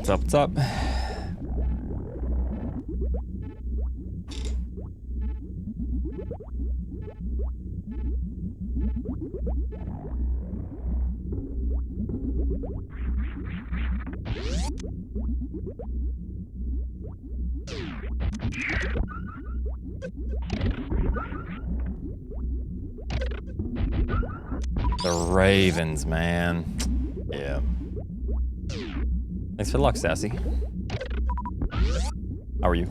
What's up, what's up? The Ravens, man. Yeah. Thanks for the luck, Sassy. How are you?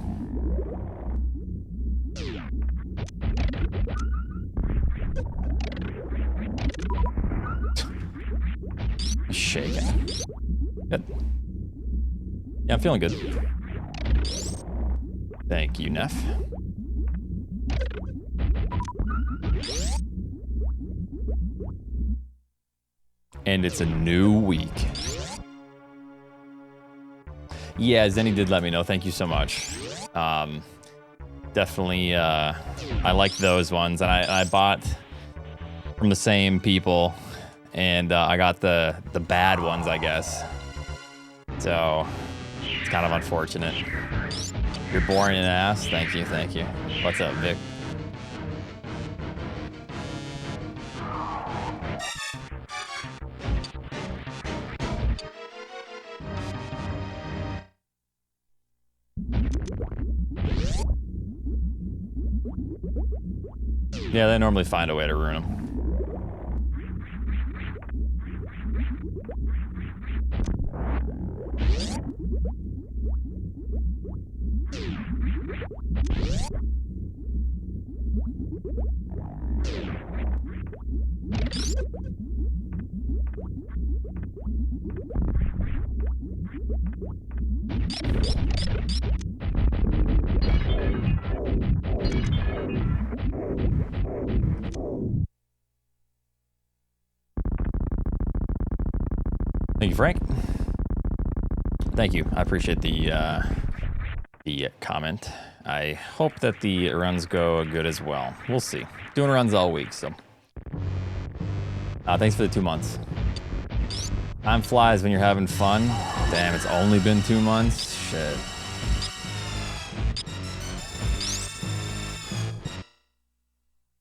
Shaking. Good. Yeah, I'm feeling good. Thank you, Neff. And it's a new week. Yeah, Zenny did let me know. Thank you so much. Definitely, I like those ones. And I bought from the same people. And I got the bad ones, I guess. So, it's kind of unfortunate. You're boring and ass. Thank you, thank you. What's up, Vic? Yeah, they normally find a way to ruin them. Thank you, Frank. Thank you. I appreciate the comment. I hope that the runs go good as well. We'll see. Doing runs all week, so. Thanks for the 2 months. Time flies when you're having fun. Damn, it's only been 2 months. Shit.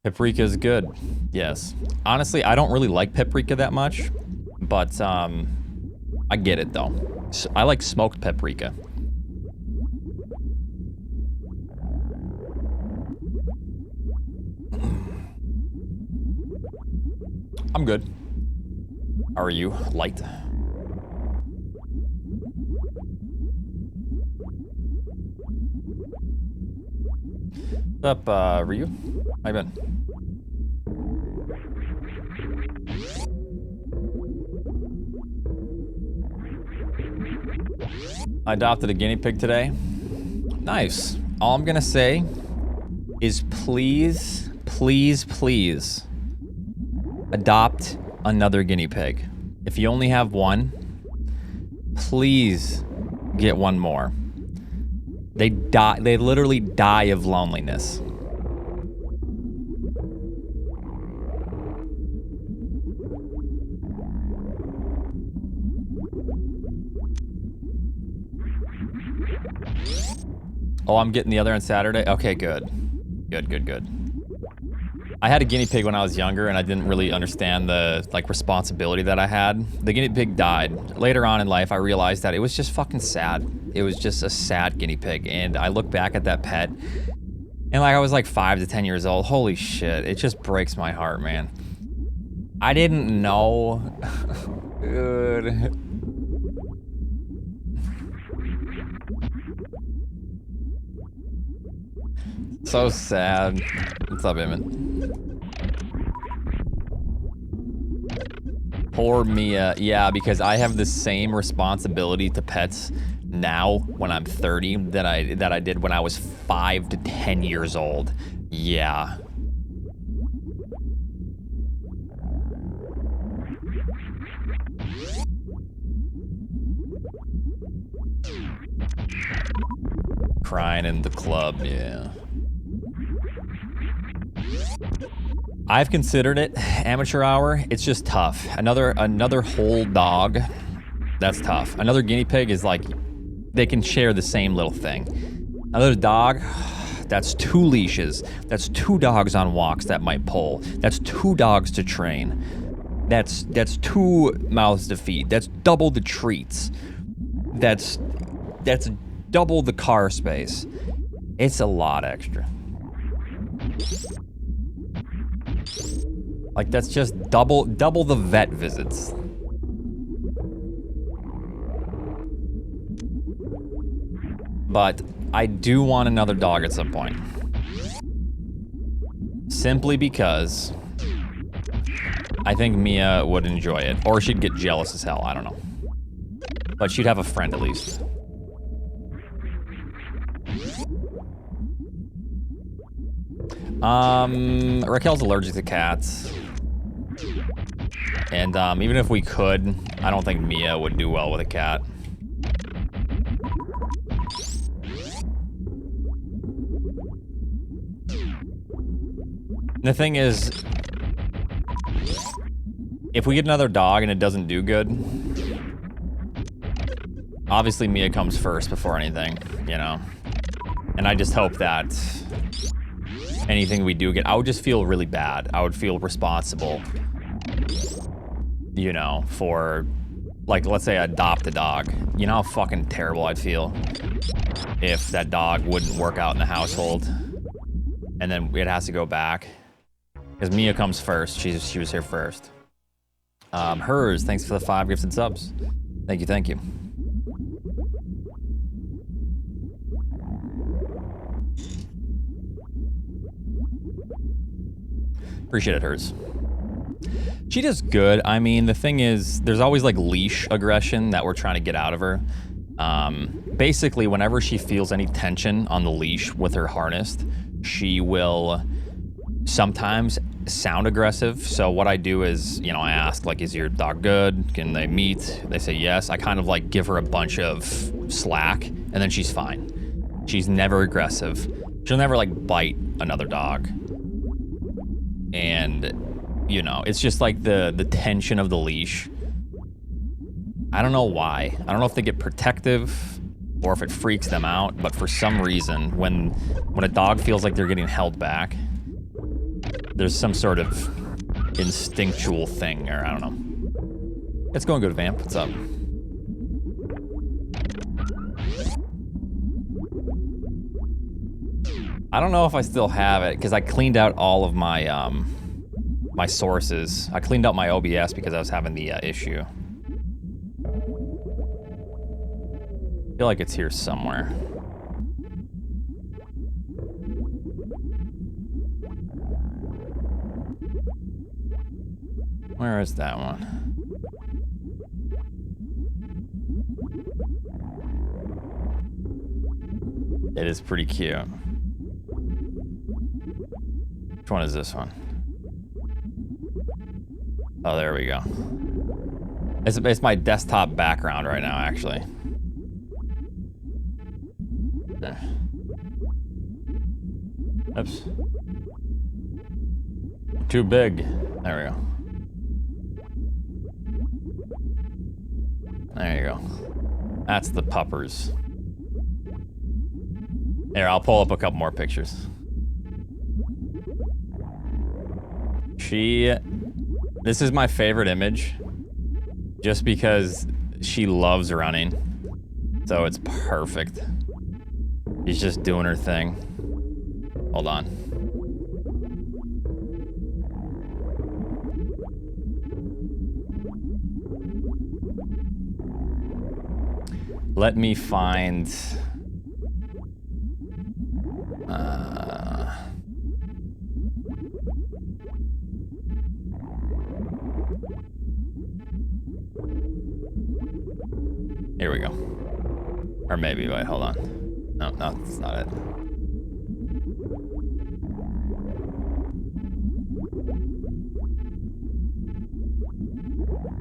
Paprika's good. Yes. Honestly, I don't really like paprika that much, but I get it though. I like smoked paprika. I'm good. How are you? Light. What's up, Ryu? How you been? I adopted a guinea pig today. Nice. All I'm gonna say is please, please, please adopt another guinea pig. If you only have one, please get one more. They die, they literally die of loneliness. Oh, I'm getting the other on Saturday? Okay, good. Good, good, good. I had a guinea pig when I was younger and I didn't really understand the responsibility that I had. The guinea pig died. Later on in life, I realized that it was just fucking sad. It was just a sad guinea pig. And I look back at that pet and I was 5 to 10 years old. Holy shit, it just breaks my heart, man. I didn't know. Dude. So sad. What's up, Eamon? Poor Mia. Yeah, because I have the same responsibility to pets now when I'm 30 that I did when I was 5 to 10 years old. Yeah. Crying in the club, yeah. I've considered it, amateur hour. It's just tough. Another whole dog, that's tough. Another guinea pig is like, they can share the same little thing. Another dog, that's 2 leashes. That's 2 dogs on walks that might pull. That's 2 dogs to train. That's 2 mouths to feed. That's double the treats. That's double the car space. It's a lot extra. Like, that's just double the vet visits. But I do want another dog at some point. Simply because I think Mia would enjoy it. Or she'd get jealous as hell, I don't know. But she'd have a friend at least. Raquel's allergic to cats. And even if we could, I don't think Mia would do well with a cat. The thing is, if we get another dog and it doesn't do good, obviously Mia comes first before anything, you know? And I just hope that anything we do get, I would just feel really bad. I would feel responsible, you know, for, like, let's say I adopt a dog. You know how fucking terrible I'd feel if that dog wouldn't work out in the household and then it has to go back. Because Mia comes first. She was here first. Hers, thanks for the 5 gifted subs. Thank you, thank you. Appreciate it, Hers. She does good. I mean, the thing is, there's always like leash aggression that we're trying to get out of her. Basically, whenever she feels any tension on the leash with her harness, she will sometimes sound aggressive. So what I do is, you know, I ask, like, is your dog good? Can they meet? They say yes. I kind of like give her a bunch of slack and then she's fine. She's never aggressive. She'll never like bite another dog. And, you know, it's just like the tension of the leash. I don't know why. I don't know if they get protective or if it freaks them out, but for some reason, when a dog feels like they're getting held back, there's some sort of instinctual thing, or I don't know. It's going good, Vamp. What's up? I don't know if I still have it, because I cleaned out all of my my sources. I cleaned out my OBS because I was having the issue. I feel like it's here somewhere. Where is that one? It is pretty cute. Which one is this one? Oh, there we go. It's my desktop background right now, actually. There. Oops. Too big. There we go. There you go. That's the puppers. Here, I'll pull up a couple more pictures. This is my favorite image, just because she loves running. So it's perfect. She's just doing her thing. Hold on. Let me find... Here we go. Or maybe, wait, hold on. No, that's not it.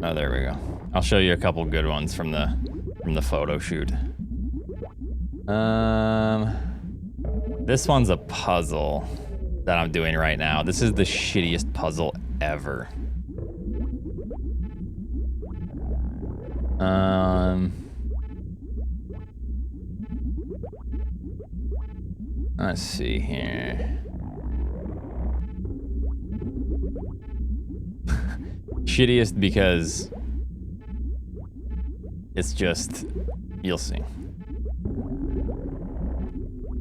Oh, there we go. I'll show you a couple good ones from the photo shoot. This one's a puzzle that I'm doing right now. This is the shittiest puzzle ever. Let's see here. Shittiest because it's just, you'll see.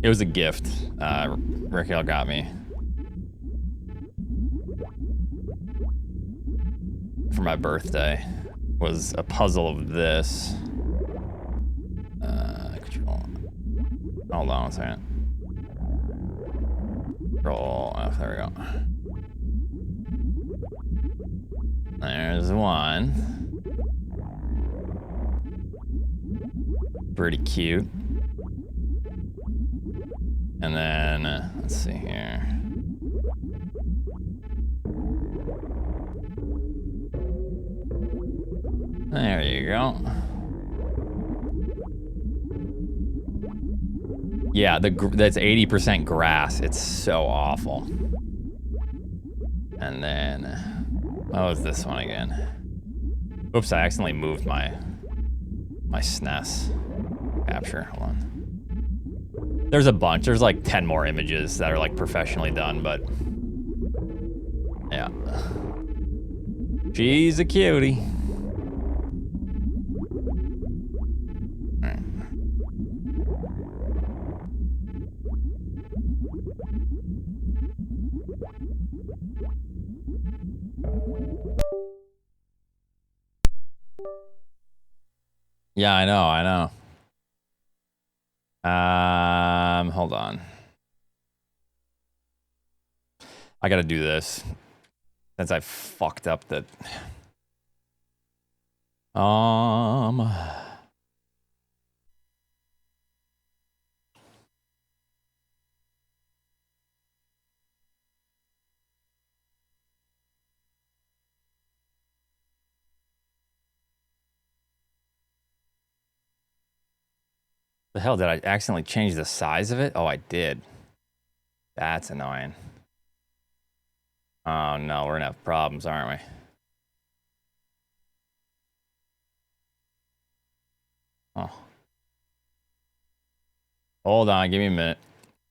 It was a gift Raquel got me for my birthday. Was a puzzle of this. Hold on a second. Control F, there we go. There's one. Pretty cute. And then, let's see here. There you go. Yeah, that's 80% grass. It's so awful. And then, what was this one again? Oops, I accidentally moved my SNES capture. Hold on. There's a bunch. There's like 10 more images that are like professionally done, but yeah. She's a cutie. Yeah, I know. Hold on. I gotta do this since I fucked up the. The hell, did I accidentally change the size of it? Oh, I did. That's annoying. Oh no, we're gonna have problems, aren't we? Oh. Hold on, give me a minute.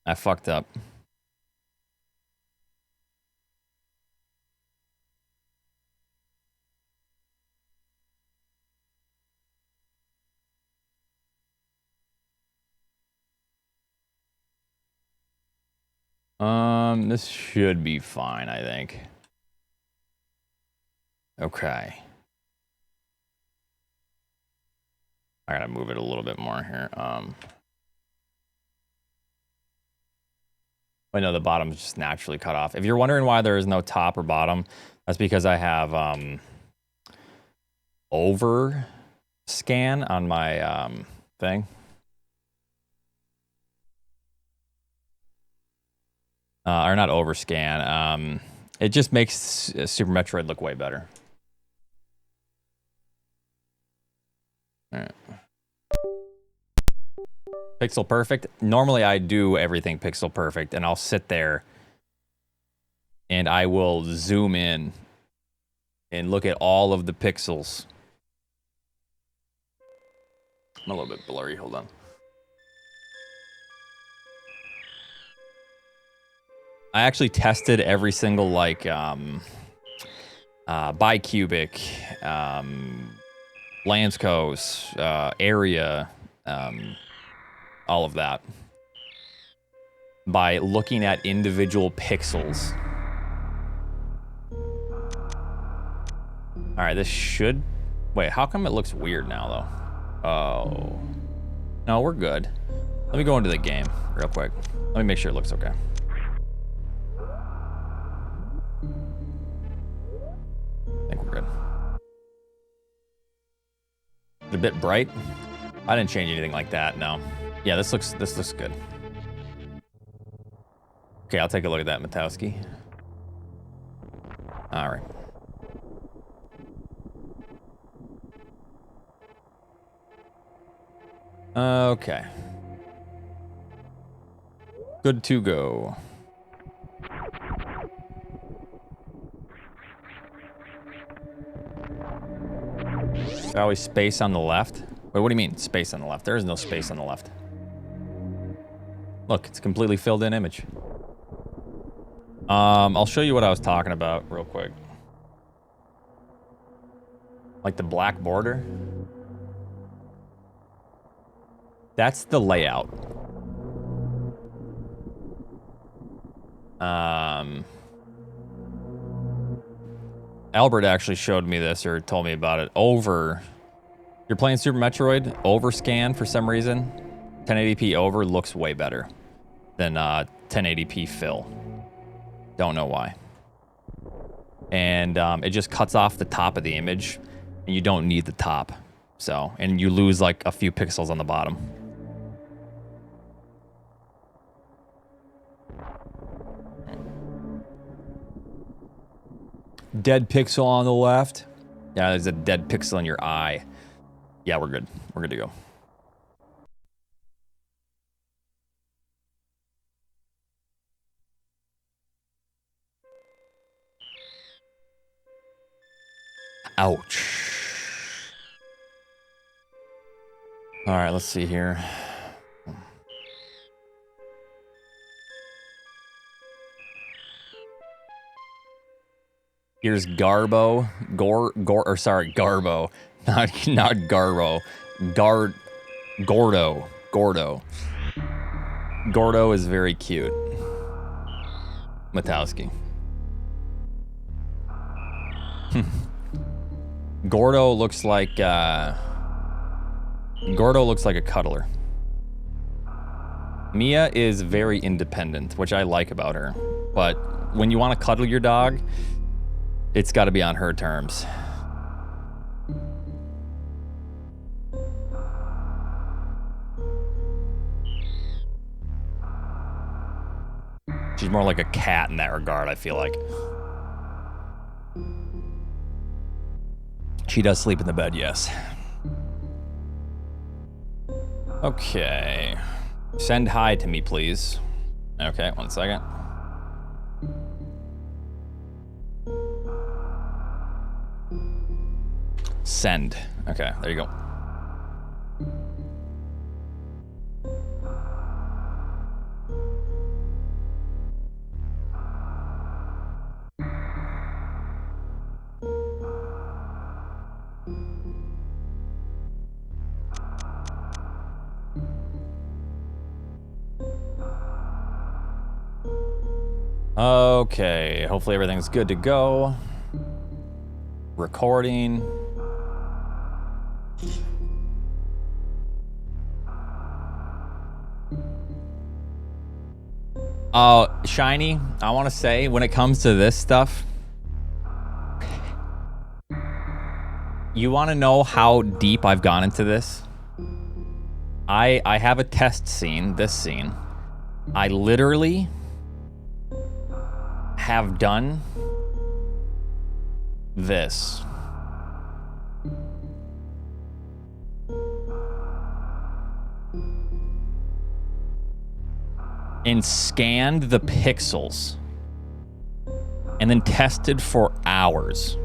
I fucked up. This should be fine, I think. Okay. I gotta move it a little bit more here. Wait, no, the bottom's just naturally cut off. If you're wondering why there is no top or bottom, that's because I have over scan on my thing. Or not overscan. It just makes Super Metroid look way better. All right. Pixel perfect. Normally I do everything pixel perfect, and I'll sit there and I will zoom in and look at all of the pixels. I'm a little bit blurry, hold on. I actually tested every single like bicubic, Lansco's, area, all of that by looking at individual pixels. All right, this should. Wait, how come it looks weird now though? Oh, no, we're good. Let me go into the game real quick. Let me make sure it looks okay. I think we're good. It's a bit bright. I didn't change anything like that, no. Yeah, this looks good. Okay, I'll take a look at that, Matowski. All right. Okay. Good to go. Always space on the left. Wait, what do you mean space on the left? There is no space on the left. Look, it's a completely filled in image. I'll show you what I was talking about real quick. Like the black border. That's the layout. Albert actually showed me this or told me about it. You're playing Super Metroid, overscan for some reason. 1080p over looks way better than 1080p fill. Don't know why. And it just cuts off the top of the image, and you don't need the top. So, and you lose like a few pixels on the bottom. Dead pixel on the left. Yeah, there's a dead pixel in your eye. Yeah, we're good. We're good to go. Ouch. All right, let's see here. Here's Garbo, Garbo, not Garbo, Gordo. Gordo is very cute. Matowski. Gordo looks like a cuddler. Mia is very independent, which I like about her. But when you want to cuddle your dog, it's got to be on her terms. She's more like a cat in that regard, I feel like. She does sleep in the bed, yes. Okay. Send hi to me, please. Okay, 1 second. Send. Okay, there you go. Okay, hopefully everything's good to go. Recording. Shiny, I want to say, when it comes to this stuff, you want to know how deep I've gone into this? I have a test scene, this scene. I literally have done this. And scanned the pixels and then tested for hours.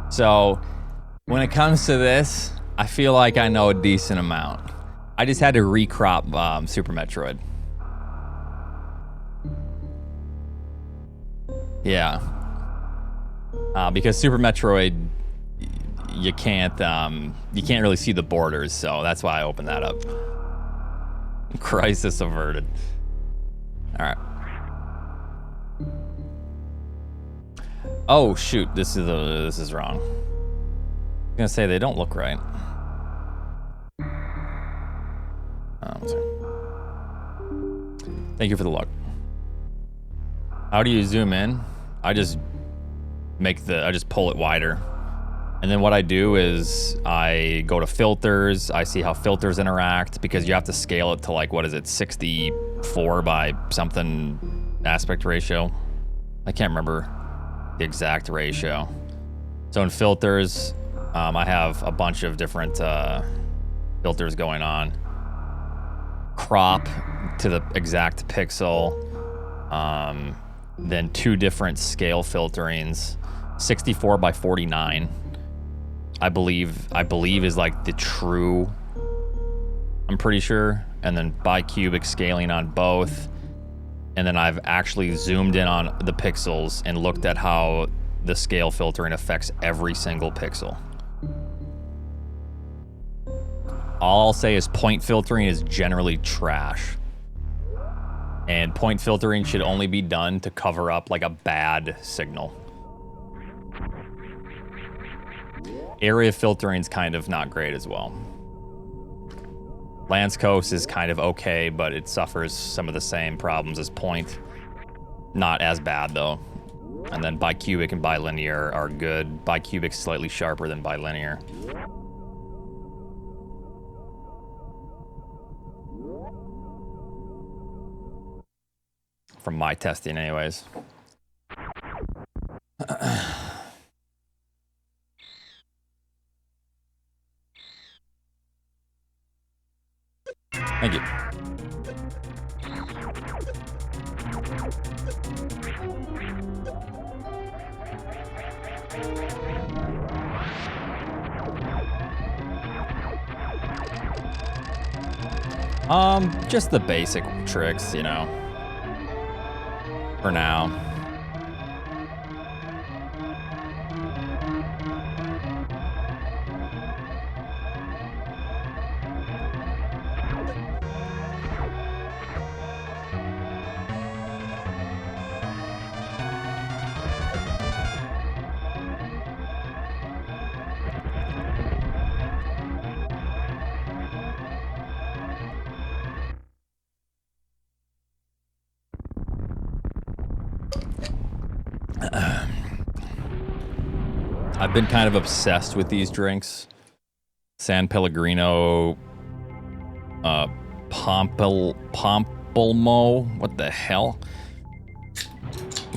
So when it comes to this, I feel like I know a decent amount. I just had to recrop Super Metroid. Yeah. Because Super Metroid, you can't really see the borders, so that's why I opened that up. Crisis averted. All right. Oh shoot, this is wrong. I'm gonna say they don't look right. Thank you for the luck. How do you zoom in? I just pull it wider. And then what I do is I go to filters. I see how filters interact because you have to scale it to like, what is it, 64 by something aspect ratio. I can't remember the exact ratio. So in filters, I have a bunch of different filters going on. Crop to the exact pixel. Then 2 different scale filterings. 64 by 49. I believe is like the true, I'm pretty sure. And then bicubic scaling on both. And then I've actually zoomed in on the pixels and looked at how the scale filtering affects every single pixel. All I'll say is point filtering is generally trash. And point filtering should only be done to cover up like a bad signal. Area filtering is kind of not great as well. Lance Coast is kind of okay, but it suffers some of the same problems as point. Not as bad though. And then bicubic and bilinear are good. Bicubic slightly sharper than bilinear. From my testing anyways. Thank you. Just the basic tricks, you know. For now. I've been kind of obsessed with these drinks. San Pellegrino, Pompelmo, what the hell?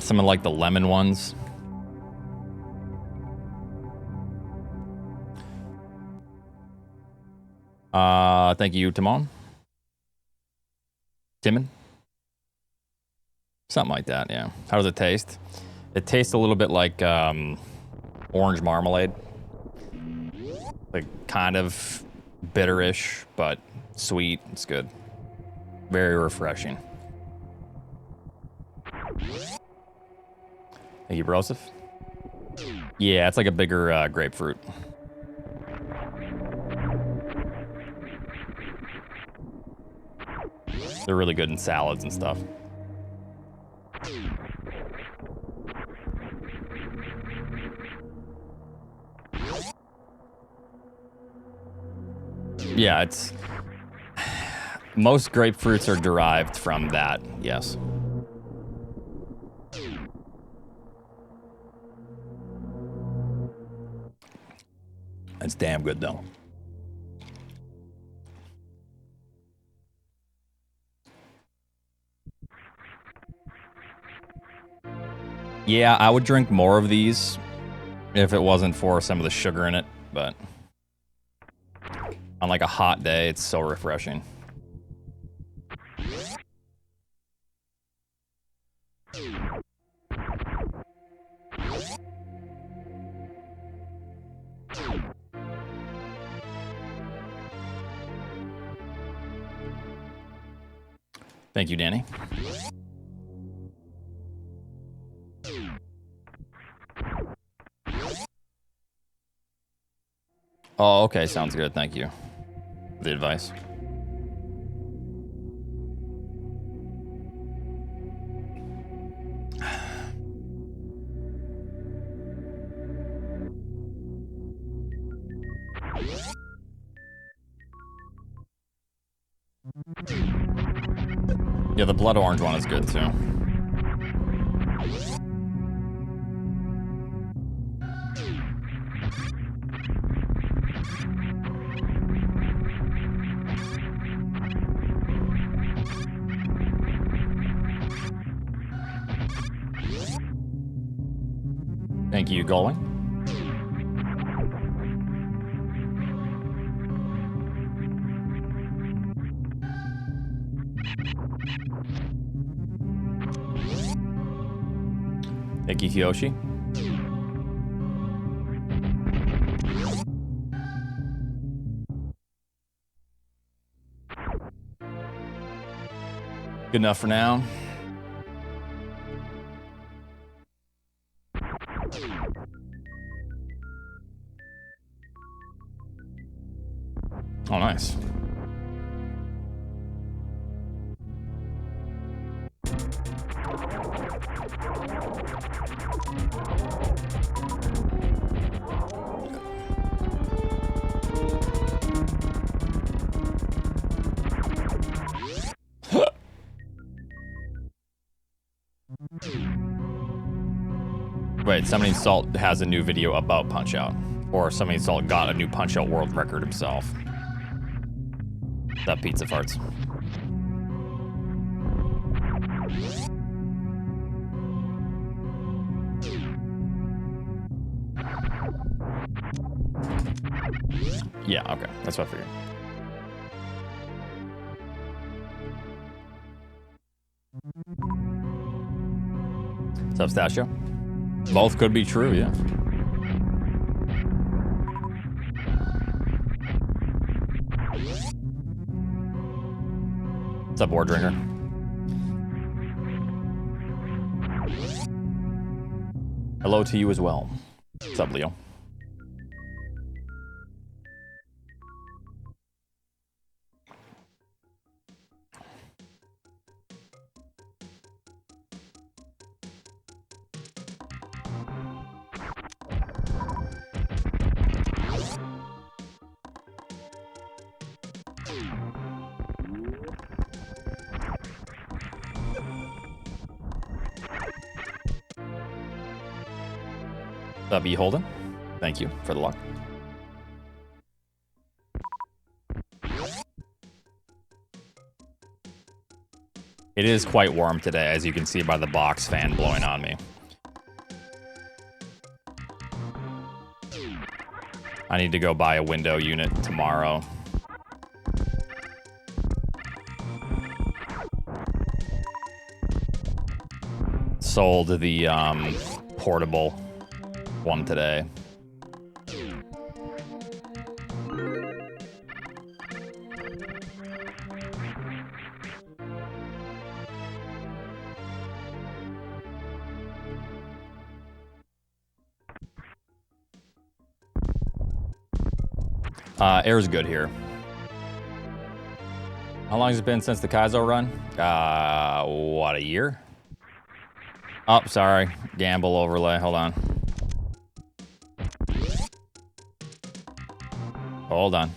Some of like the lemon ones. Thank you, Timon. Timon? Something like that, yeah. How does it taste? It tastes a little bit like, orange marmalade. Like kind of bitterish, but sweet. It's good. Very refreshing. Thank you, Broseph. Yeah, it's like a bigger grapefruit. They're really good in salads and stuff. Yeah, it's... Most grapefruits are derived from that, yes. It's damn good, though. Yeah, I would drink more of these if it wasn't for some of the sugar in it, but... On like a hot day, it's so refreshing. Thank you, Danny. Oh, okay, sounds good. Thank you for the advice. Yeah, the blood orange one is good too. Thank you, Galway. Thank you, Kiyoshi. Good enough for now. Oh, nice. Wait, Somebody Salt has a new video about Punch-Out. Or Somebody Salt got a new Punch-Out world record himself. That pizza farts. Yeah, okay. That's what I figured. What's up, Stasio? Both could be true, yeah. What's up, War Drinker? Hello to you as well. What's up, Leo? What's up, E. Holden? Thank you for the luck. It is quite warm today, as you can see by the box fan blowing on me. I need to go buy a window unit tomorrow. Sold the portable one today. Air's good here. How long has it been since the Kaizo run? What, a year? Oh, sorry. Gamble overlay. Hold on. Hold on.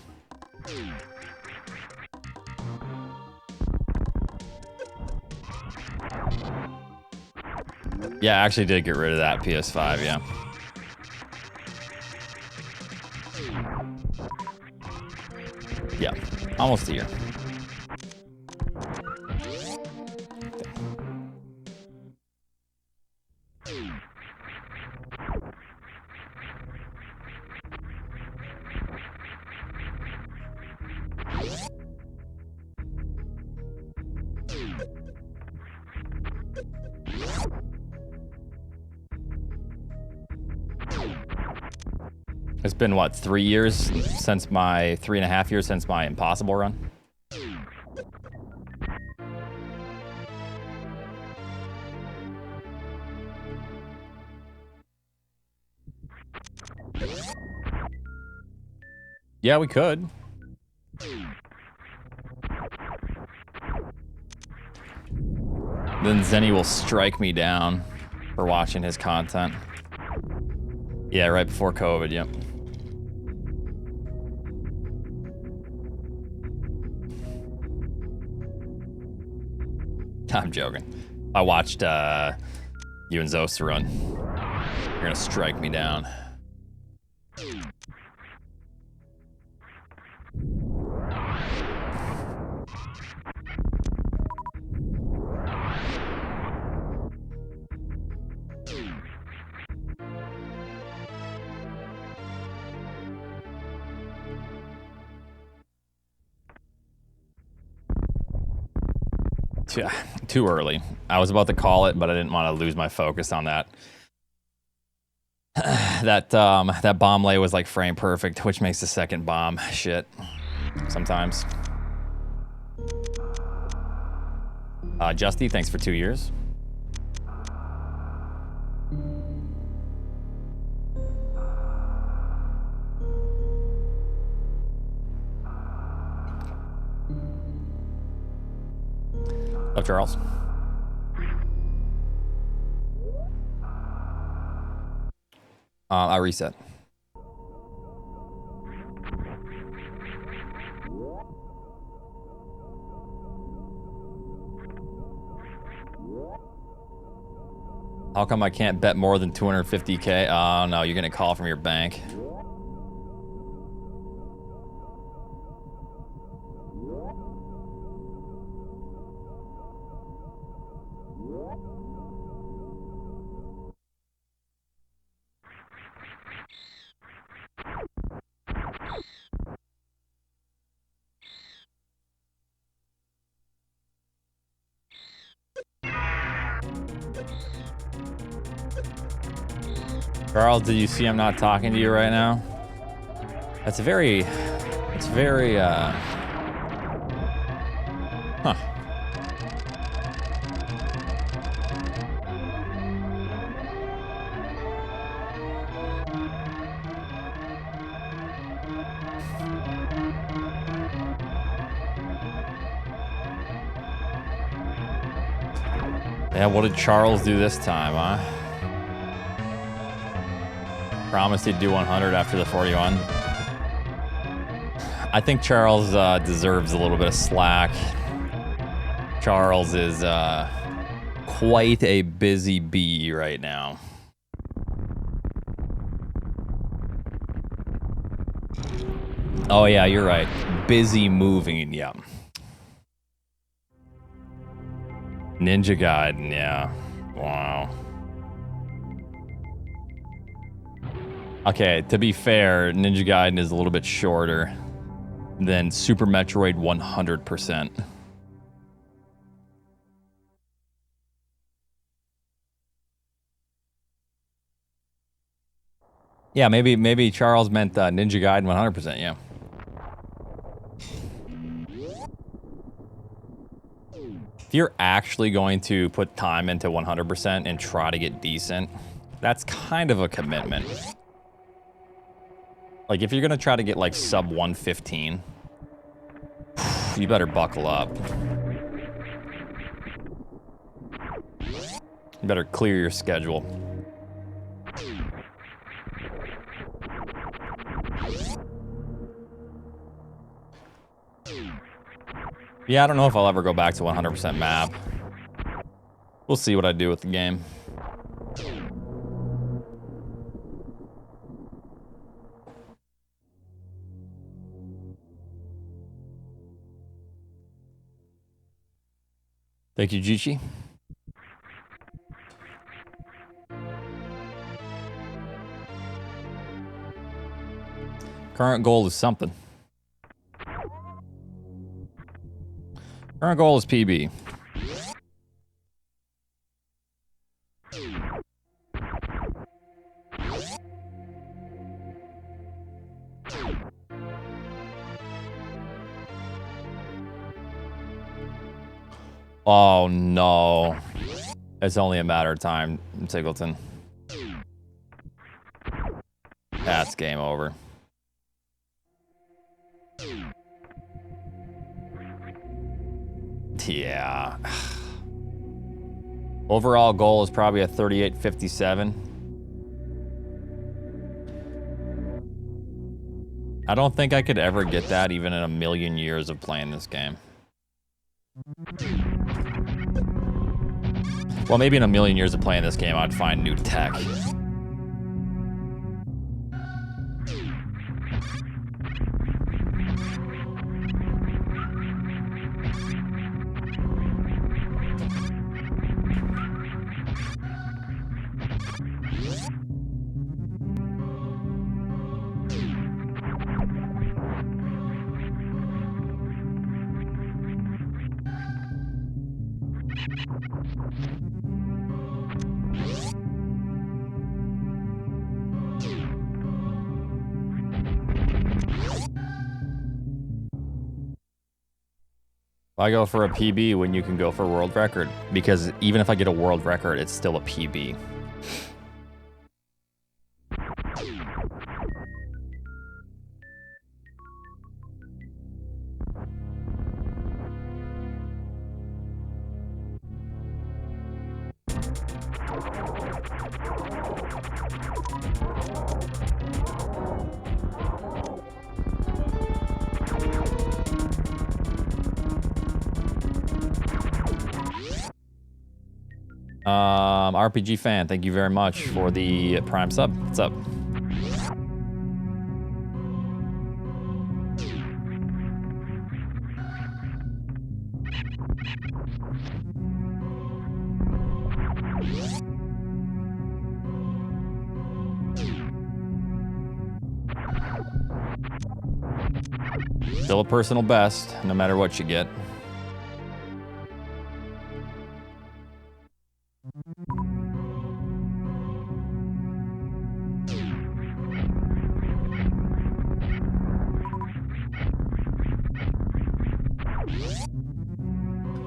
Yeah, I actually did get rid of that PS5, yeah. Yeah, almost a year. It's been, what, 3 years since my, 3.5 years since my Impossible run? Yeah, we could. Then Zenny will strike me down for watching his content. Yeah, right before COVID, yep. I'm joking. I watched you and Zosa run. You're gonna strike me down. Too early. I was about to call it, but I didn't want to lose my focus on that. That bomb lay was like frame perfect, which makes the second bomb shit sometimes. Justy, thanks for 2 years. Love Charles. I reset. How come I can't bet more than 250K? Oh no, you're gonna call from your bank. Charles, did you see I'm not talking to you right now? That's very, huh. Yeah, what did Charles do this time, huh? Promised he'd do 100 after the 41. I think Charles deserves a little bit of slack. Charles is quite a busy bee right now. Oh yeah, you're right. Busy moving, yeah. Ninja Gaiden, yeah. Wow. Okay, to be fair, Ninja Gaiden is a little bit shorter than Super Metroid 100%. Yeah, maybe Charles meant Ninja Gaiden 100%, yeah. If you're actually going to put time into 100% and try to get decent, that's kind of a commitment. Like, if you're gonna try to get, like, sub 115, you better buckle up. You better clear your schedule. Yeah, I don't know if I'll ever go back to 100% map. We'll see what I do with the game. Thank you, Jichi. Current goal is something. Current goal is PB. Oh no. It's only a matter of time, Singleton. That's game over. Yeah. Overall goal is probably a 38.57. I don't think I could ever get that even in a million years of playing this game. Well, maybe in a million years of playing this game, I'd find new tech. I go for a PB when you can go for a world record, because even if I get a world record, it's still a PB. RPG fan, thank you very much for the Prime sub. What's up? Still a personal best, no matter what you get.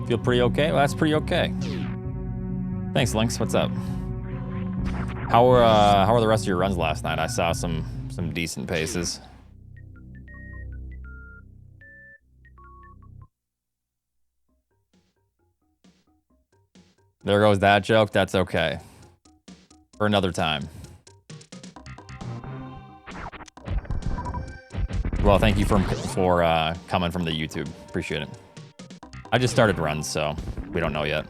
Feel pretty okay? Well, that's pretty okay. Thanks, Lynx. What's up? How were the rest of your runs last night? I saw some decent paces. There goes that joke. That's okay. For another time. Well, thank you for coming from the YouTube. Appreciate it. I just started runs, so we don't know yet.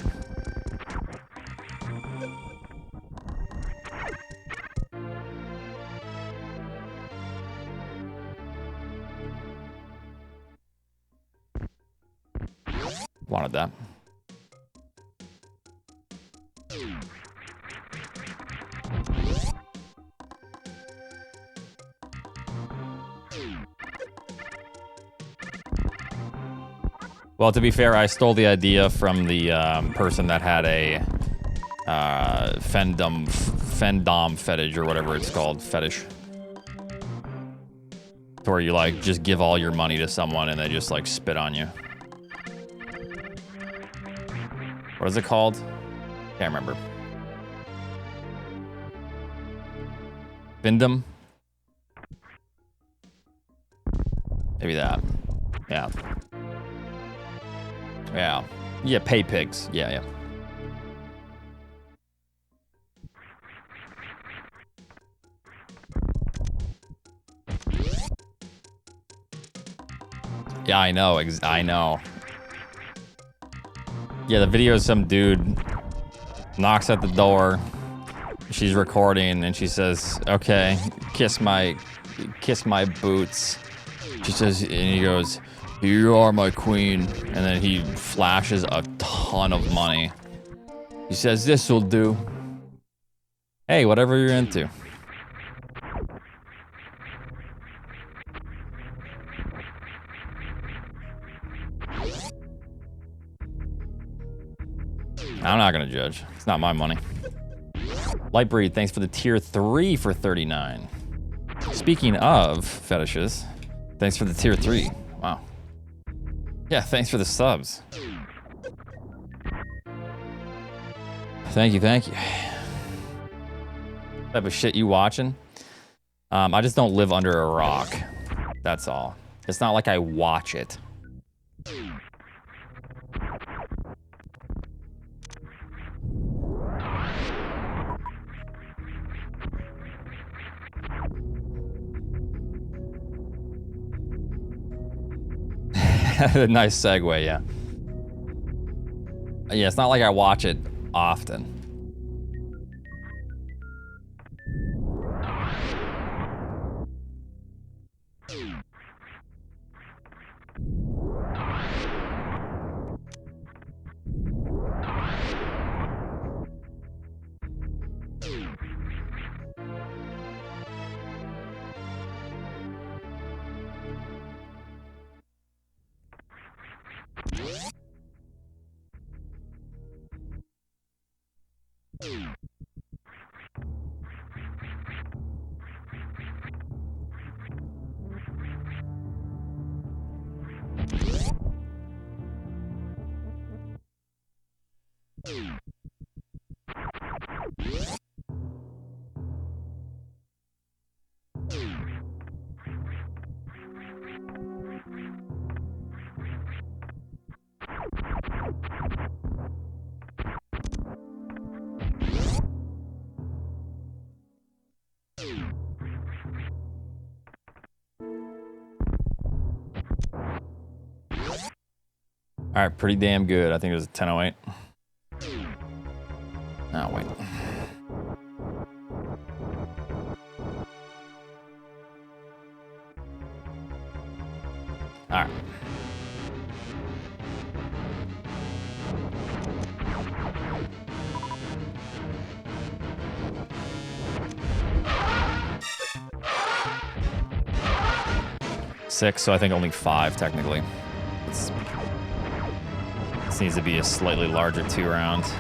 Wanted that. Well, to be fair, I stole the idea from the person that had a fendom fetish or whatever it's called, fetish. To where you like just give all your money to someone and they just like spit on you. What is it called? Can't remember. Findom? Maybe that. Yeah. Yeah. Yeah, pay pigs. Yeah, yeah. Yeah, I know. I know. Yeah, the video is some dude knocks at the door. She's recording and she says, "Okay, kiss my boots." She says, and he goes, "You are my queen." And then he flashes a ton of money. He says, "This'll do." Hey, whatever you're into. I'm not gonna judge. It's not my money. Lightbreed, thanks for the tier 3 for 39. Speaking of fetishes, thanks for the tier 3. Wow. Yeah, thanks for the subs. Thank you, thank you. What type of shit you watching? I just don't live under a rock. That's all. It's not like I watch it. Nice segue, yeah. Yeah, it's not like I watch it often. All right, pretty damn good. I think it was a 10:08. Oh, wait. All right. Six, so I think only 5 technically. This needs to be a slightly larger 2 rounds.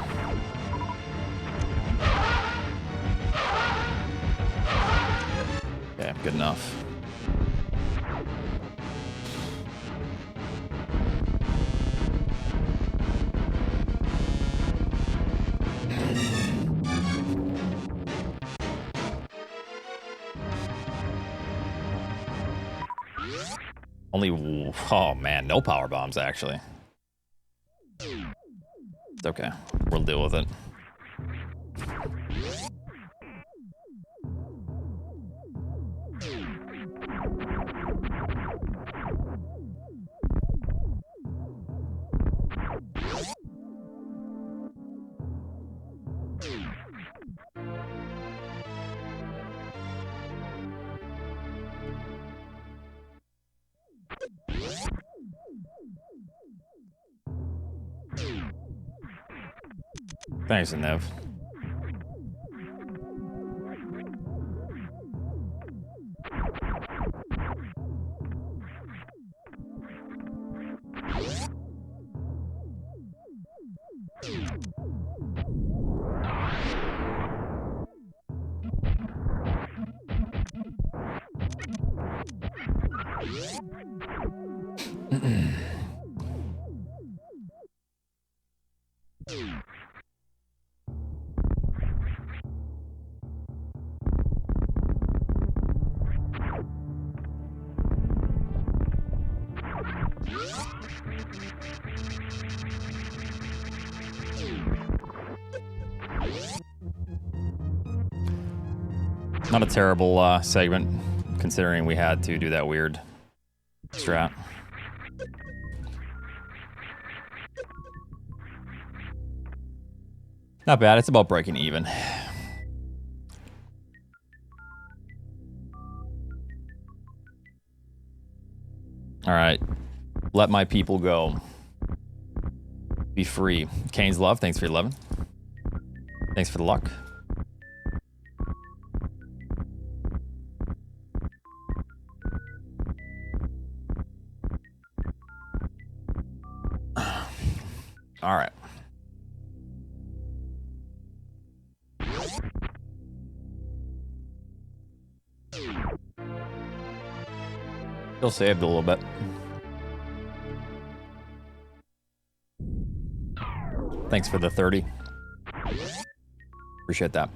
Okay, good enough. Only, oh man, no power bombs actually. It's okay, we'll deal with it. Thanks, Nev. Not a terrible segment, considering we had to do that weird strat. Not bad, it's about breaking even. All right, let my people go. Be free. Kane's love, thanks for your 11. Thanks for the luck. All right. Still saved a little bit. Thanks for the 30. Appreciate that.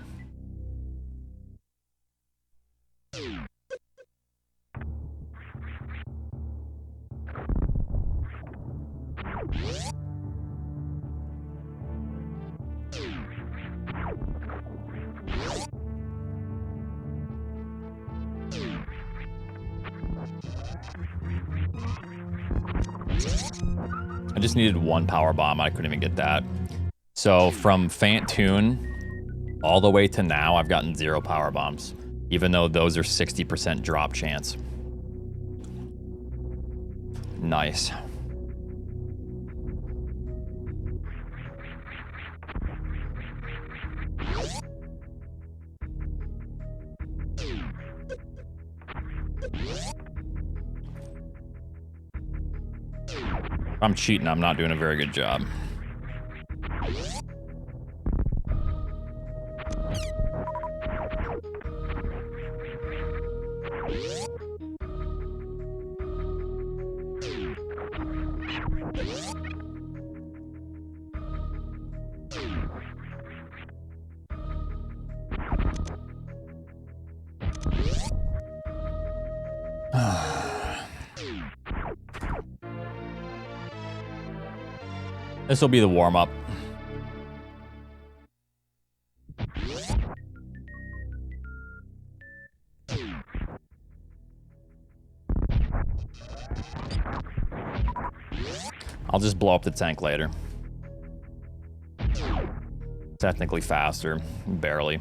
I just needed 1 power bomb. I couldn't even get that. So from Fant Tune all the way to now, I've gotten 0 power bombs, even though those are 60% drop chance. Nice. I'm cheating. I'm not doing a very good job. This will be the warm-up. I'll just blow up the tank later. Technically faster, barely.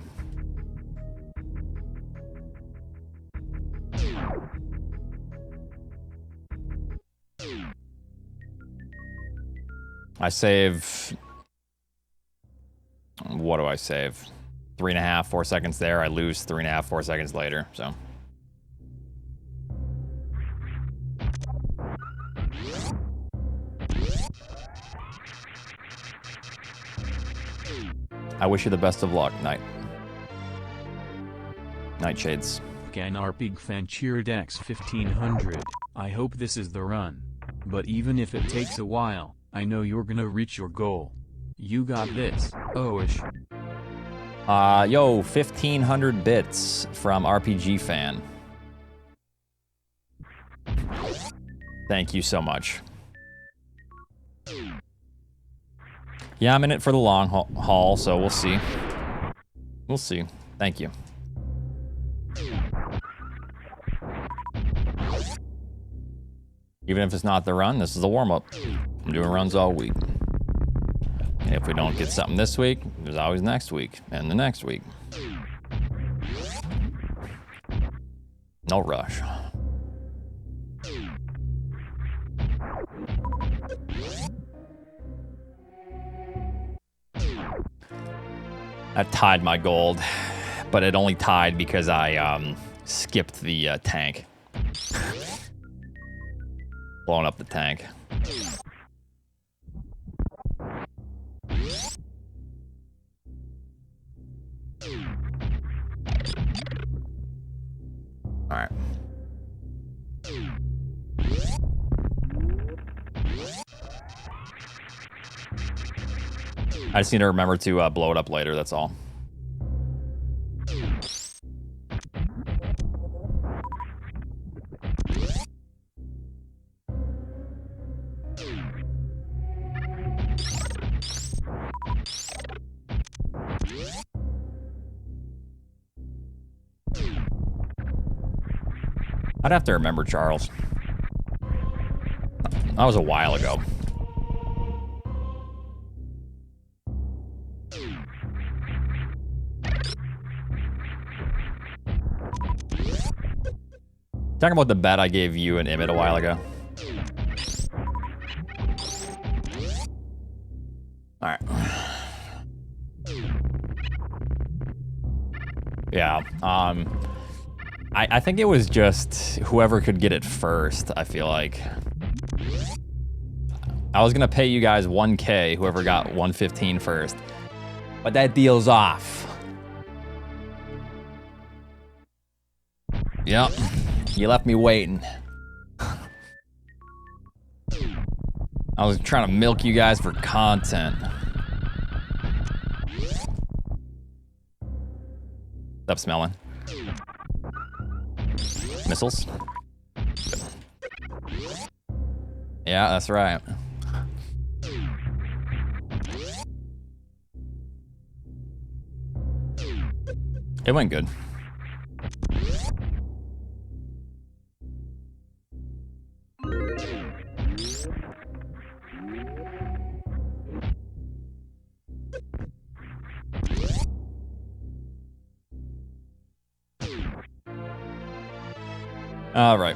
I save... What do I save? 3.5, 4 seconds there. I lose 3.5, 4 seconds later, so... I wish you the best of luck, Night. Nightshades. Ganarpig fan cheered X 1500. I hope this is the run. But even if it takes a while, I know you're gonna reach your goal. You got this, Oish. Yo, 1500 bits from RPG fan. Thank you so much. Yeah, I'm in it for the long haul, so we'll see. We'll see. Thank you. Even if it's not the run, this is the warm-up. I'm doing runs all week. And if we don't get something this week, there's always next week, and the next week. No rush. I tied my gold, but it only tied because I skipped the tank. Blowing up the tank. All right. I just need to remember to blow it up later, that's all. I'd have to remember Charles. That was a while ago. Talking about the bet I gave you and Emmett a while ago. All right. Yeah. I think it was just whoever could get it first, I feel like. I was gonna pay you guys 1K, whoever got 115 first. But that deal's off. Yep. You left me waiting. I was trying to milk you guys for content. Stop smelling. Missiles? Yeah, that's right. It went good. All right.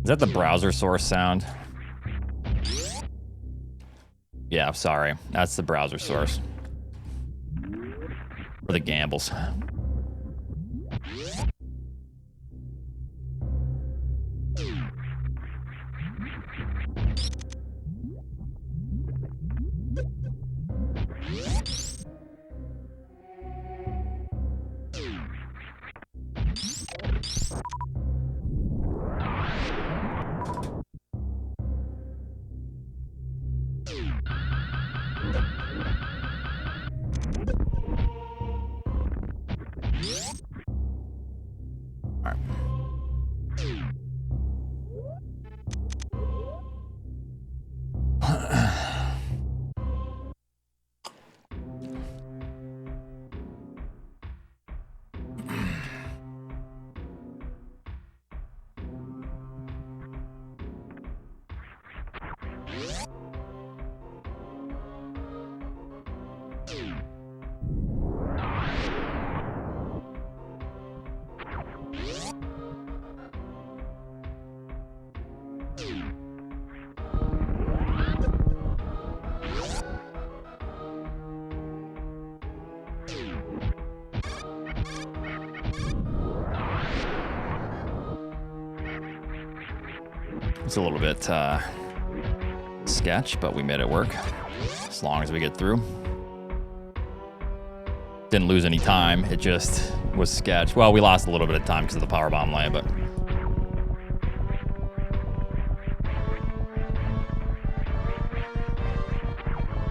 Is that the browser source sound? Yeah, sorry. That's the browser source. For the gambles. It's a little bit sketch, but we made it work. As long as we get through. Didn't lose any time. It just was sketch. Well, we lost a little bit of time because of the powerbomb lay, but...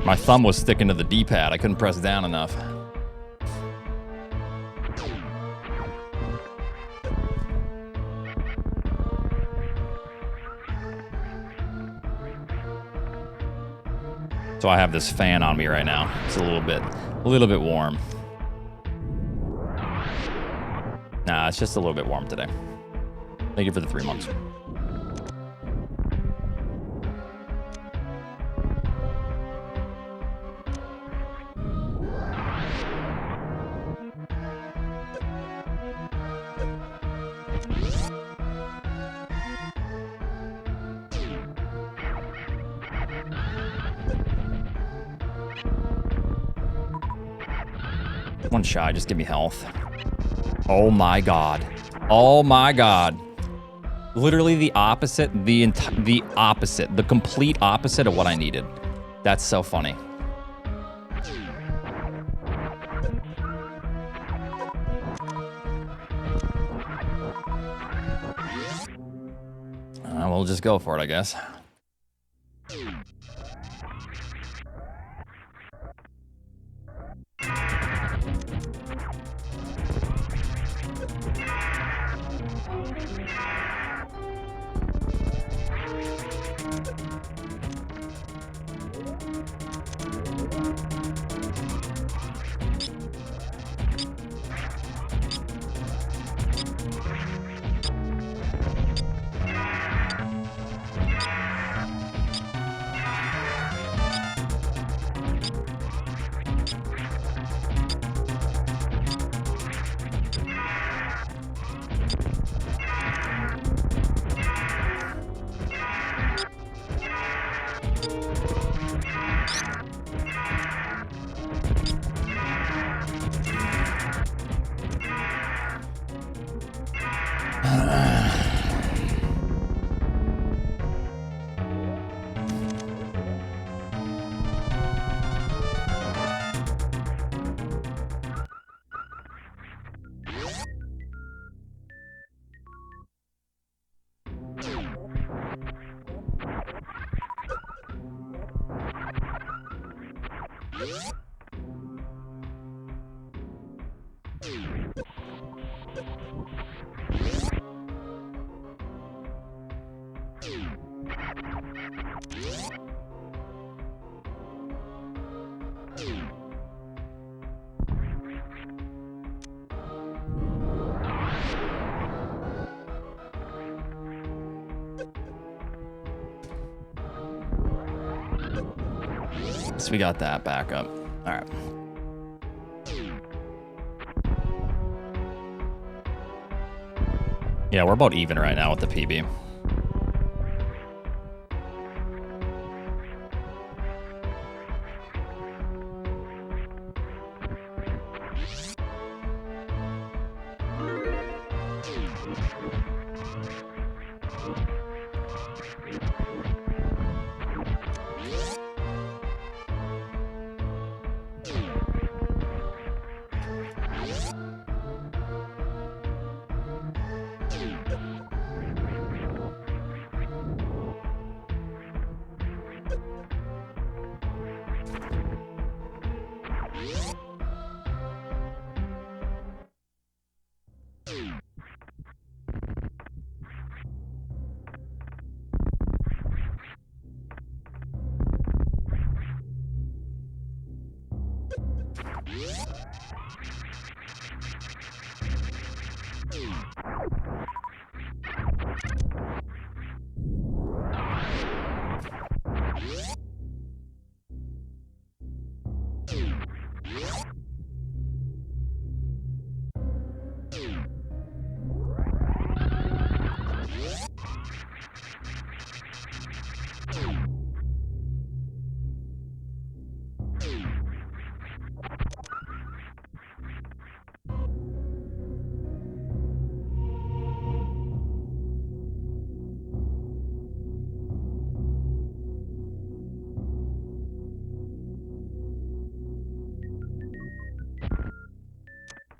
My thumb was sticking to the D-pad. I couldn't press down enough. So I have this fan on me right now. It's a little bit warm. Nah, it's just a little bit warm today. Thank you for the 3 months. One shy, just give me health. Oh my god. Oh my god. Literally the opposite, the complete opposite of what I needed. That's so funny. We'll just go for it, I guess. So we got that back up. All right. Yeah, we're about even right now with the PB.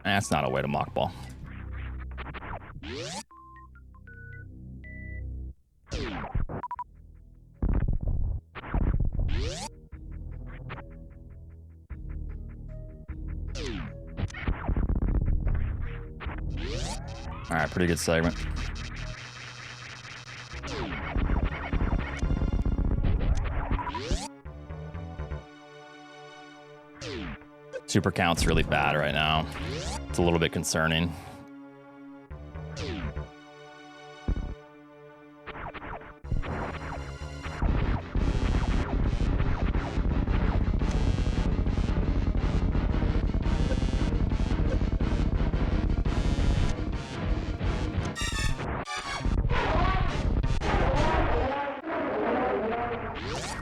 That's not a way to mock ball. All right, pretty good segment. Super count's really bad right now. It's a little bit concerning.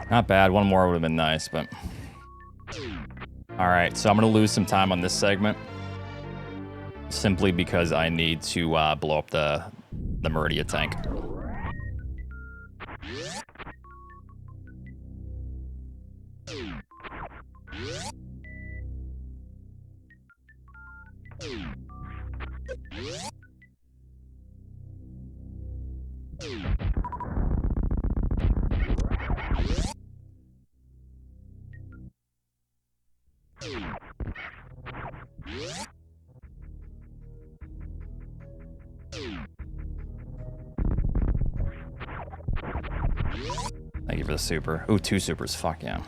Not bad. One more would have been nice, but... All right, so I'm going to lose some time on this segment. Simply because I need to blow up the Meridia tank. Thank you for the super. Ooh, 2 supers. Fuck yeah.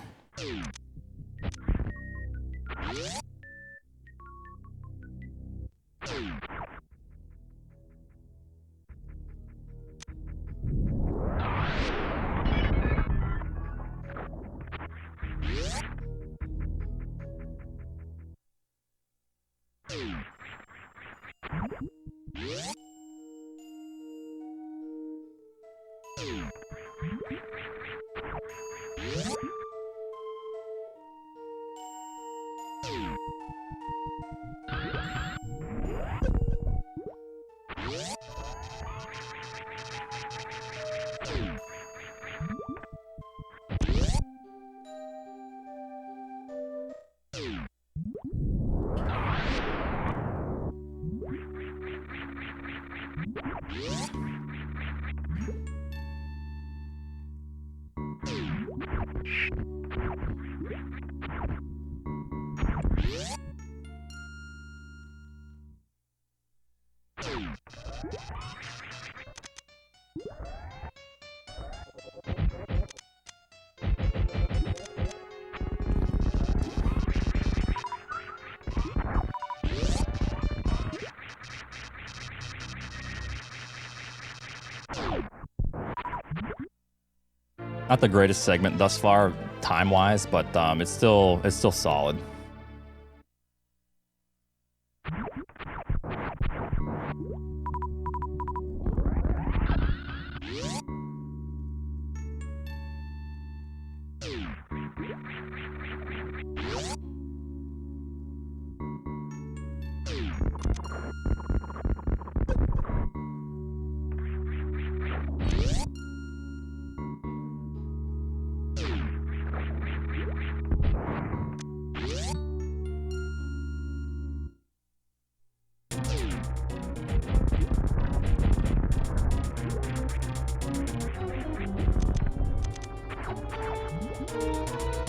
Not the greatest segment thus far, time-wise, but it's still solid.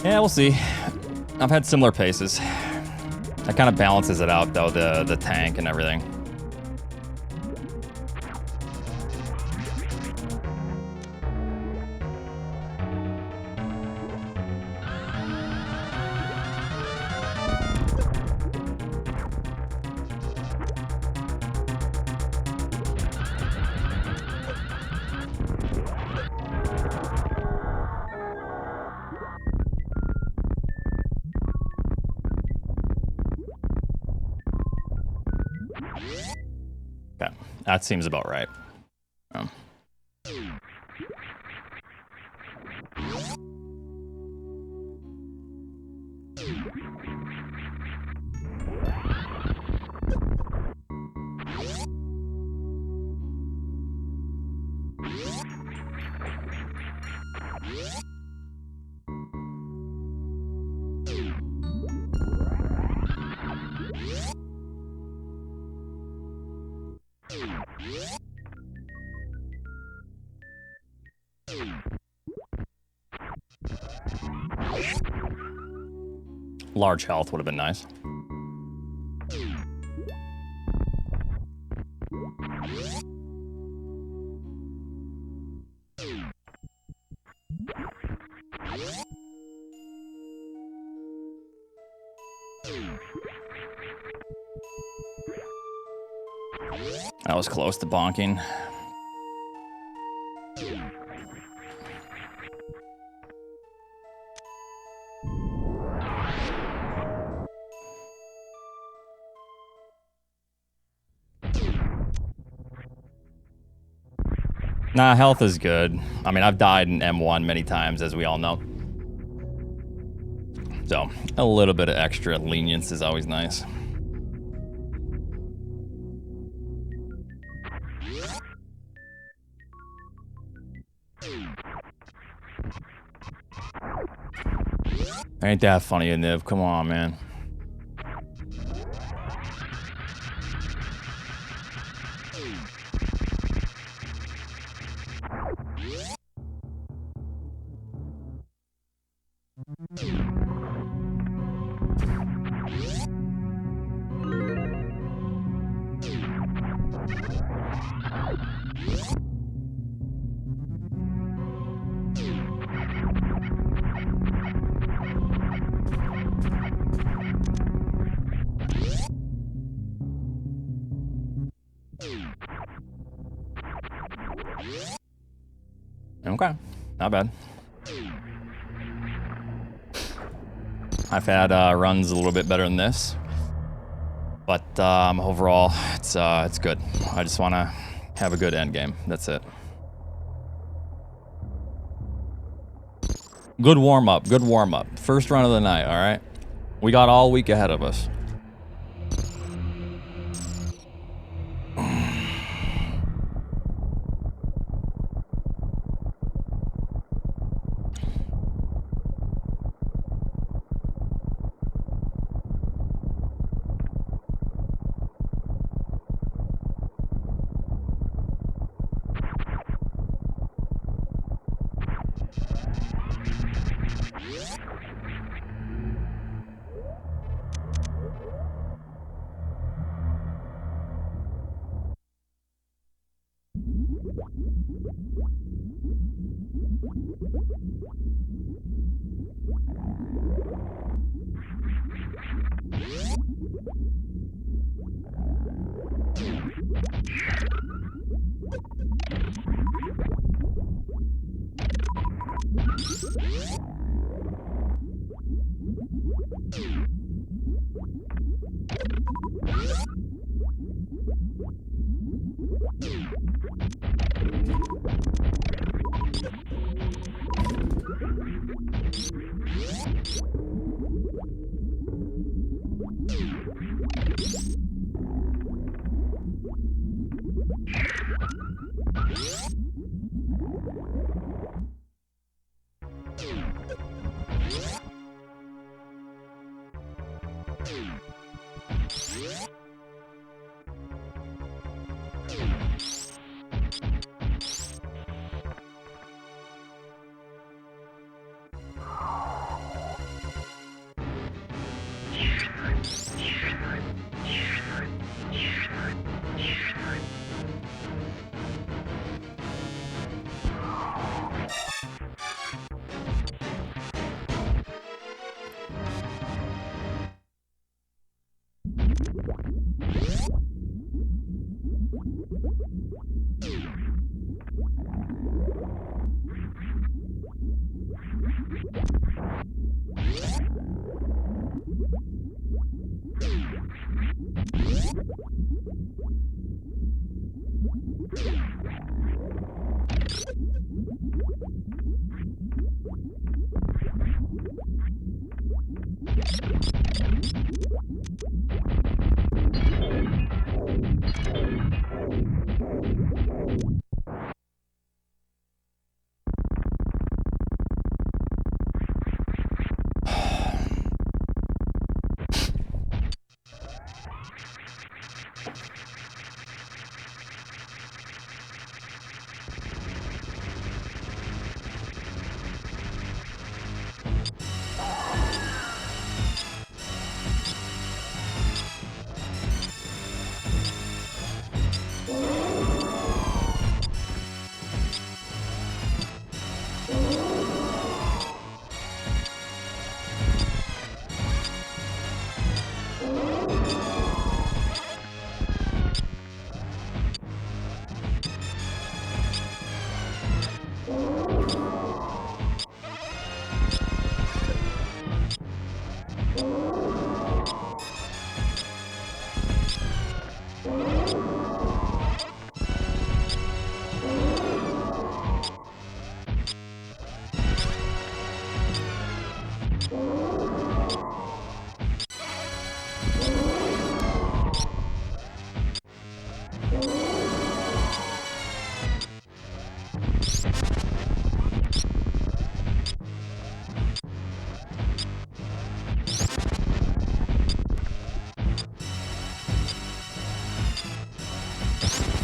Yeah, we'll see. I've had similar paces. That kind of balances it out, though, the tank and everything. Okay, that seems about right. Large health would have been nice. That was close to bonking. Nah, health is good. I mean, I've died in M1 many times, as we all know. So, a little bit of extra lenience is always nice. Ain't that funny, Niv? Come on, man. Okay, not bad. I've had runs a little bit better than this, but overall, it's good. I just want to have a good end game. That's it. Good warm up. Good warm up. First run of the night. All right, we got all week ahead of us.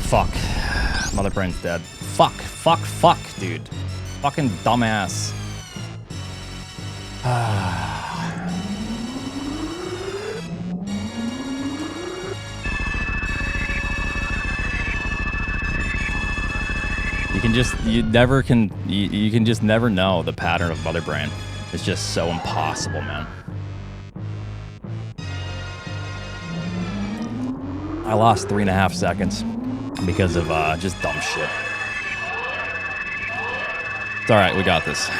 Fuck. Mother brain's dead. Fuck, dude. Fucking dumbass. You can just never know the pattern of Mother Brain. It's just so impossible, man. I lost 3.5 seconds because of just dumb shit. It's all right, we got this.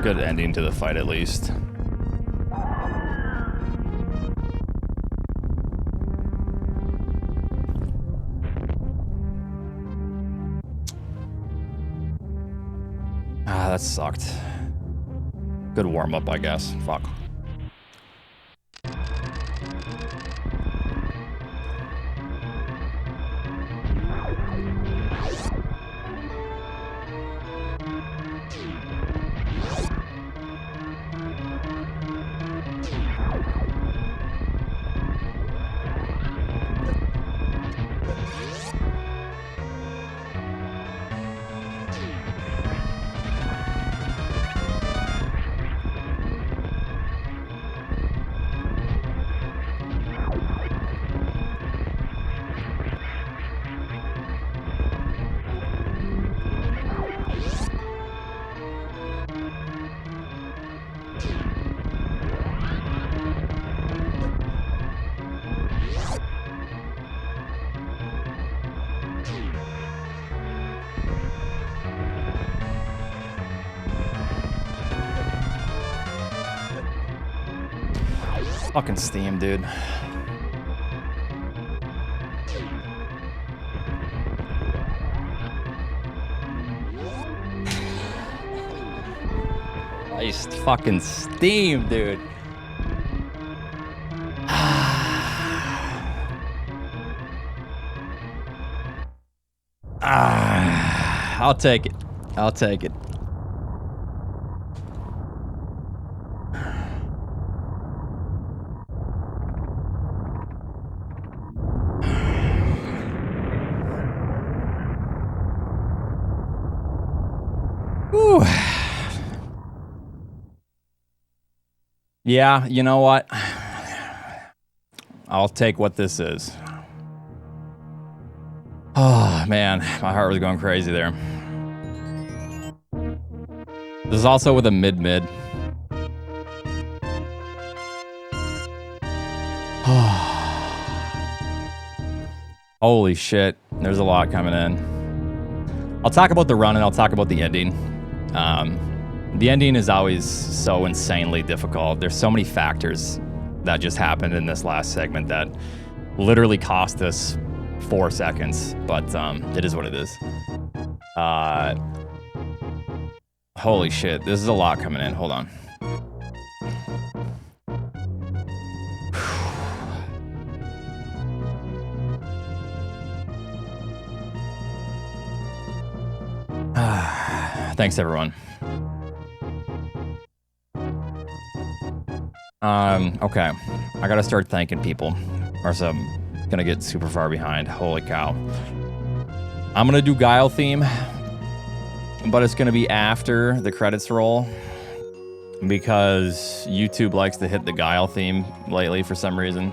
Good ending to the fight, at least. Ah, that sucked. Good warm-up, I guess. Fuck. Fucking Steam, dude. Nice fucking Steam, dude. I'll take it. I'll take it. Whew. Yeah, you know what? I'll take what this is. Oh, man. My heart was going crazy there. This is also with a mid-mid. Holy shit. There's a lot coming in. I'll talk about the run and I'll talk about the ending. The ending is always so insanely difficult. There's so many factors that just happened in this last segment that literally cost us 4 seconds, but it is what it is. Holy shit, this is a lot coming in. Hold on. Thanks, everyone. Okay. I gotta start thanking people, or else I'm gonna get super far behind. Holy cow. I'm gonna do Guile theme, but it's gonna be after the credits roll, because YouTube likes to hit the Guile theme lately for some reason.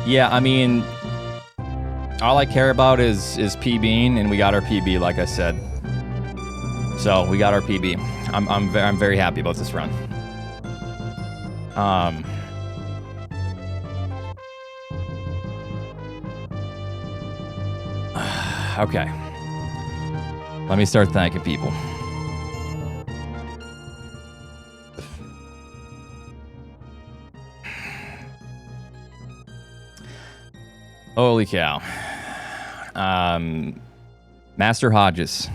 Yeah, I mean, all I care about is PBing, and we got our PB, like I said. So we got our PB. I'm very happy about this run. Okay. Let me start thanking people. Holy cow. Master Hodges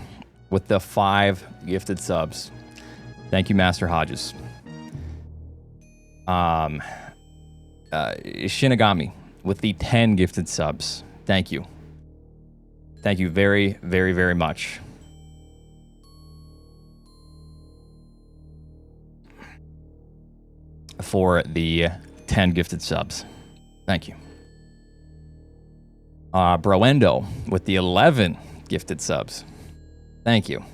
with the 5 gifted subs. Thank you, Master Hodges. Shinigami with the 10 gifted subs. Thank you. Thank you very, very, very much. For the 10 gifted subs. Thank you. Broendo with the 11 gifted subs. Thank you.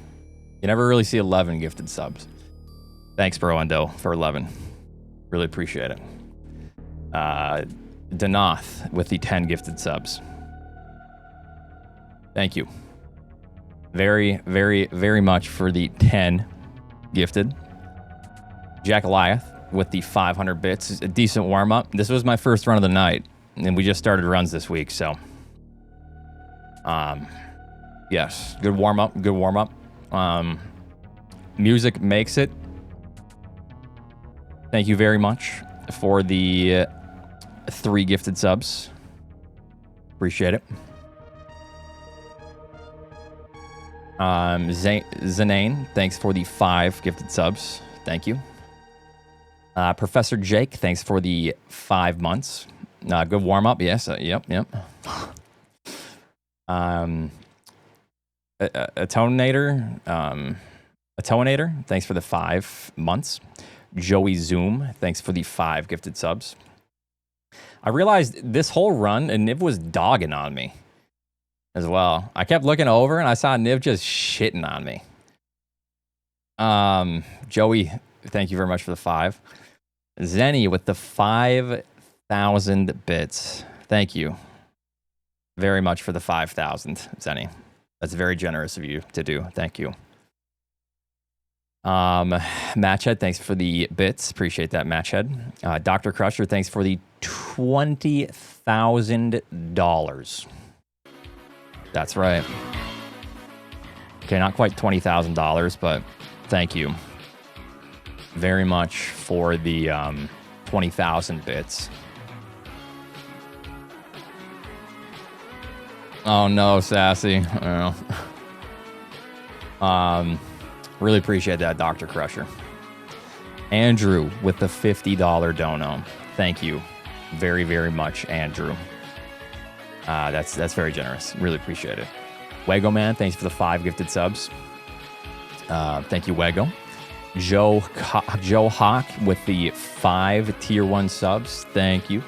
You never really see 11 gifted subs. Thanks, Broendo, for 11. Really appreciate it. Danoth with the 10 gifted subs. Thank you. Very, very, very much for the 10 gifted. Jack Goliath with the 500 bits. A decent warm-up. This was my first run of the night, and we just started runs this week, so... yes, good warm-up, good warm-up. Music makes it. Thank you very much for the 3 gifted subs. Appreciate it. Zanane, thanks for the 5 gifted subs. Thank you. Professor Jake, thanks for the 5 months. Good warm-up, yes, yep. Atonator, thanks for the 5 months. Joey Zoom, thanks for the 5 gifted subs. I realized this whole run, and Niv was dogging on me as well. I kept looking over, and I saw Niv just shitting on me. Joey, thank you very much for the 5. Zenny with the 5,000 bits. Thank you very much for the 5,000, Zenny. That's very generous of you to do. Thank you. Matchhead, thanks for the bits. Appreciate that, Matchhead. Dr. Crusher, thanks for the $20,000. That's right. Okay, not quite $20,000, but thank you very much for the 20,000 bits. Oh no, Sassy. Really appreciate that, Dr. Crusher. Andrew with the $50 dono. Thank you very, very much, Andrew. That's very generous. Really appreciate it. Wego Man, thanks for the 5 gifted subs. Thank you, Wego. Joe Hawk with the 5 tier 1 subs. Thank you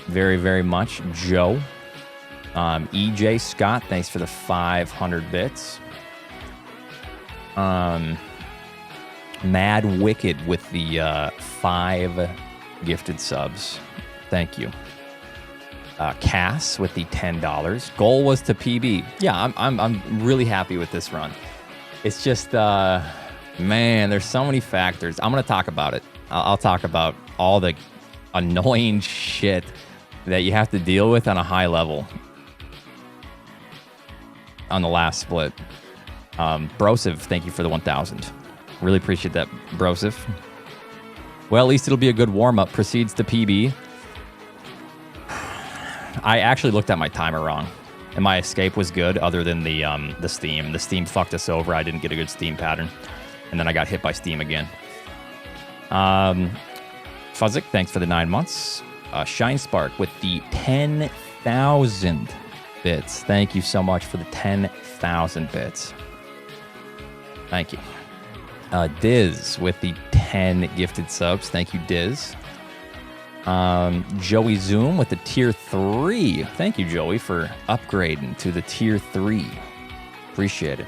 very, very much, Joe. EJ Scott, thanks for the 500 bits. Mad Wicked with the 5 gifted subs. Thank you. Cass with the $10. Goal was to PB. Yeah, I'm really happy with this run. It's just man, there's so many factors. I'm gonna talk about it. I'll talk about all the annoying shit that you have to deal with on a high level. on the last split. Brosiv, thank you for the 1,000. Really appreciate that, Brosiv. Well, at least it'll be a good warm-up. Proceeds to PB. I actually looked at my timer wrong, and my escape was good other than the steam. The steam fucked us over. I didn't get a good steam pattern, and then I got hit by steam again. Fuzzik, thanks for the 9 months. Shine Spark with the 10,000 bits. Thank you so much for the 10,000 bits. Thank you. Diz with the 10 gifted subs. Thank you, Diz. Joey Zoom with the tier 3. Thank you, Joey, for upgrading to the tier 3. Appreciate it.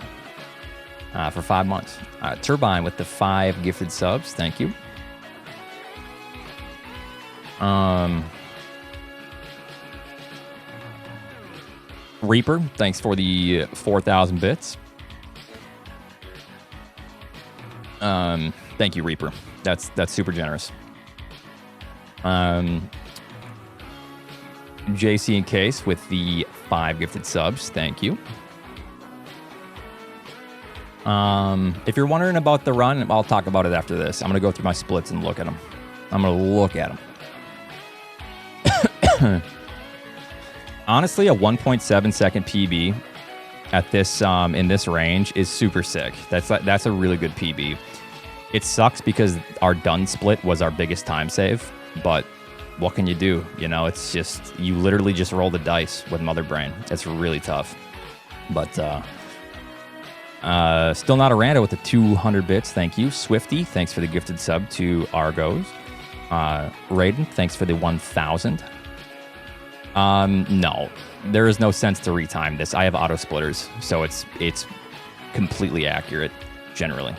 For 5 months. Turbine with the 5 gifted subs. Thank you. Reaper, thanks for the 4,000 bits. Thank you, Reaper. That's super generous. JC and Case with the 5 gifted subs. Thank you. If you're wondering about the run, I'll talk about it after this. I'm going to go through my splits and look at them. I'm going to look at them. Honestly, a 1.7 second PB at this in this range is super sick. That's a really good PB. It sucks because our done split was our biggest time save, but what can you do? You know, it's just, you literally just roll the dice with Mother Brain. It's really tough. But still not a rando with the 200 bits. Thank you. Swifty, thanks for the gifted sub to Argos. Raiden, thanks for the 1,000. No, there is no sense to retime this. I have auto splitters, so it's completely accurate generally.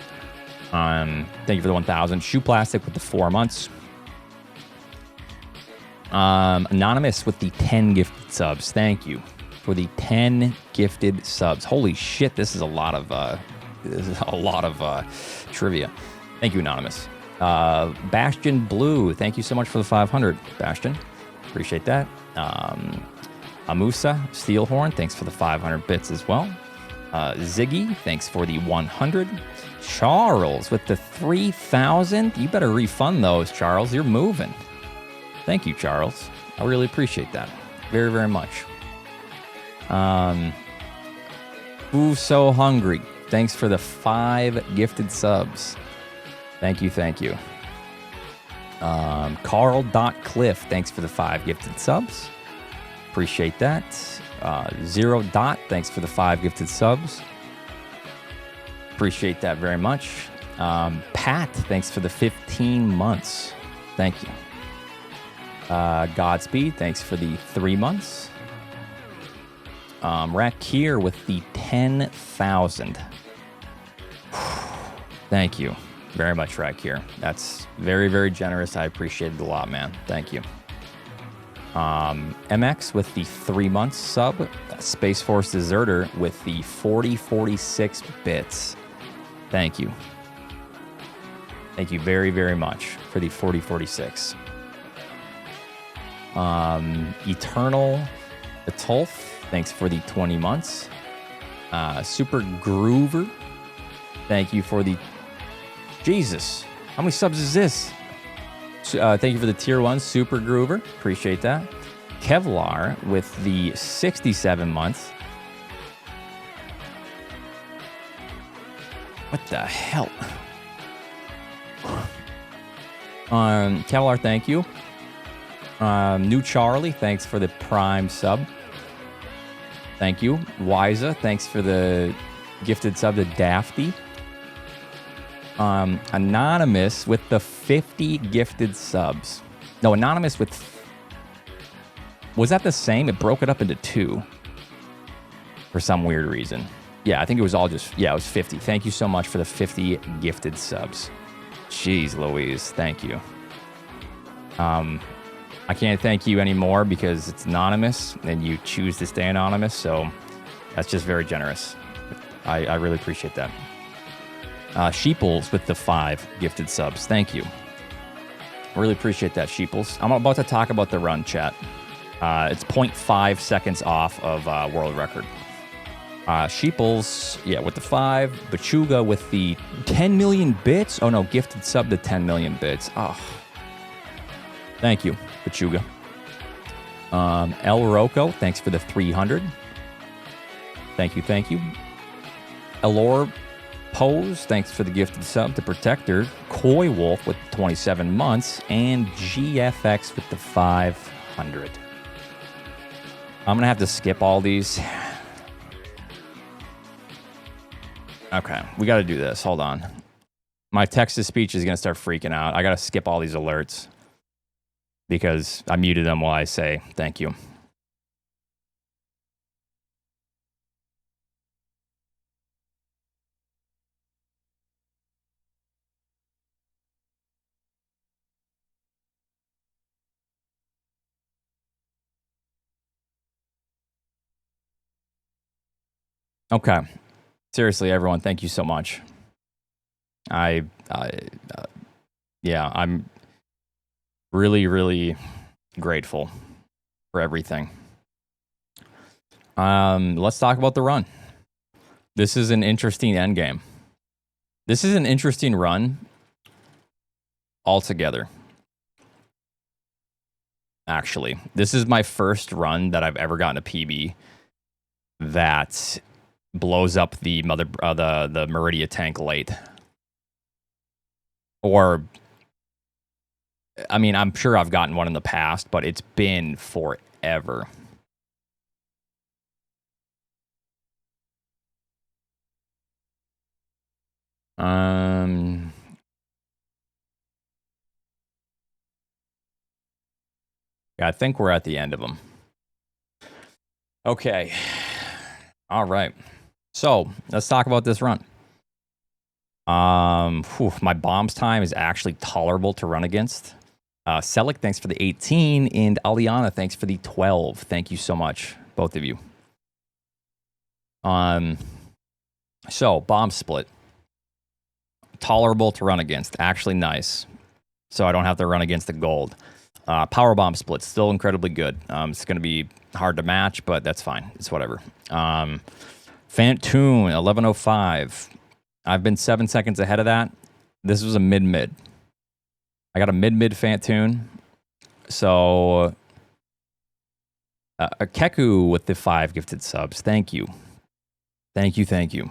Thank you for the 1,000. Shoe Plastic with the 4 months. Anonymous with the 10 gifted subs. Thank you for the 10 gifted subs. Holy shit, this is a lot of trivia. Thank you, Anonymous. Bastion Blue, thank you so much for the 500, Bastion. Appreciate that. Amusa Steelhorn, thanks for the 500 bits as well. Ziggy, thanks for the 100. Charles with the 3,000. You better refund those, Charles. You're moving. Thank you, Charles. I really appreciate that. Very, very much. Ooh, so hungry. Thanks for the 5 gifted subs. Thank you, thank you. Carl.Cliff, thanks for the 5 gifted subs. Appreciate that. Zero Dot, thanks for the 5 gifted subs. Appreciate that very much. Pat, thanks for the 15 months. Thank you. Godspeed, thanks for the 3 months. Rakir with the 10,000. Thank you very much, Rakir. That's very, very generous. I appreciate it a lot, man. Thank you. MX with the 3 months sub. Space Force Deserter with the 4046 bits. Thank you. Thank you very, very much for the 4046. Eternal Atulf, thanks for the 20 months. Super Groover, thank you for the... Jesus, how many subs is this? Thank you for the tier 1, Super Groover. Appreciate that. Kevlar with the 67 months. What the hell? Kevlar, thank you. New Charlie, thanks for the Prime sub. Thank you. Wiza, thanks for the gifted sub to Dafty. Anonymous with the 50 gifted subs. No, Anonymous with... Was that the same? It broke it up into 2 for some weird reason. Yeah, I think it was all just... Yeah, it was 50. Thank you so much for the 50 gifted subs. Jeez Louise, thank you. I can't thank you anymore because it's anonymous and you choose to stay anonymous, so that's just very generous. I really appreciate that. Sheeples with the 5 gifted subs. Thank you. Really appreciate that, Sheeples. I'm about to talk about the run, chat. It's 0.5 seconds off of world record. Sheeples, yeah, with the 5. Bachuga with the 10 million bits. Oh no, gifted sub to 10 million bits. Oh, thank you, Bachuga. El Rocco, thanks for the 300. Thank you, thank you. Elor Pose, thanks for the gifted sub to Protector. Koi Wolf with 27 months. And GFX with the 500. I'm going to have to skip all these. Okay, we got to do this. Hold on. My text-to-speech is going to start freaking out. I got to skip all these alerts because I muted them while I say thank you. Okay. Seriously, everyone, thank you so much. Yeah, I'm really, really grateful for everything. Let's talk about the run. This is an interesting endgame. This is an interesting run altogether. Actually, this is my first run that I've ever gotten a PB that blows up the the Meridia tank late. Or, I mean, I'm sure I've gotten one in the past, but it's been forever. Yeah, I think we're at the end of them. Okay. All right. So let's talk about this run. My bombs time is actually tolerable to run against. Selic, thanks for the 18, and Aliana, thanks for the 12. Thank you so much, both of you. So bomb split, tolerable to run against, actually nice. So I don't have to run against the gold. Power bomb split, still incredibly good. It's going to be hard to match, but that's fine. It's whatever. Fantoon, 1105. I've been 7 seconds ahead of that. This was a mid-mid. I got a mid-mid Fantoon. So, a Keku with the 5 gifted subs. Thank you. Thank you, thank you.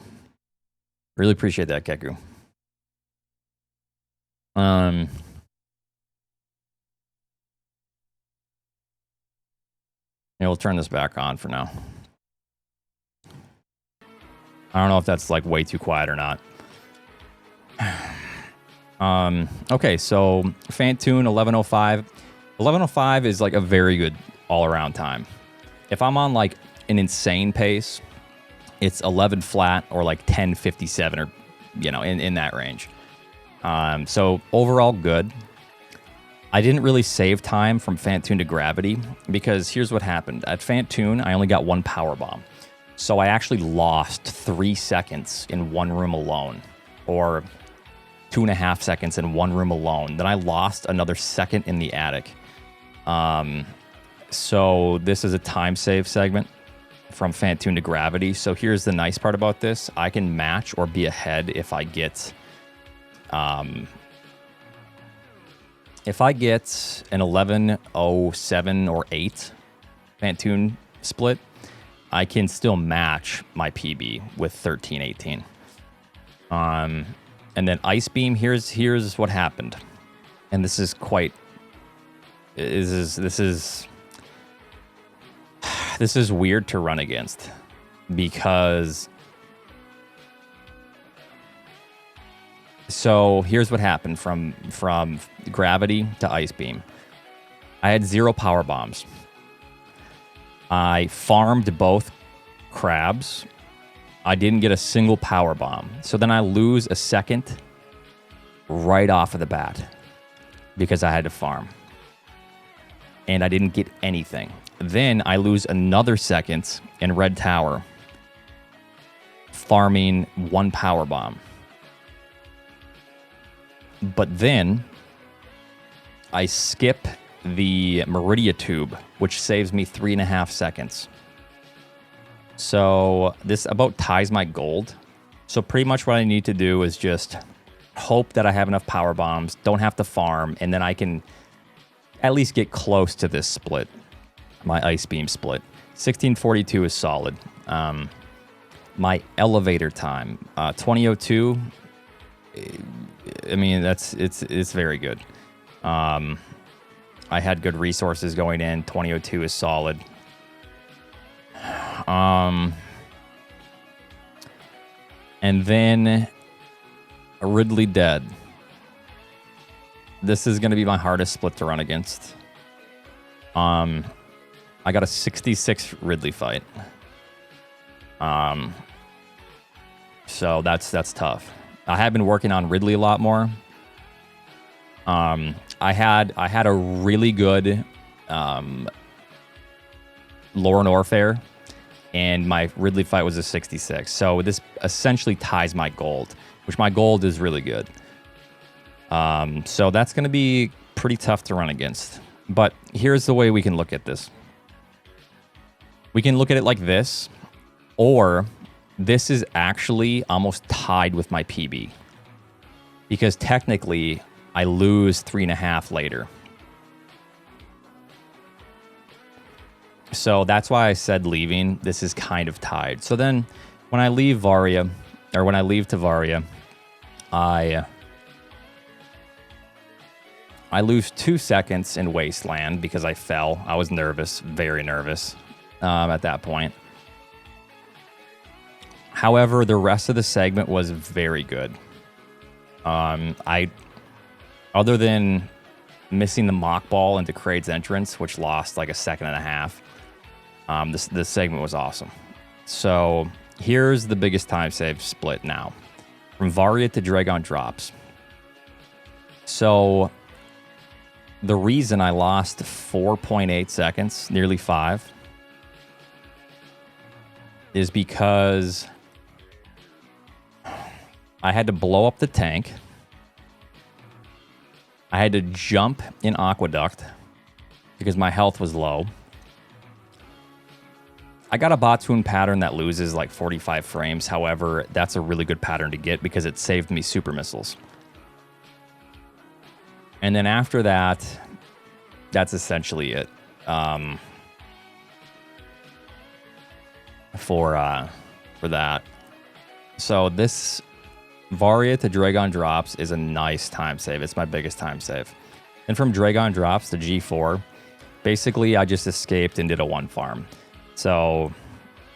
Really appreciate that, Keku. Yeah, we'll turn this back on for now. I don't know if that's like way too quiet or not. Okay, so Fantoon 1105. 1105 is like a very good all-around time. If I'm on like an insane pace, it's 11 flat or like 1057 or, you know, in that range. So overall good. I didn't really save time from Fantoon to Gravity because here's what happened. At Fantoon, I only got 1 power bomb. So I actually lost 3 seconds in one room alone, or 2.5 seconds in one room alone. Then I lost another second in the attic. So this is a time save segment from Fantoon to Gravity. So here's the nice part about this. I can match or be ahead if I get an 11:07 or 8 Fantoon split, I can still match my PB with 13:18. And then Ice Beam, here's what happened. And this is quite this is weird to run against because so here's what happened from Gravity to Ice Beam. I had 0 power bombs. I farmed both crabs. I didn't get a single power bomb. So then I lose a second right off of the bat because I had to farm. And I didn't get anything. Then I lose another second in Red Tower farming 1 power bomb. But then I skip the Meridia tube, which saves me 3.5 seconds. So this about ties my gold. So pretty much what I need to do is just hope that I have enough power bombs, don't have to farm, and then I can at least get close to this split, my ice beam split. 1642 is solid. My elevator time, 2002. I mean, it's very good. I had good resources going in. 2002 is solid. And then Ridley dead. This is going to be my hardest split to run against. I got a 66 Ridley fight. So that's tough. I have been working on Ridley a lot more. I had a really good Lauren Orfair, and my Ridley fight was a 66. So this essentially ties my gold, which my gold is really good. So that's going to be pretty tough to run against. But here's the way we can look at this. We can look at it like this, or this is actually almost tied with my PB. Because technically, I lose 3.5 later. So that's why I said leaving. This is kind of tied. So then when I leave Varia, or when I leave Tavaria, I lose 2 seconds in Wasteland because I fell. I was nervous, very nervous at that point. However, the rest of the segment was very good. Other than missing the mock ball into Craig's entrance, which lost like 1.5 seconds, this segment was awesome. So here's the biggest time save split now. From Varia to Dragon Drops. So the reason I lost 4.8 seconds, nearly 5, is because I had to blow up the tank. I had to jump in Aqueduct because my health was low. I got a Batoon pattern that loses like 45 frames. However, that's a really good pattern to get because it saved me super missiles. And then after that, that's essentially it. For that. So this Varia to Dragon Drops is a nice time save. It's my biggest time save. And from Dragon Drops to G4, basically I just escaped and did a 1 farm. So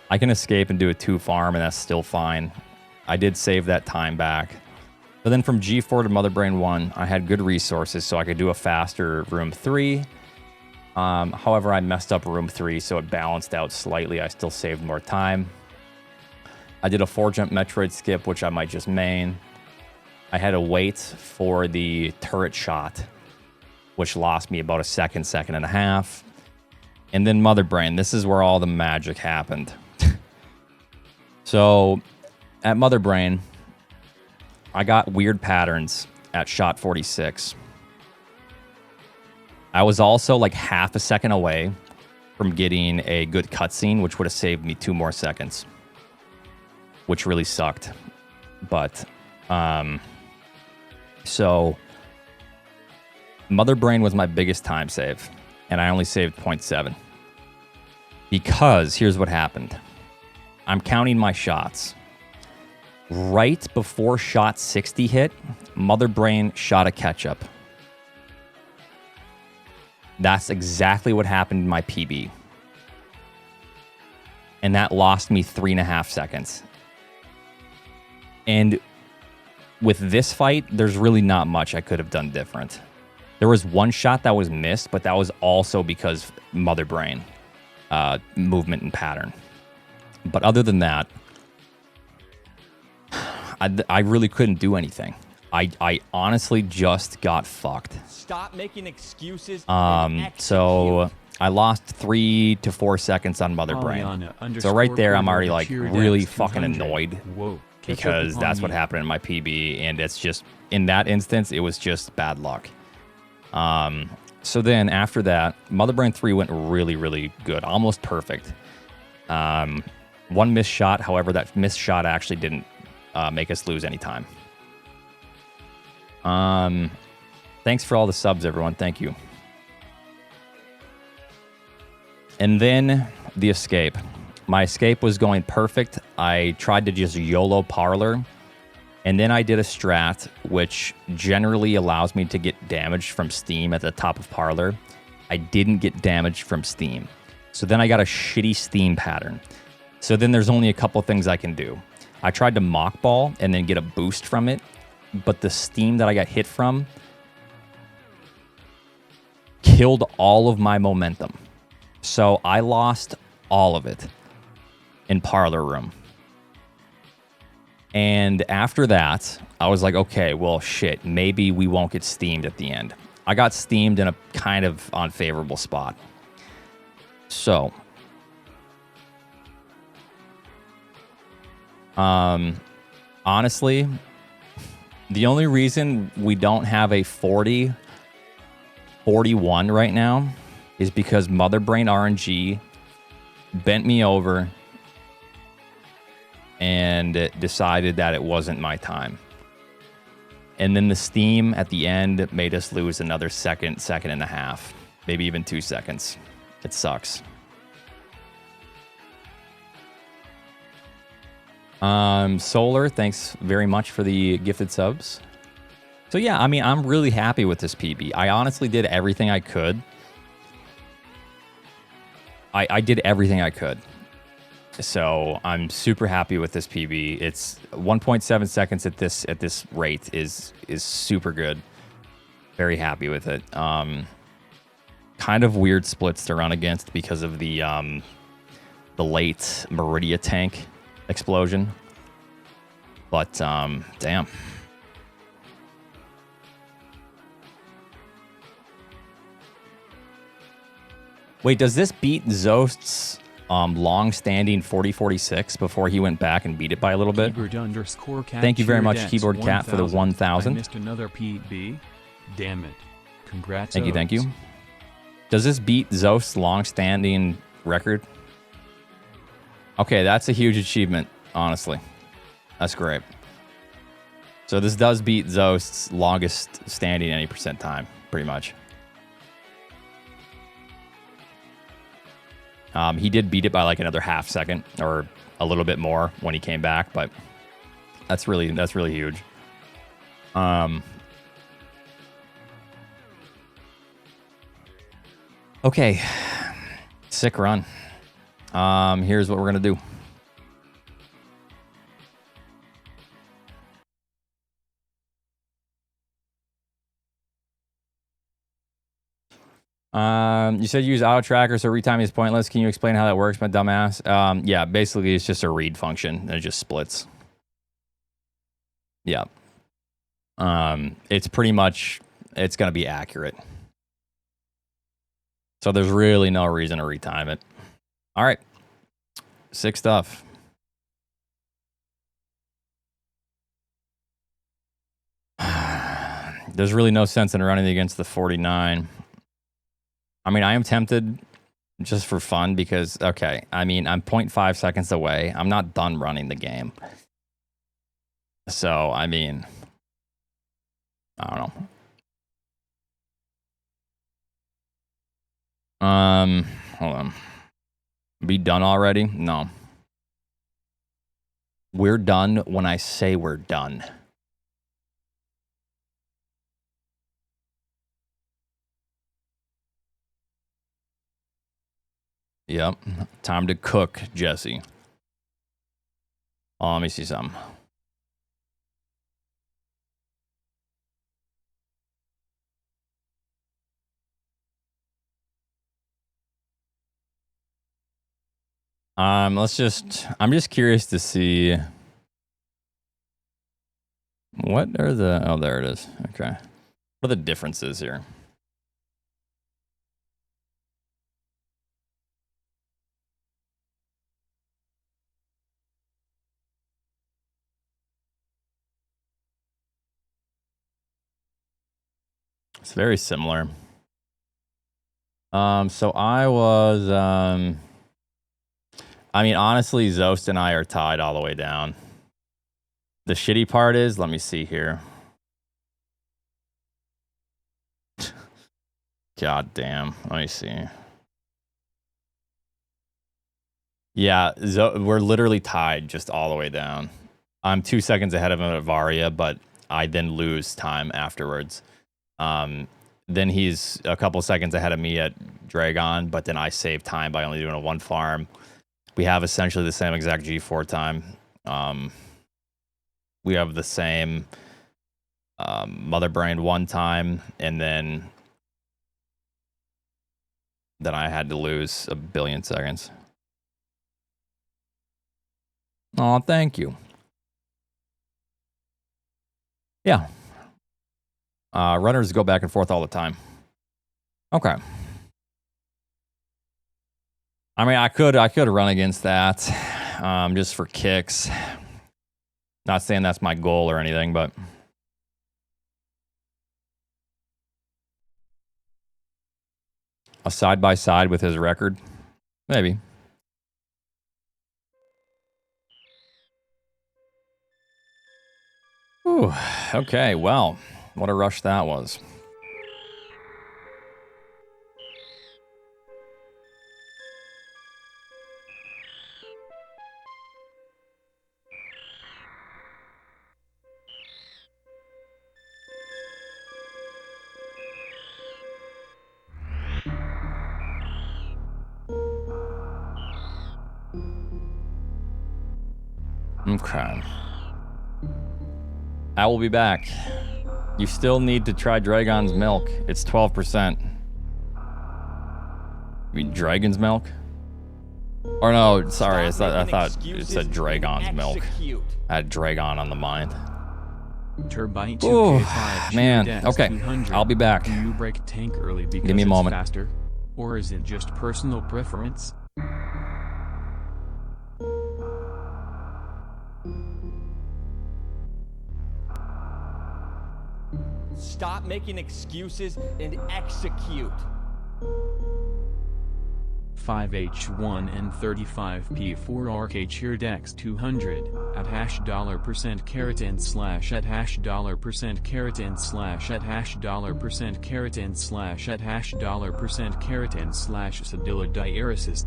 I can escape and do a 2 farm, and that's still fine. I did save that time back. But then from G4 to Mother Brain 1, I had good resources, so I could do a faster Room 3. However, I messed up Room 3, so it balanced out slightly. I still saved more time. I did a 4-jump Metroid skip, which I might just main. I had to wait for the turret shot, which lost me about 1.5 seconds. And then Mother Brain. This is where all the magic happened. So at Mother Brain, I got weird patterns at shot 46. I was also like 0.5 second away from getting a good cutscene, which would have saved me 2 more seconds, which really sucked. But so Mother Brain was my biggest time save, and I only saved 0.7. Because here's what happened. I'm counting my shots. Right before shot 60 hit, Mother Brain shot a catch-up. That's exactly what happened in my PB. And that lost me 3.5 seconds. And with this fight, there's really not much I could have done different. There was 1 shot that was missed, but that was also because Mother Brain movement and pattern. But other than that, I really couldn't do anything. I honestly just got fucked. Stop making excuses. So I lost 3 to 4 seconds on Mother Brain. So right there, I'm already like really fucking annoyed. Whoa. Because that's what happened in my PB, and it's just, in that instance, it was just bad luck. So then after that, Mother Brain 3 went really, really good, almost perfect. One missed shot. However, that missed shot actually didn't make us lose any time. Thanks for all the subs, everyone. Thank you. And then the escape. My escape was going perfect. I tried to just YOLO parlor. And then I did a strat, which generally allows me to get damage from Steam at the top of parlor. I didn't get damage from Steam. So then I got a shitty Steam pattern. So then there's only a couple things I can do. I tried to mock ball and then get a boost from it. But the Steam that I got hit from killed all of my momentum. So I lost all of it in parlor room. And after that, I was like, okay, well, shit, maybe we won't get steamed at the end. I got steamed in a kind of unfavorable spot. So, honestly, the only reason we don't have a 40-41 right now is because Mother Brain RNG bent me over and decided that it wasn't my time. And then the Steam at the end made us lose another second and a half, maybe even 2 seconds. It sucks. Solar, thanks very much for the gifted subs. So yeah, I mean, I'm really happy with this PB. I honestly did everything I could. I did everything I could. So I'm super happy with this PB. It's 1.7 seconds at this rate is super good. Very happy with it. Kind of weird splits to run against because of the late Meridia tank explosion. But damn. Wait, does this beat Zost's long-standing 40-46 before he went back and beat it by a little bit? Thank you very much, Keyboard Cat, for the 1,000. I missed another PB. Damn it. Congrats. Thank you. Does this beat Zost's long-standing record? Okay, that's a huge achievement, honestly. That's great. So this does beat Zost's longest standing any percent time, pretty much. He did beat it by like another half second or a little bit more when he came back, but that's really huge. Okay, sick run. Here's what we're gonna do. You said use auto tracker, so retiming is pointless. Can you explain how that works, my dumbass? Yeah, basically it's just a read function and it just splits. Yeah. It's pretty much, it's gonna be accurate. So there's really no reason to retime it. All right. Sick stuff. There's really no sense in running against the 49. I mean, I am tempted just for fun because, okay, I mean, I'm 0.5 seconds away. I'm not done running the game. So, I mean, I don't know. Hold on. Be done already? No. We're done when I say we're done. Yep. Time to cook, Jesse. Oh, let me see something. I'm just curious to see what are the, oh, there it is. Okay. What are the differences here? It's very similar. So I was, I mean, honestly, Zost and I are tied all the way down. The shitty part is, let me see here. God damn. Let me see. Yeah, we're literally tied just all the way down. I'm 2 seconds ahead of him at Varia, but I then lose time afterwards. Then he's a couple seconds ahead of me at Dragon, but then I save time by only doing a 1 farm. We have essentially the same exact G4 time. We have the same Mother Brain 1 time, and then I had to lose a billion seconds. Oh, thank you. Yeah. Runners go back and forth all the time. Okay. I mean, I could run against that, just for kicks. Not saying that's my goal or anything, but a side by side with his record, maybe. Ooh, okay, well, what a rush that was. Okay. I will be back. You still need to try Dragon's milk. It's 12%. You mean Dragon's milk? Or no, sorry, I thought it said Dragon's milk. I had Dragon on the mind. Turbine Ooh, 2K5 man. Okay, 200. I'll be back. Do you break tank early because Give me a it's moment. faster? Or is it just personal preference? Stop making excuses and execute. 5H1 and 35P4 arcade cheered X200 at $% caret and slash at $% caret and slash at $% caret and slash at $% caret and slash Sedilla diaresis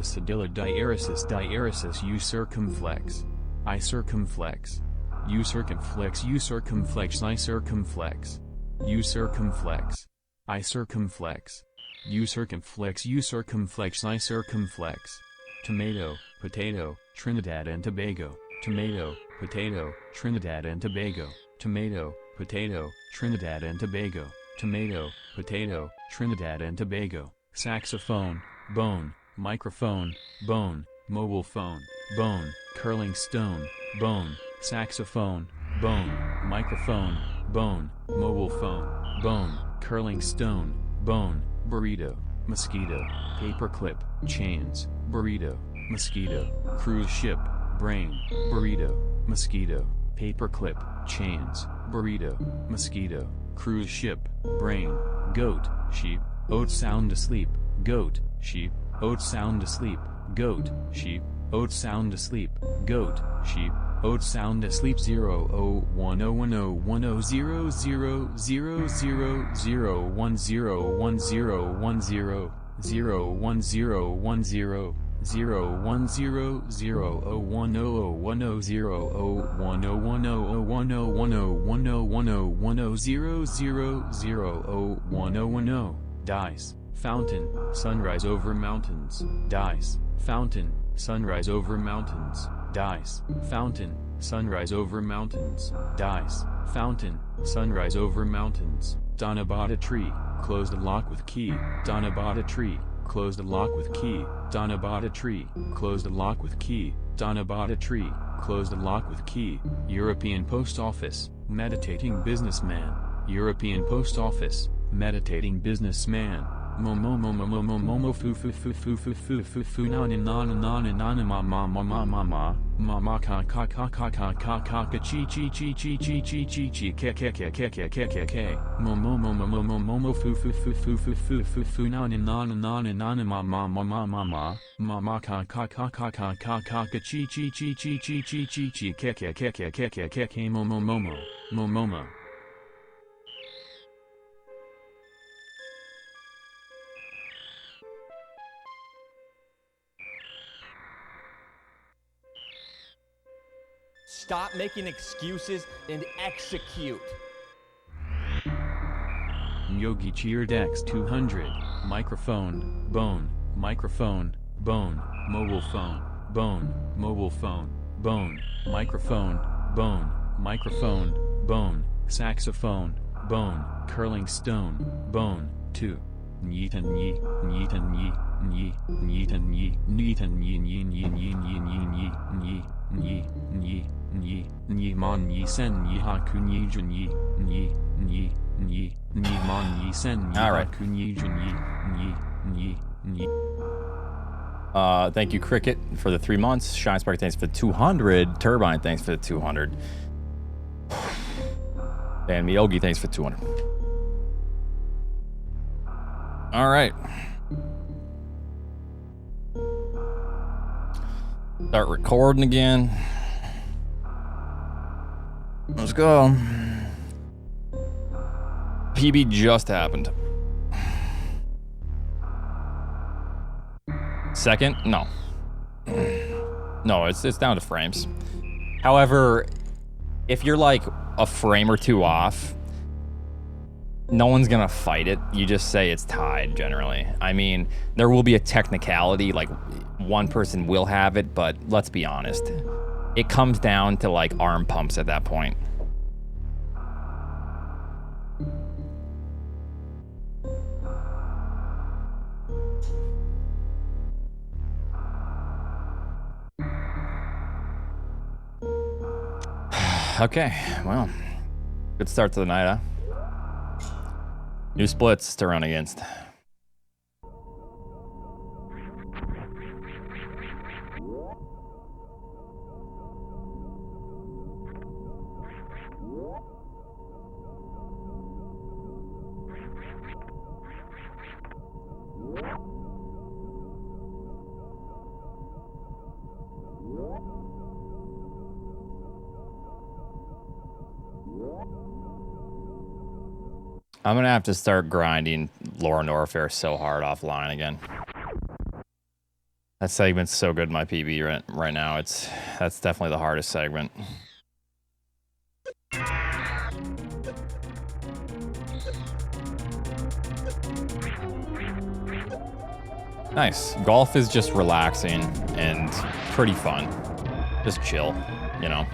Sedilla diaresis you circumflex. I circumflex. You circumflex. You circumflex. I circumflex. You circumflex. I circumflex. You circumflex. You circumflex. I circumflex. Tomato, potato, Trinidad and Tobago. Tomato, potato, Trinidad and Tobago. Tomato, potato, Trinidad and Tobago. Tomato, potato, Trinidad and Tobago. Saxophone, bone, microphone, bone, mobile phone, bone, curling stone, bone, saxophone, bone, microphone, bone, mobile phone, bone, curling stone, bone, burrito, mosquito, paperclip, chains, burrito, mosquito, cruise ship, brain, burrito, mosquito, paperclip, chains, burrito, mosquito, cruise ship, brain, goat, sheep, oat sound asleep, goat, sheep, oat sound asleep, goat, sheep, oat sound asleep, goat, sheep, oat sound asleep 0 dice, fountain, sunrise over mountains, dice, fountain, sunrise over mountains, dice, fountain, sunrise over mountains, dice, fountain, sunrise over mountains, Donna bought a tree, closed the lock with key, Donna bought a tree, closed the lock with key, Donna bought a tree, closed the lock with key, Donna bought a tree, closed the lock with key, European Post Office, meditating businessman, European Post Office, meditating businessman, Momo momo momo momo fu fu fu fu fu fu fu fu na na na na na na na ma ma ma ma ma ma ma ma ka ka ka ka ka ka ka ka chi chi chi chi chi chi chi chi ke ke ke ke ke ke ke ke momo momo momo momo fu fu fu fu fu fu fu fu na na na na na na na ma ma ma ma ma ma ma ma ka ka ka ka ka ka ka ka chi chi chi chi chi chi chi chi ke ke ke ke ke ke ke ke momo momo momo. Stop making excuses and execute. Yogi cheered X 200, microphone, bone, microphone, bone, mobile phone, bone, mobile phone, bone, microphone, bone, microphone, bone, saxophone, bone, curling stone, bone, 2. Nyeetan yi, nyeetan yi, nyi, nyeetan yi, nyeetan yi, nyi, nyi, nyi, nyi, nyi, nyi, nyi, nyi, nyi, nyi, nyi, mon, nyi, sen, nyi, haku, nyi, jun, nyi, nyi, nyi, nyi, nyi, mon, nyi, sen, nyi, haku, nyi, jun, nyi, nyi, nyi, nyi. Thank you, Cricket, for the 3 months. Shine Spark, thanks for the 200. Turbine, thanks for the 200. And Miyogi, thanks for 200. All right. Start recording again. Let's go. PB just happened. Second? No. No, it's down to frames. However, if you're like a frame or two off, no one's gonna fight it. You just say it's tied, generally. I mean, there will be a technicality, like one person will have it, but let's be honest. It comes down to like arm pumps at that point. Okay, well, good start to the night, huh? New splits to run against. I'm gonna have to start grinding Laura Norfair so hard offline again. That segment's so good in my PB right now. That's definitely the hardest segment. Nice. Golf is just relaxing and pretty fun. Just chill, you know.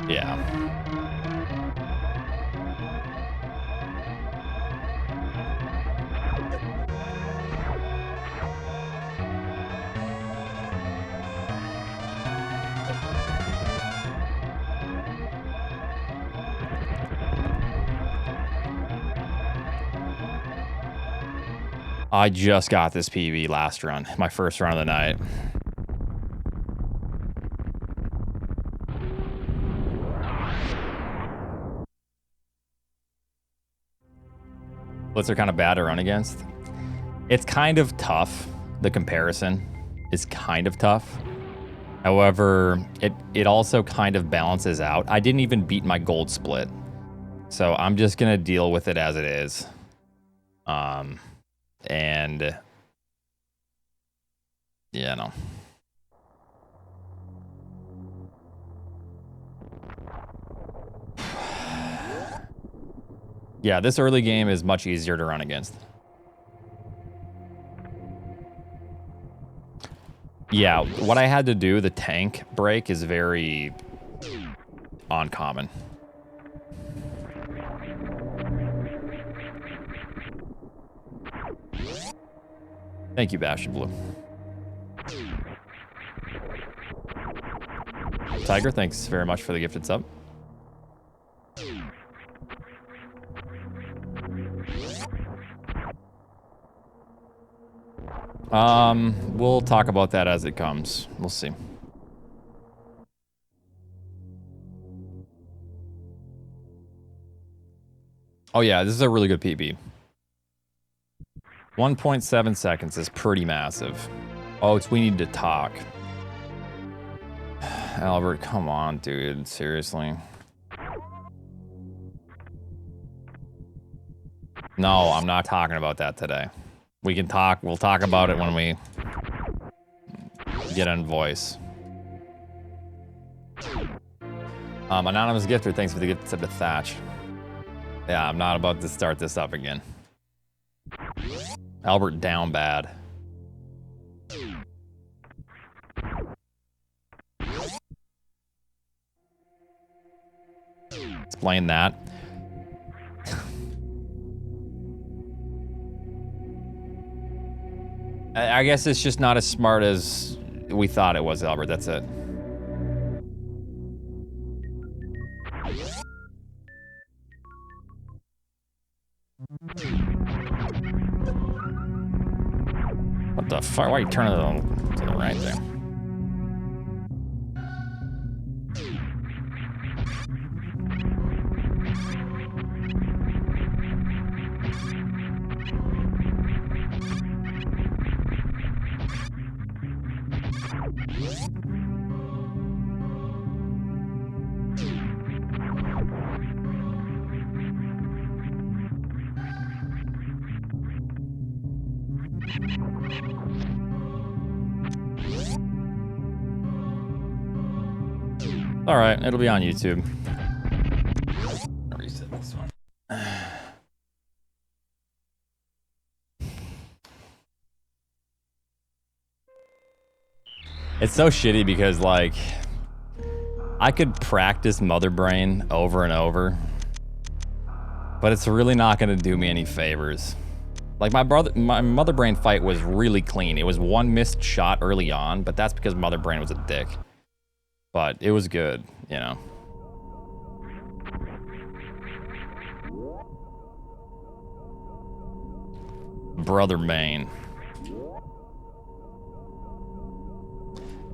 Yeah. I just got this PB last run, my first run of the night. Splits are kind of bad to run against. It's kind of tough. The comparison is kind of tough. However, it also kind of balances out. I didn't even beat my gold split. So I'm just going to deal with it as it is. And yeah, no. Yeah, this early game is much easier to run against. Yeah, what I had to do, the tank break, is very uncommon. Thank you, Bastion Blue. Tiger, thanks very much for the gifted sub. We'll talk about that as it comes. We'll see. Oh yeah, this is a really good PB. 1.7 seconds is pretty massive. Oh, it's we need to talk. Albert, come on, dude. Seriously. No, I'm not talking about that today. We can talk. We'll talk about it when we get on voice. Anonymous Gifter, thanks for the gift sub to Thatch. Yeah, I'm not about to start this up again. Albert down bad. Explain that. I guess it's just not as smart as we thought it was, Albert. That's it. What the fuck? Why are you turning it to the right there? All right, it'll be on YouTube. Reset this one. It's so shitty because, like, I could practice Mother Brain over and over, but it's really not going to do me any favors. Like, my Mother Brain fight was really clean. It was one missed shot early on, but that's because Mother Brain was a dick. But it was good, you know. Brother Bane.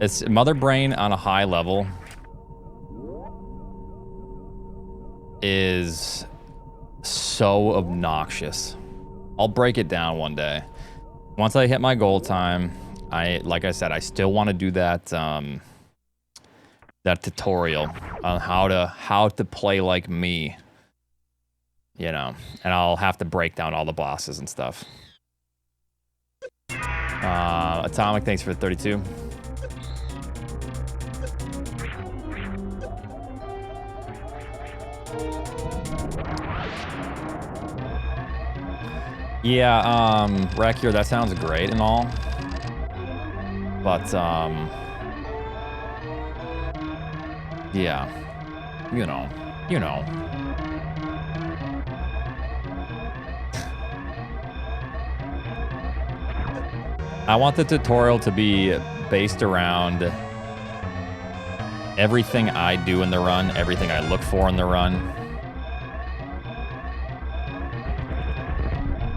It's Mother Brain on a high level is so obnoxious. I'll break it down one day. Once I hit my goal time, like I said, I still want to do that that tutorial on how to play like me, you know, and I'll have to break down all the bosses and stuff. Atomic, thanks for 32. Yeah, Rakier, that sounds great and all, but yeah, you know. I want the tutorial to be based around everything I do in the run, everything I look for in the run.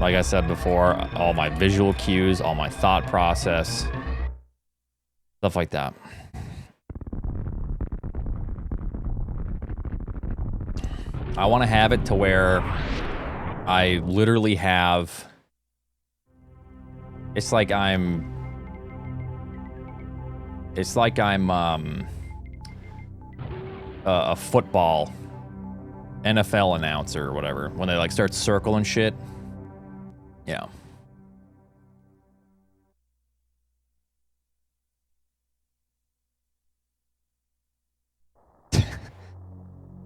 Like I said before, all my visual cues, all my thought process, stuff like that. I want to have it to where I literally have... It's like I'm a football NFL announcer or whatever. When they like start circling shit. Yeah.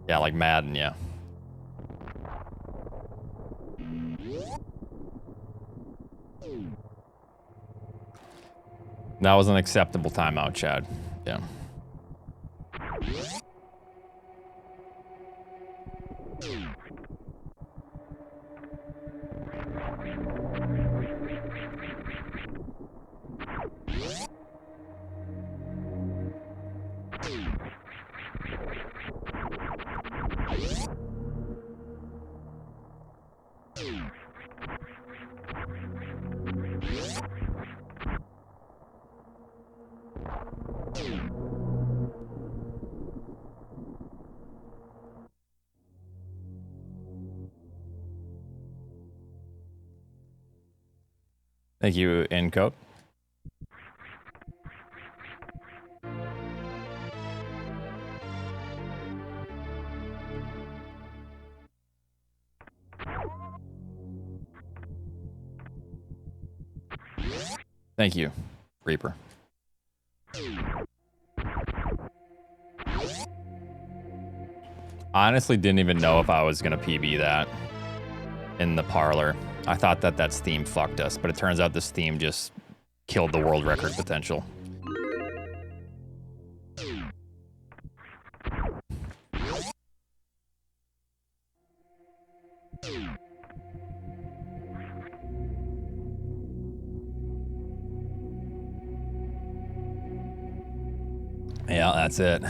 Yeah, like Madden, yeah. That was an acceptable timeout, Chad. Yeah. Thank you, Incoat. Thank you, Reaper. I honestly didn't even know if I was gonna PB that in the parlor. I thought that that Steam fucked us, but it turns out this Steam just killed the world record potential. Yeah, that's it.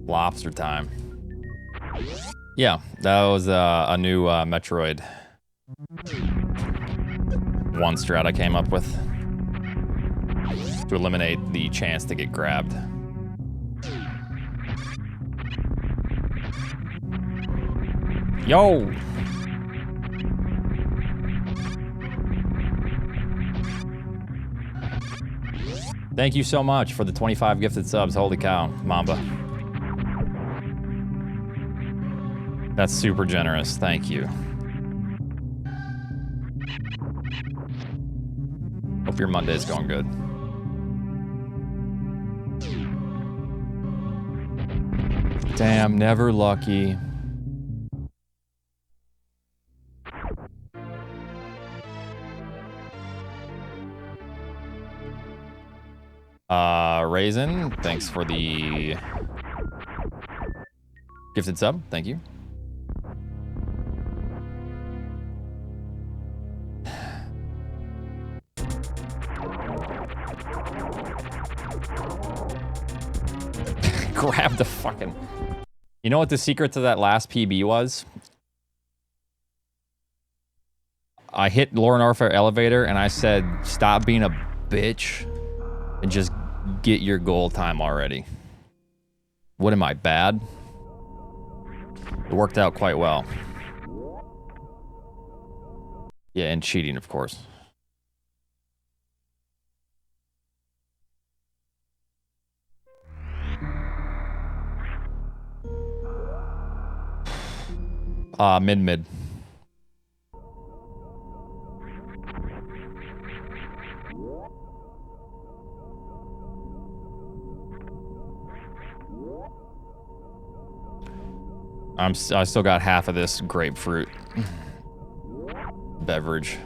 Lobster time. Yeah, that was a new Metroid one strat I came up with to eliminate the chance to get grabbed. Yo! Thank you so much for the 25 gifted subs. Holy cow, Mamba. That's super generous. Thank you. Hope your Monday's going good. Damn, never lucky. Raisin, thanks for the gifted sub. Thank you. Grab the fucking... You know what the secret to that last PB was? I hit Lauren Orpher elevator and I said, stop being a bitch and just get your goal time already. What am I, bad? It worked out quite well. Yeah, and cheating, of course. Mid. I still got half of this grapefruit beverage.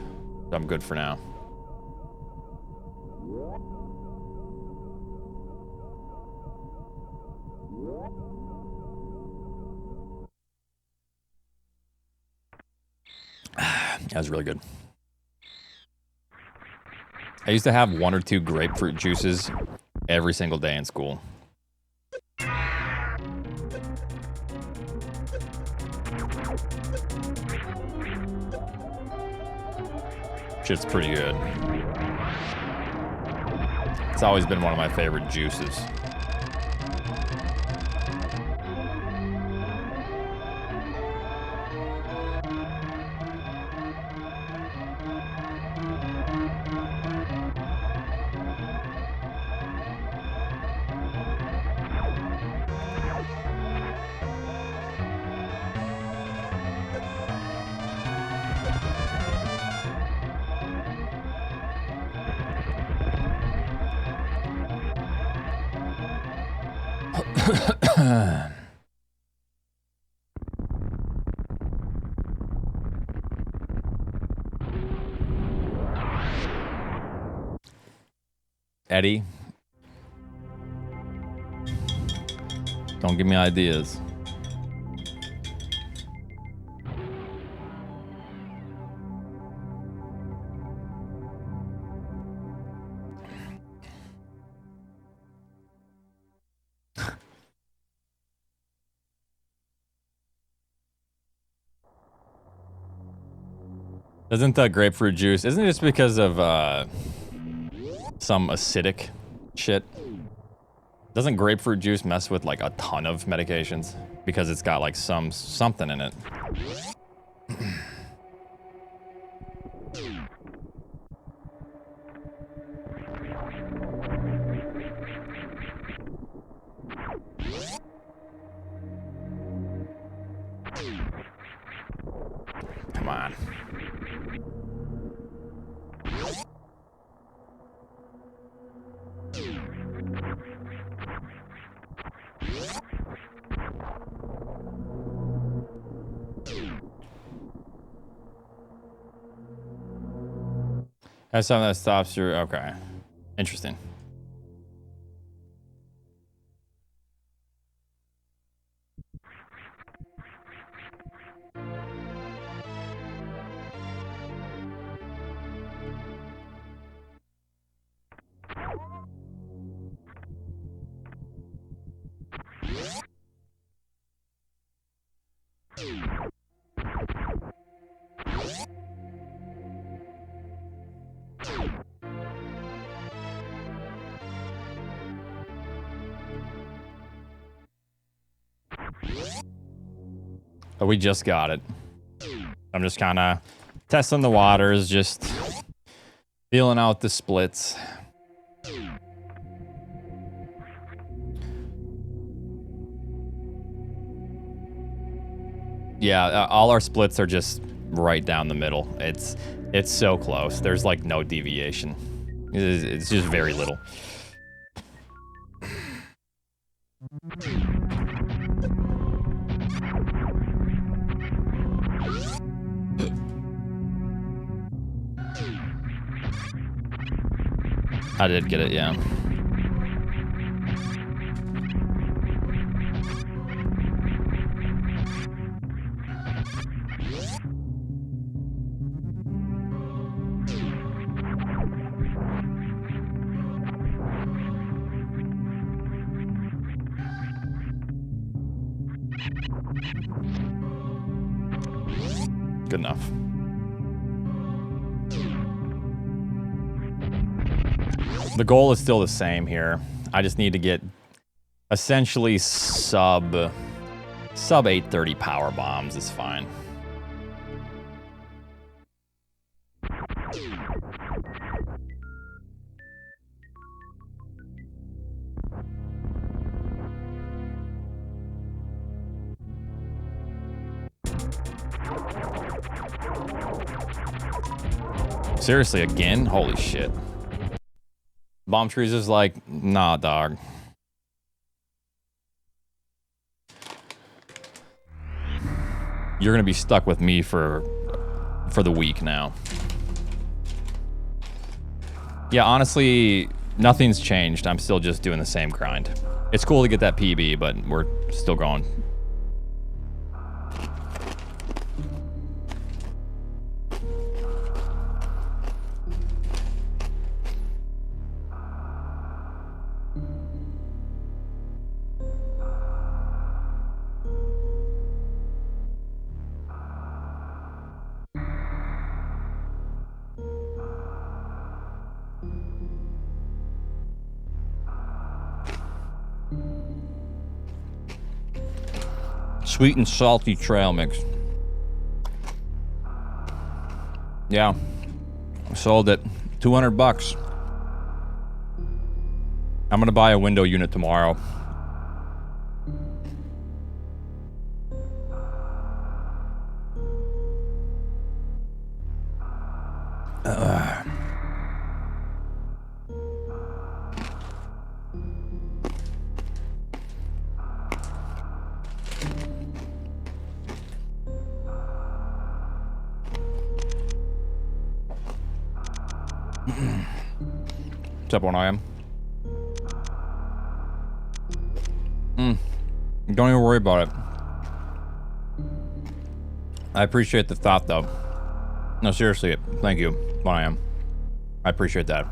I'm good for now. That was really good. I used to have 1 or 2 grapefruit juices every single day in school. Shit's pretty good. It's always been one of my favorite juices. Eddie, don't give me ideas. Isn't that grapefruit juice? Isn't it just because of some acidic shit? Doesn't grapefruit juice mess with like a ton of medications because it's got like something in it? on. That's something that stops your... Okay. Interesting. But we just got it. I'm just kind of testing the waters, just feeling out the splits. Yeah, all our splits are just right down the middle. It's so close. There's like no deviation. It's just very little. I did get it, yeah. Good enough. The goal is still the same here. I just need to get essentially sub 830 power bombs is fine. Seriously, again? Holy shit. Bomb trees is like, nah, dog. You're gonna be stuck with me for the week now. Yeah, honestly, nothing's changed. I'm still just doing the same grind. It's cool to get that PB, but we're still going. Sweet and salty trail mix. Yeah, sold it. 200 bucks. I'm gonna buy a window unit tomorrow. What's up, 1am? Don't even worry about it. I appreciate the thought, though. No, seriously, thank you, 1am. I appreciate that.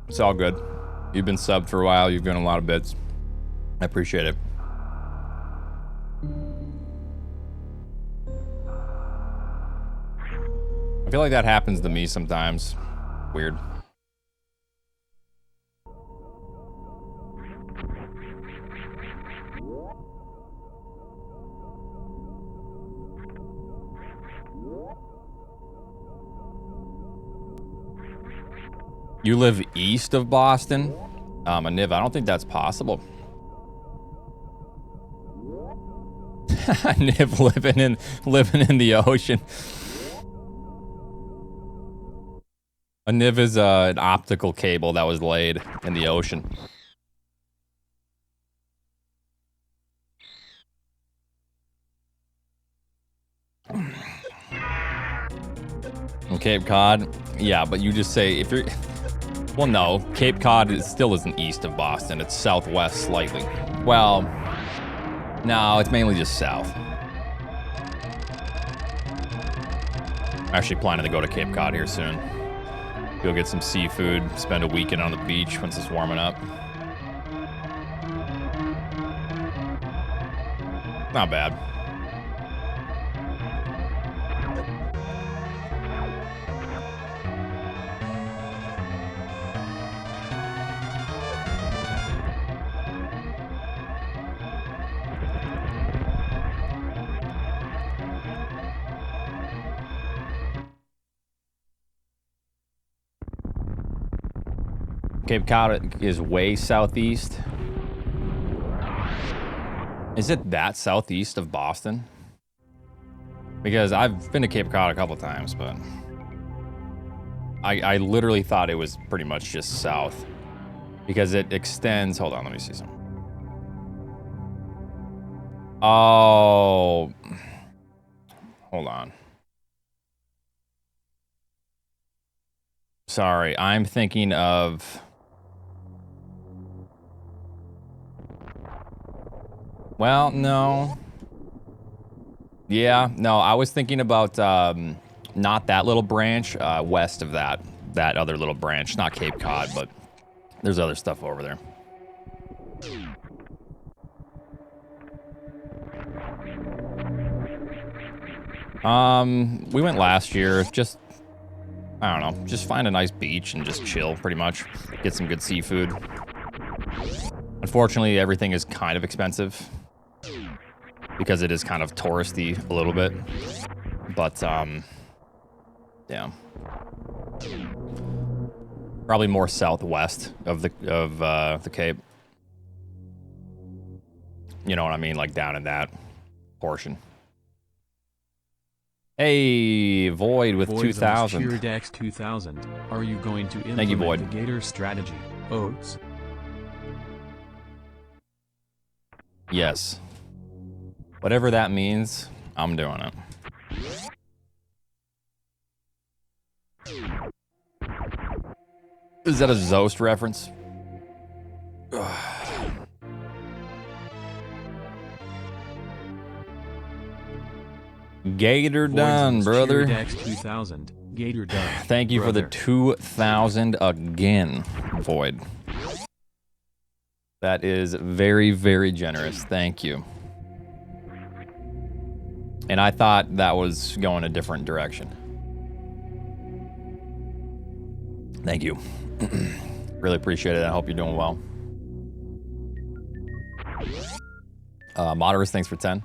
It's all good. You've been subbed for a while. You've given a lot of bits. I appreciate it. I feel like that happens to me sometimes. Weird. You live east of Boston? Niv, I don't think that's possible. Niv living in the ocean. A Niv is an optical cable that was laid in the ocean. Cape Cod, yeah, but you just say if you're. Well, no, Cape Cod still isn't east of Boston. It's southwest slightly. Well, no, it's mainly just south. I'm actually planning to go to Cape Cod here soon. Go get some seafood, spend a weekend on the beach once it's warming up. Not bad. Cape Cod is way southeast. Is it that southeast of Boston? Because I've been to Cape Cod a couple times, but I literally thought it was pretty much just south. Because it extends, hold on, let me see something. Oh, hold on. Sorry, I'm thinking of... Well, no. Yeah, no, I was thinking about not that little branch, west of that other little branch. Not Cape Cod, but there's other stuff over there. We went last year, just, I don't know, just find a nice beach and just chill, pretty much. Get some good seafood. Unfortunately, everything is kind of expensive. Because it is kind of touristy a little bit. But, yeah. Probably more southwest of the Cape. You know what I mean? Like down in that portion. Hey, Void with 2,000. Cheerdex 2000. Are you going to implement Thank you, Void. the Gator strategy, Oats? Yes. Whatever that means, I'm doing it. Is that a Zoast reference? Gator done, brother. Cheerdex 2000. Gator done. Thank you brother. for the 2,000 again, Void. That is very, very generous. Thank you. And I thought that was going a different direction. Thank you. Really appreciate it. I hope you're doing well. Moderus, thanks for 10.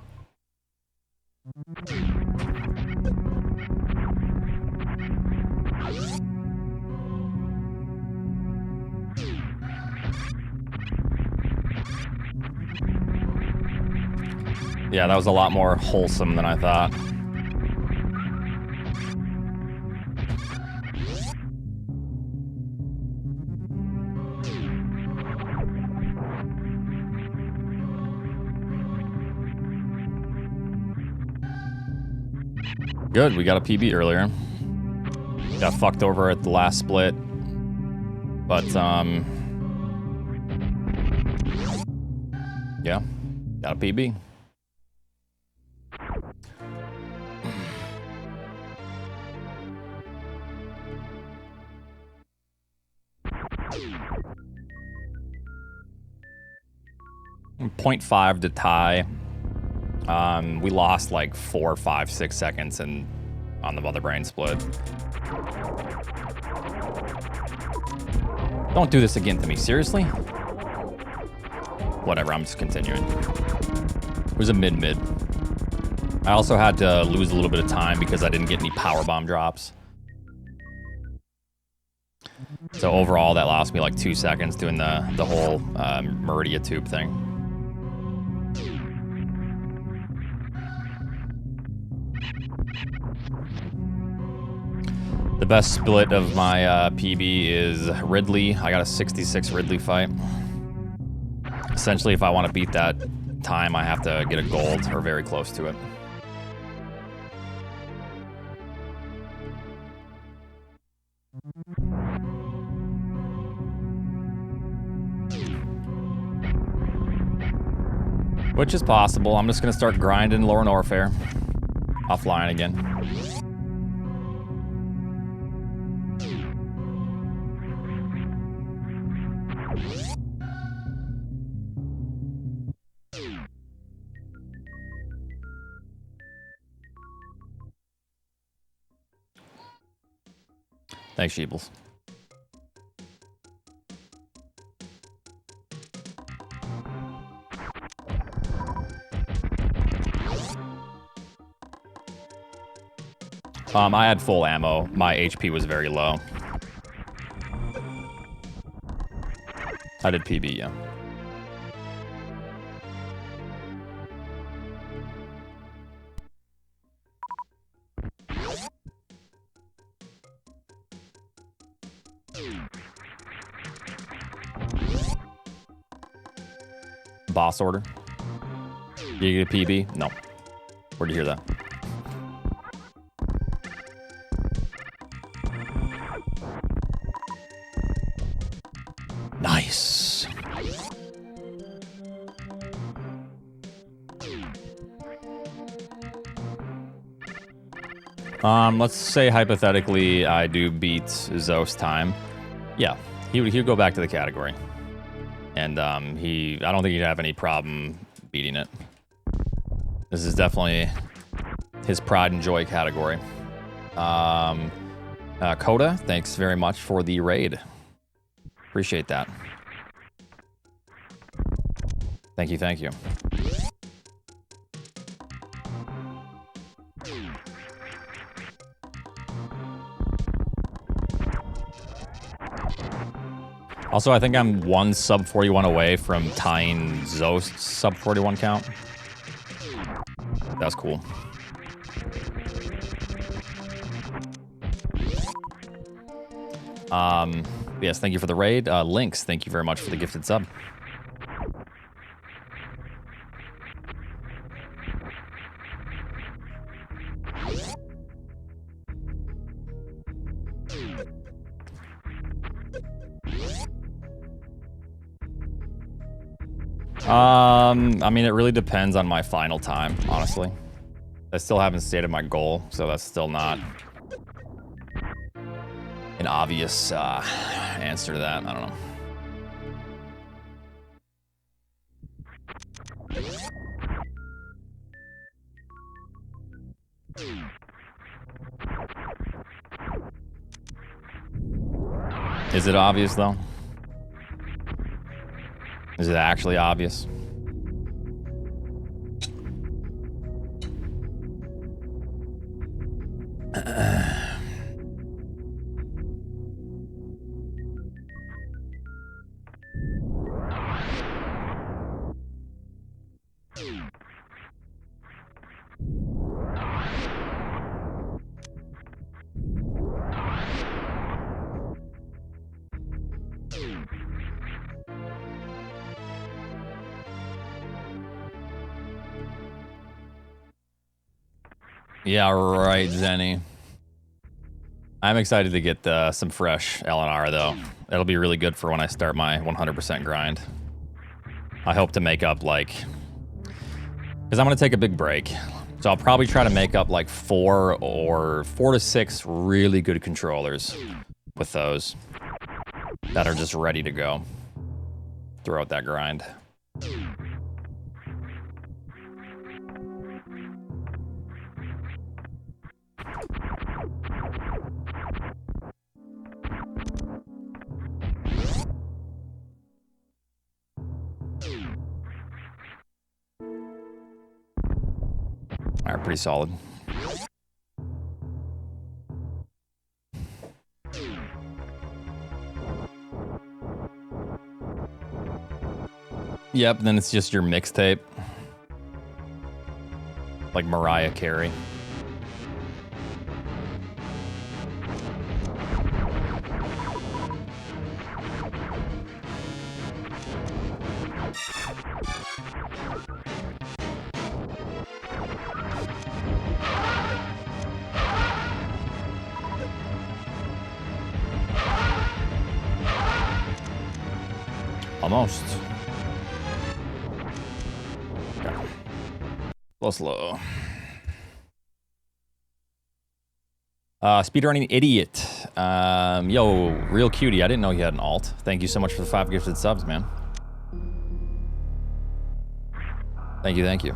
Yeah, that was a lot more wholesome than I thought. Good, we got a PB earlier. Got fucked over at the last split. But, yeah, got a PB. .5 to tie. We lost like 4, 5, 6 seconds on the mother brain split. Don't do this again to me, seriously? Whatever, I'm just continuing. It was a mid-mid. I also had to lose a little bit of time because I didn't get any powerbomb drops. So overall, that lost me like 2 seconds doing the whole Meridia tube thing. The best split of my PB is Ridley. I got a 66 Ridley fight. Essentially, if I want to beat that time, I have to get a gold or very close to it. Which is possible. I'm just going to start grinding Lore and Orfair. Offline again. Thanks, Sheebles. I had full ammo. My HP was very low. I did PB, yeah. Boss order. You get a PB? No. Where'd you hear that? Nice. Let's say hypothetically I do beat Zos time. Yeah, he would go back to the category. And I don't think he'd have any problem beating it. This is definitely his pride and joy category. Coda, thanks very much for the raid. Appreciate that. Thank you, thank you. Also, I think I'm one sub 41 away from tying Zost's sub 41 count. That's cool. Yes, thank you for the raid. Lynx, thank you very much for the gifted sub. I mean, it really depends on my final time, honestly. I still haven't stated my goal, so that's still not an obvious answer to that. I don't know. Is it obvious, though? Is it actually obvious? Yeah, right, Zenny. I'm excited to get some fresh LNR, though. That'll be really good for when I start my 100% grind. I hope to make up, like... Because I'm going to take a big break. So I'll probably try to make up, like, 4 to 6 really good controllers with those that are just ready to go throughout that grind. All right, pretty solid. Yep, then it's just your mixtape. Like Mariah Carey. Almost. Okay. Slow. Speedrunning idiot. Yo, real cutie. I didn't know you had an alt. Thank you so much for the 5 gifted subs, man. Thank you, thank you.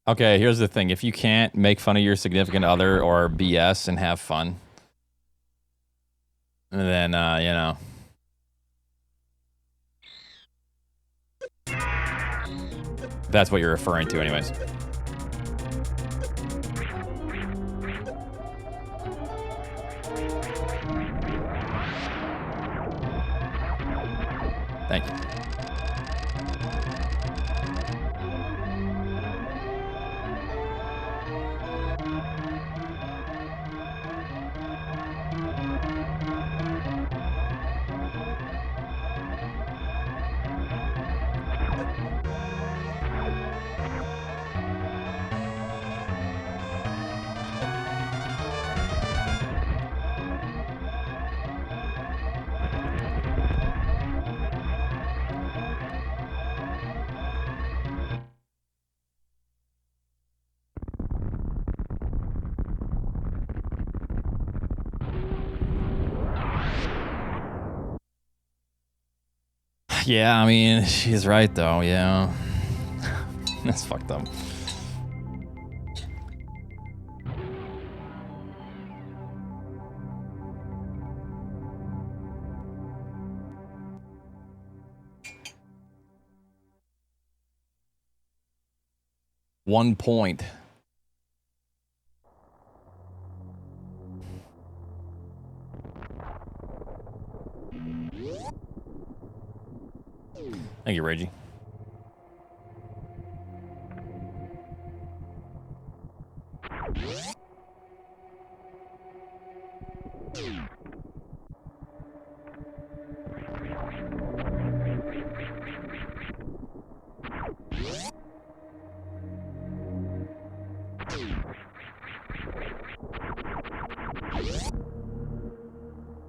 Okay, here's the thing. If you can't make fun of your significant other or BS and have fun, then, you know. That's what you're referring to anyways. Thank you. Yeah, I mean, she's right though, yeah. That's fucked up. One point. Thank you, Reggie.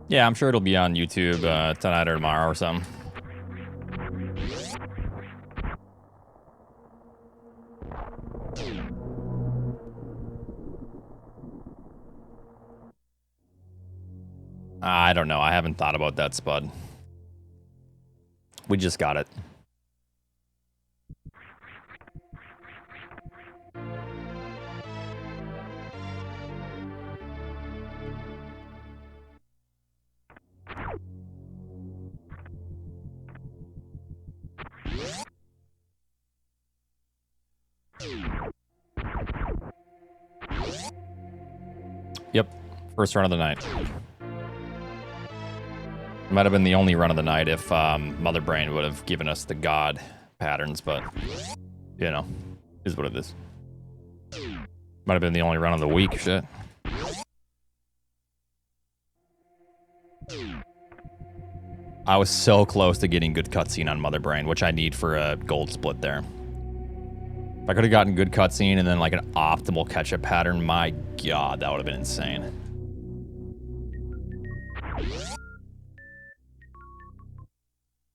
Yeah, I'm sure it'll be on YouTube tonight or tomorrow or something. I don't know. I haven't thought about that, Spud. We just got it. Yep. First run of the night. Might have been the only run of the night if Mother Brain would have given us the God patterns, but, you know, is what it is. Might have been the only run of the week, shit. I was so close to getting good cutscene on Mother Brain, which I need for a gold split there. If I could have gotten good cutscene and then like an optimal catch-up pattern, my god, that would have been insane.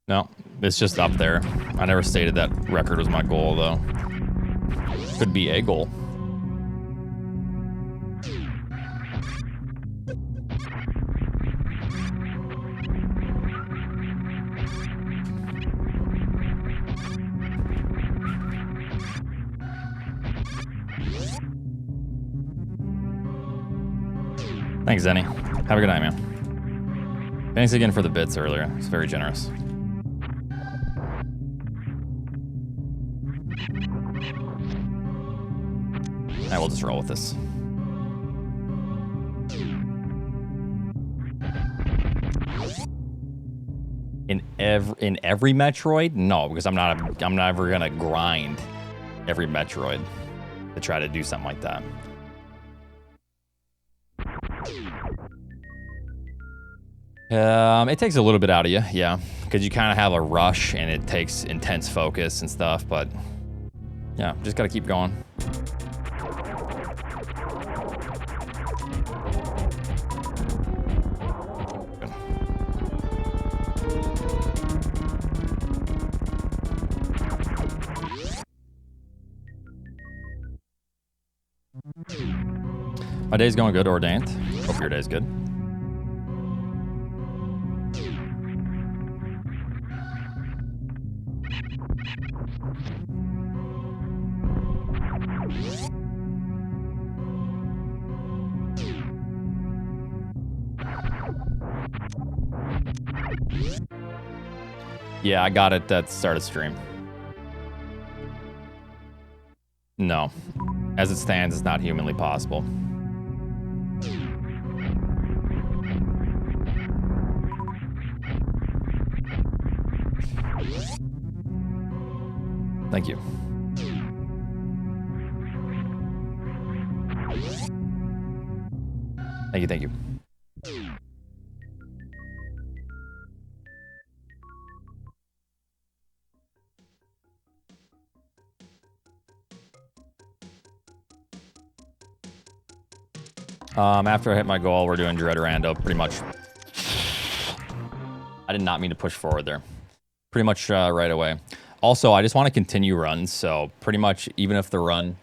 No, it's just up there. I never stated that record was my goal, though. Could be a goal. Thanks, Zenny. Have a good night, man. Thanks again for the bits earlier. It's very generous. I will just roll with this. In every Metroid? No, because I'm never gonna grind every Metroid to try to do something like that. It takes a little bit out of you, yeah, because you kind of have a rush and it takes intense focus and stuff, but yeah, just gotta keep going. My day's going good, Ordained. Hope your day's good. Yeah, I got it at start of stream. No. As it stands, it's not humanly possible. Thank you. Thank you, thank you. After I hit my goal, we're doing Dread Rando, pretty much. I did not mean to push forward there. Pretty much right away. Also, I just want to continue runs, so pretty much even if the run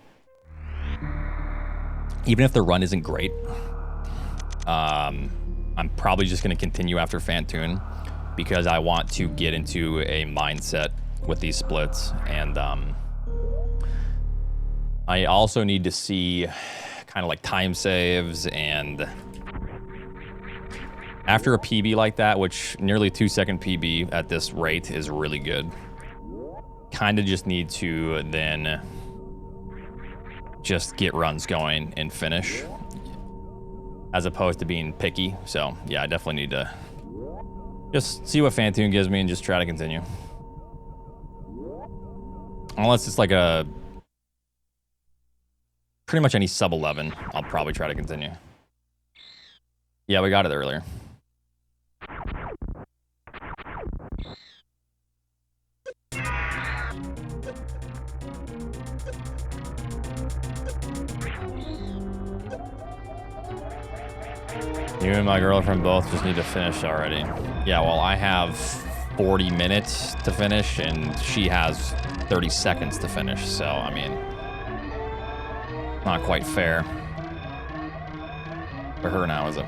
isn't great, I'm probably just going to continue after Fantoon because I want to get into a mindset with these splits, and I also need to see kind of like time saves, and after a PB like that, which nearly 2-second PB at this rate is really good, kind of just need to then just get runs going and finish as opposed to being picky. So yeah, I definitely need to just see what Fantoon gives me and just try to continue. Unless it's like a pretty much any sub 11, I'll probably try to continue. Yeah, we got it earlier. You and my girlfriend both just need to finish already. Yeah, well, I have 40 minutes to finish, and she has 30 seconds to finish, so, I mean, not quite fair for her now, is it?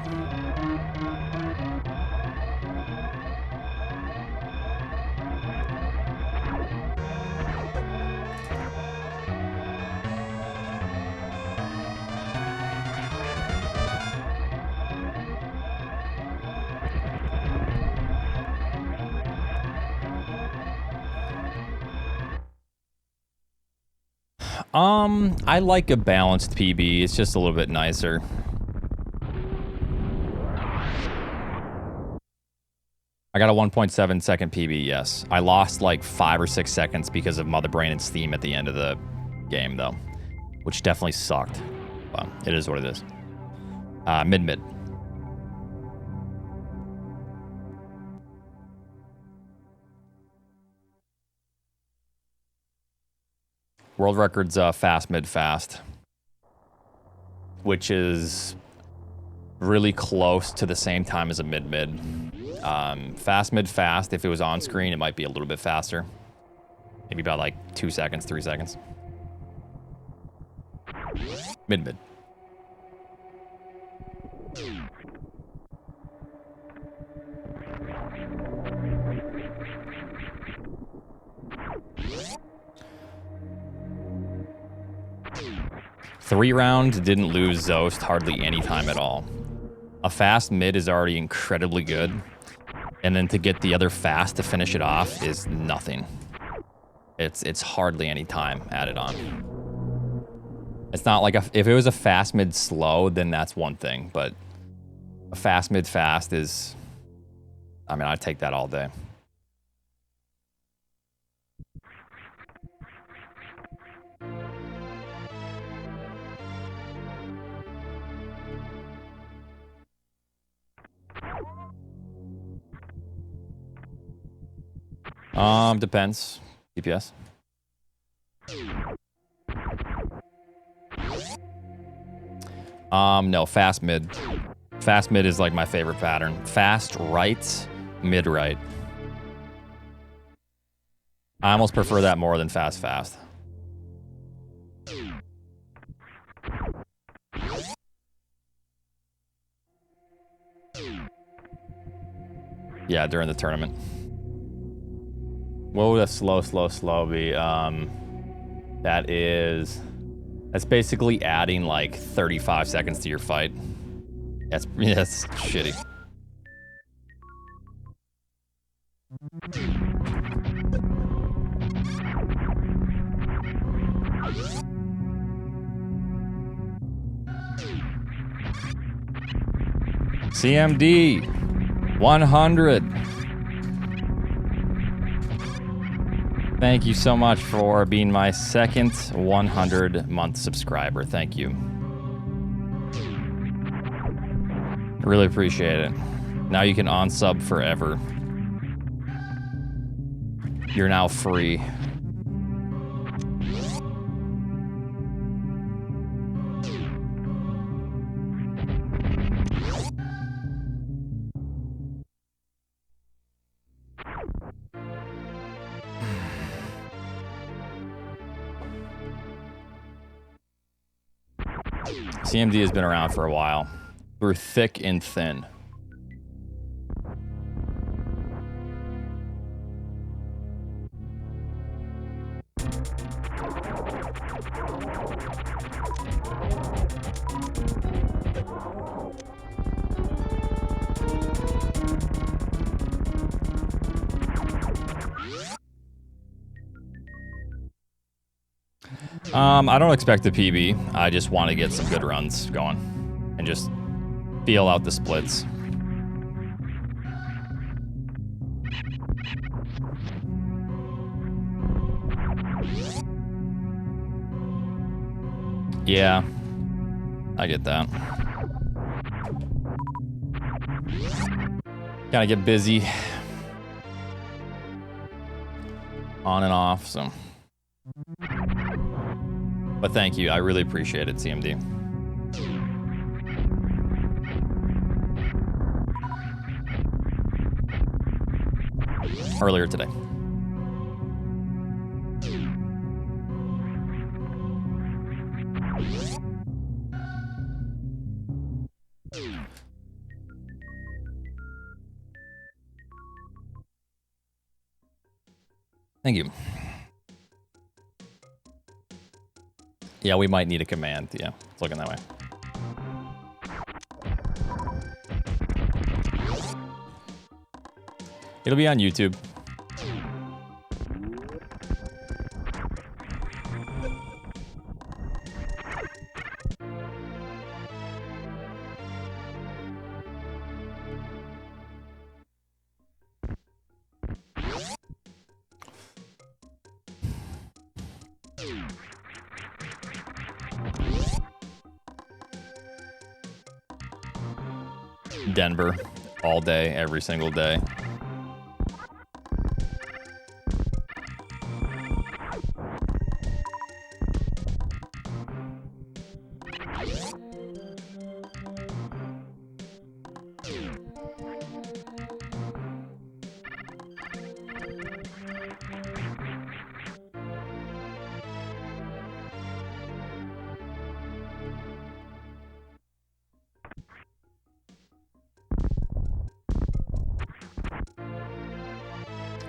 I like a balanced PB. It's just a little bit nicer. I got a 1.7 second PB, yes. I lost like 5 or 6 seconds because of Mother Brain and Steam at the end of the game, though, which definitely sucked. But it is what it is. Mid-mid. World record's fast, mid, fast, which is really close to the same time as a mid, mid. Fast, mid, fast. If it was on screen, it might be a little bit faster. Maybe about like 2 seconds, 3 seconds. Mid, mid. Three round didn't lose Zoast hardly any time at all. A fast mid is already incredibly good, and then to get the other fast to finish it off is nothing. It's hardly any time added on. It's not like if it was a fast mid slow, then that's one thing, but a fast mid fast is, I mean, I'd take that all day. Depends. DPS. No, fast mid. Fast mid is like my favorite pattern. Fast right, mid right. I almost prefer that more than fast fast. Yeah, during the tournament. What would a slow be? That's basically adding like 35 seconds to your fight. That's shitty. CMD 100. Thank you so much for being my second 100-month subscriber. Thank you. Really appreciate it. Now you can unsub forever. You're now free. CMD has been around for a while. Through thick and thin. I don't expect a PB. I just want to get some good runs going and just feel out the splits. Yeah, I get that. Gotta get busy on and off, so. But thank you, I really appreciate it, CMD. Earlier today. Thank you. Yeah, we might need a command. Yeah, it's looking that way. It'll be on YouTube. Denver, all day, every single day.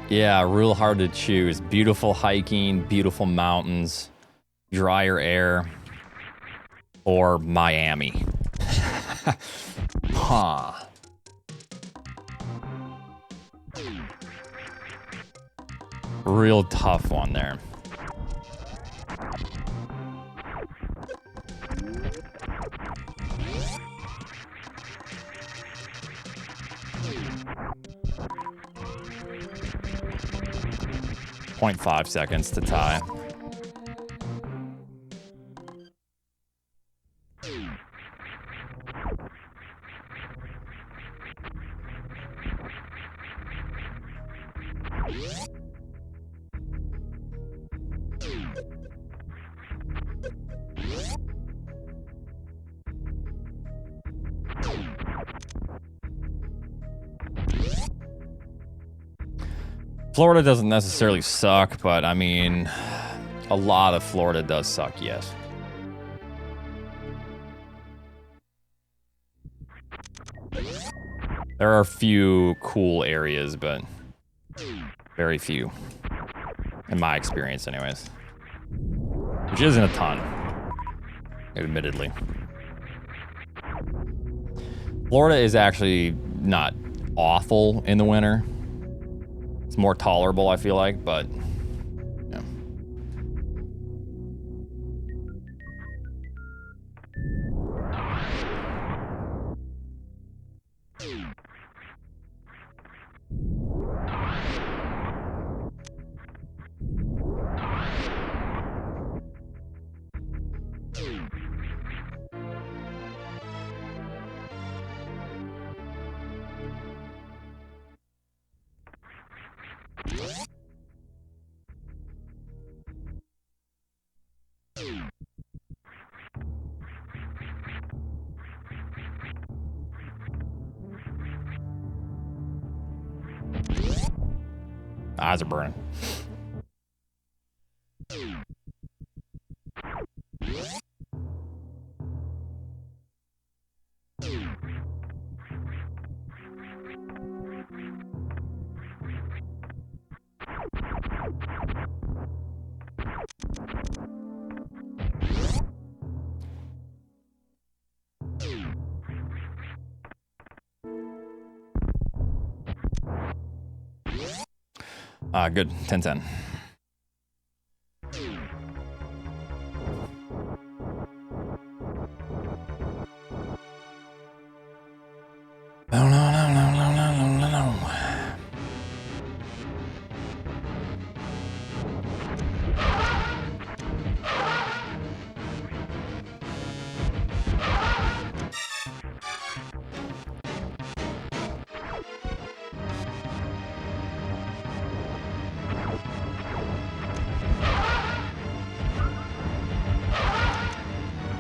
Yeah, real hard to choose. Beautiful hiking, beautiful mountains, drier air, or Miami. Huh. Real tough one there. .5 seconds to tie. Florida doesn't necessarily suck, but I mean, a lot of Florida does suck, yes. There are a few cool areas, but very few. In my experience, anyways. Which isn't a ton, admittedly. Florida is actually not awful in the winter. It's more tolerable, I feel like, but yeah. Eyes are burning. Good. 10-10.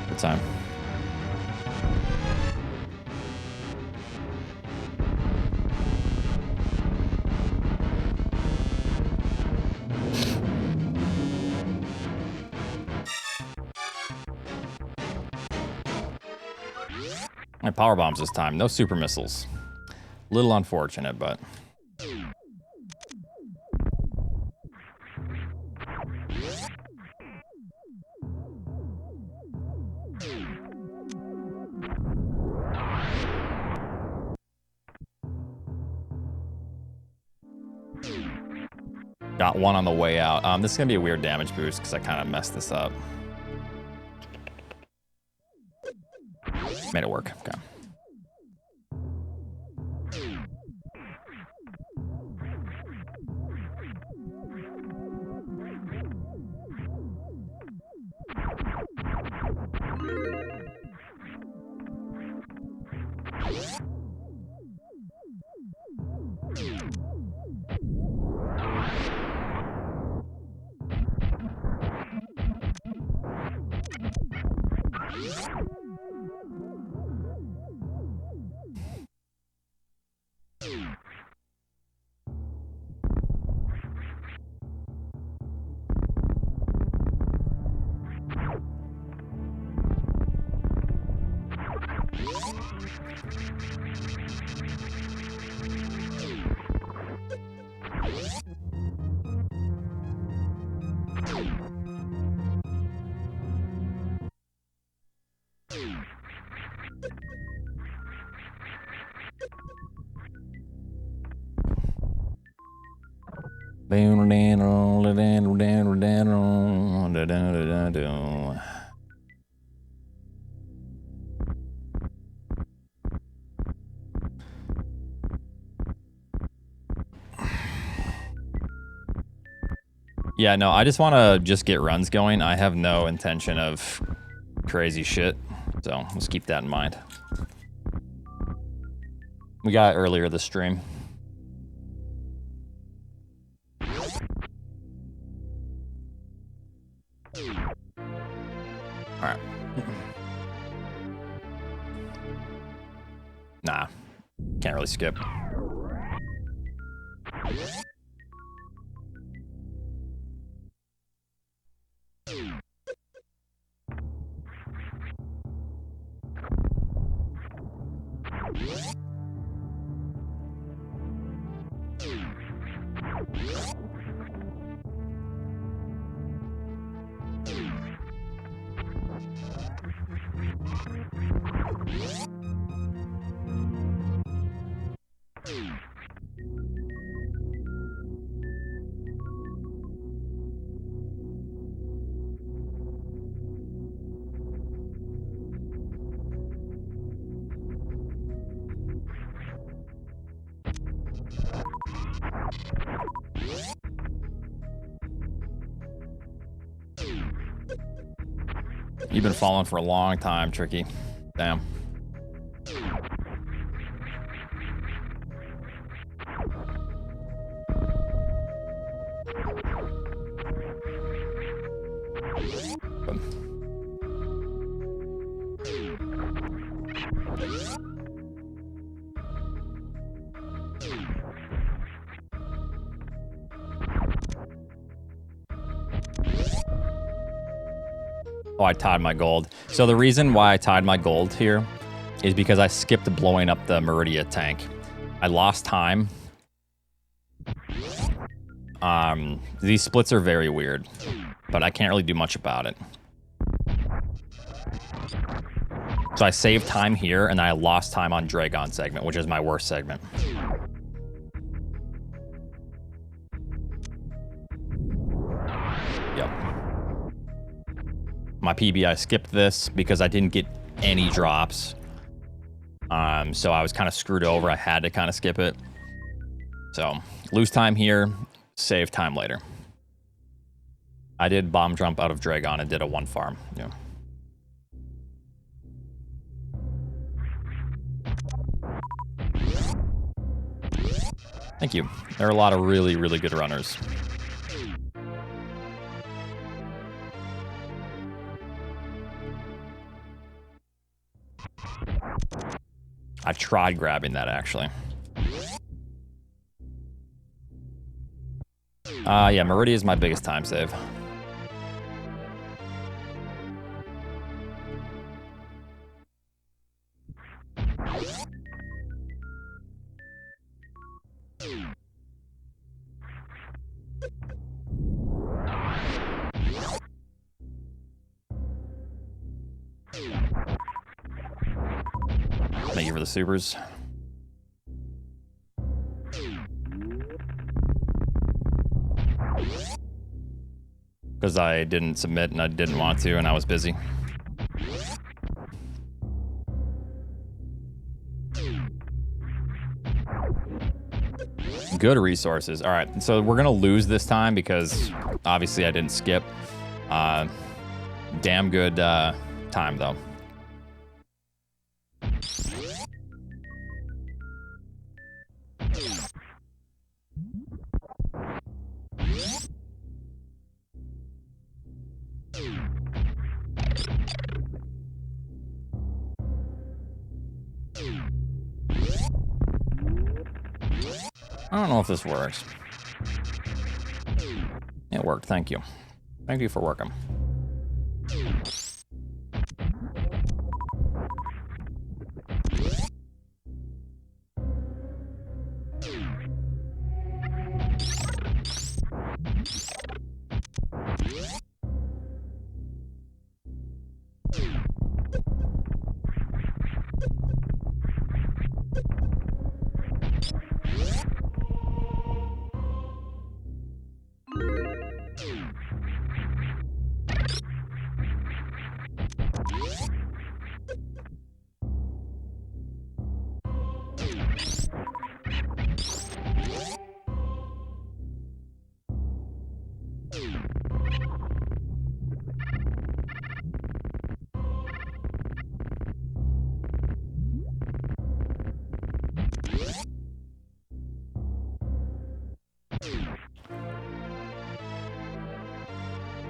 Good time. My power bombs this time. No super missiles. Little unfortunate, but. Got one on the way out. This is gonna be a weird damage boost because I kind of messed this up. Made it work. Okay. Yeah, no, I just want to just get runs going. I have no intention of crazy shit, so let's keep that in mind. We got it earlier this stream. Alright. Nah, can't really skip. You've been following for a long time, Tricky. Damn. Oh, I tied my gold. So the reason why I tied my gold here is because I skipped blowing up the Meridia tank. I lost time. These splits are very weird, but I can't really do much about it. So I saved time here, and then I lost time on Dragon segment, which is my worst segment. Yep. My PB, I skipped this because I didn't get any drops. So I was kind of screwed over. I had to kind of skip it. So lose time here, save time later. I did bomb jump out of Dragon and did a 1 farm. Yeah. Thank you. There are a lot of really, really good runners. I've tried grabbing that, actually. Yeah, Meridia is my biggest time save. Thank you for the supers. Because I didn't submit and I didn't want to and I was busy. Good resources. All right, so we're gonna lose this time because obviously I didn't skip. Damn good time though. I don't know if this works. It worked, thank you. Thank you for working.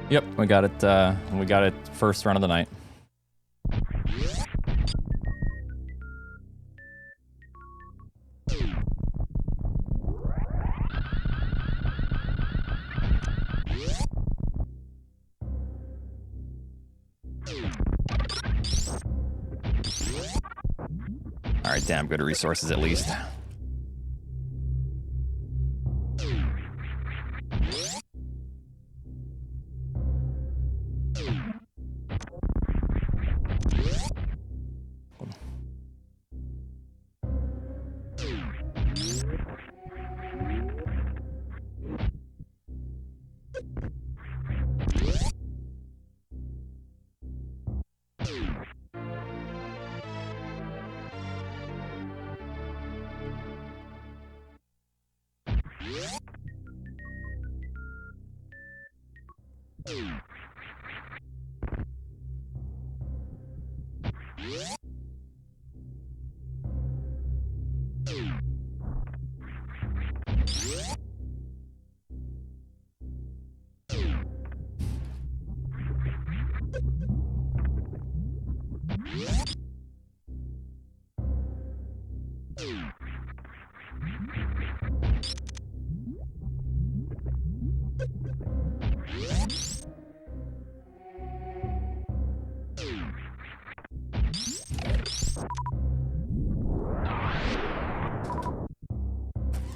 Yep, we got it. We got it first run of the night. All right, damn good resources at least.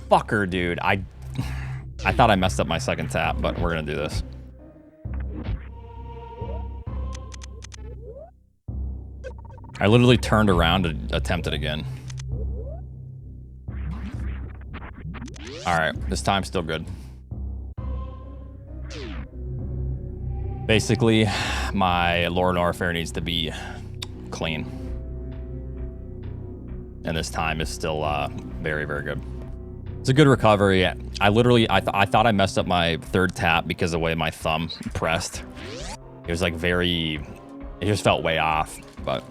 Fucker, dude. I thought I messed up my second tap, but we're gonna do this. I literally turned around to attempt it again. Alright, this time's still good. Basically, my lower norfair needs to be clean. And this time is still very, very good. It's a good recovery. I thought I messed up my third tap because of the way my thumb pressed. It was like it just felt way off, but...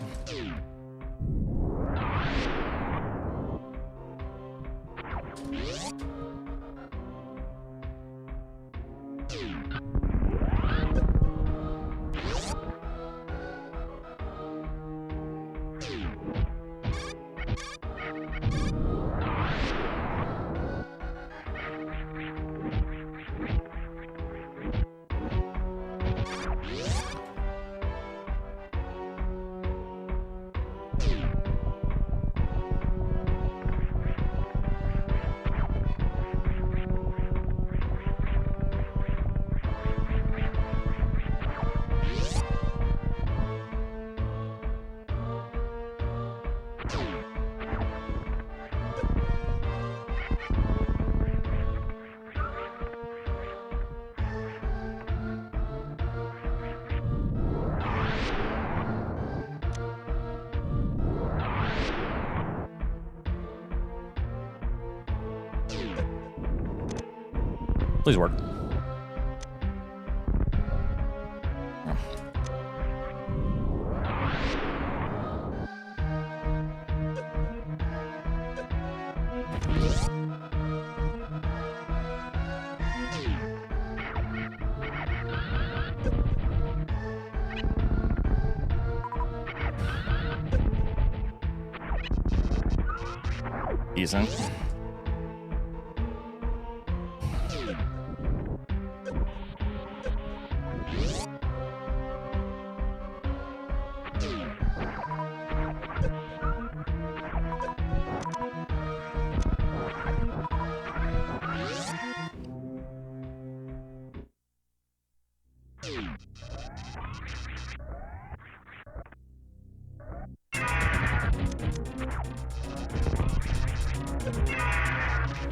Please work. Decent.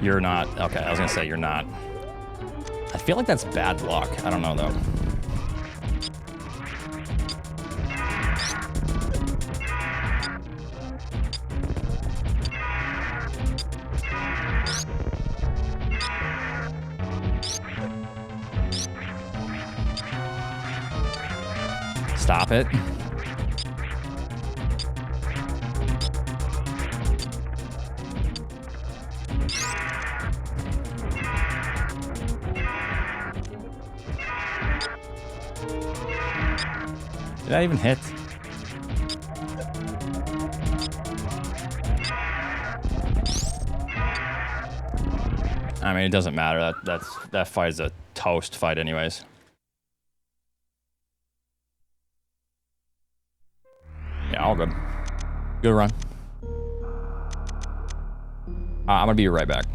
You're not. Okay, I was gonna say you're not. I feel like that's bad luck. I don't know though. Stop it. Did I even hit? I mean, it doesn't matter. That fight is a toast fight anyways. Yeah, all good. Good run. I'm gonna be right back.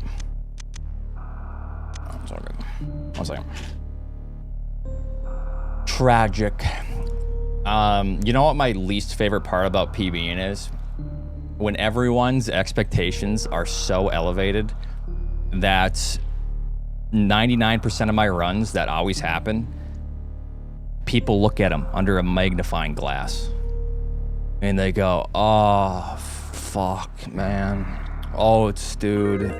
Oh, it's all good. 1 second. Tragic. You know what my least favorite part about PBing is? When everyone's expectations are so elevated that 99% of my runs that always happen, people look at them under a magnifying glass. And they go, oh, fuck, man. Oh, it's dude.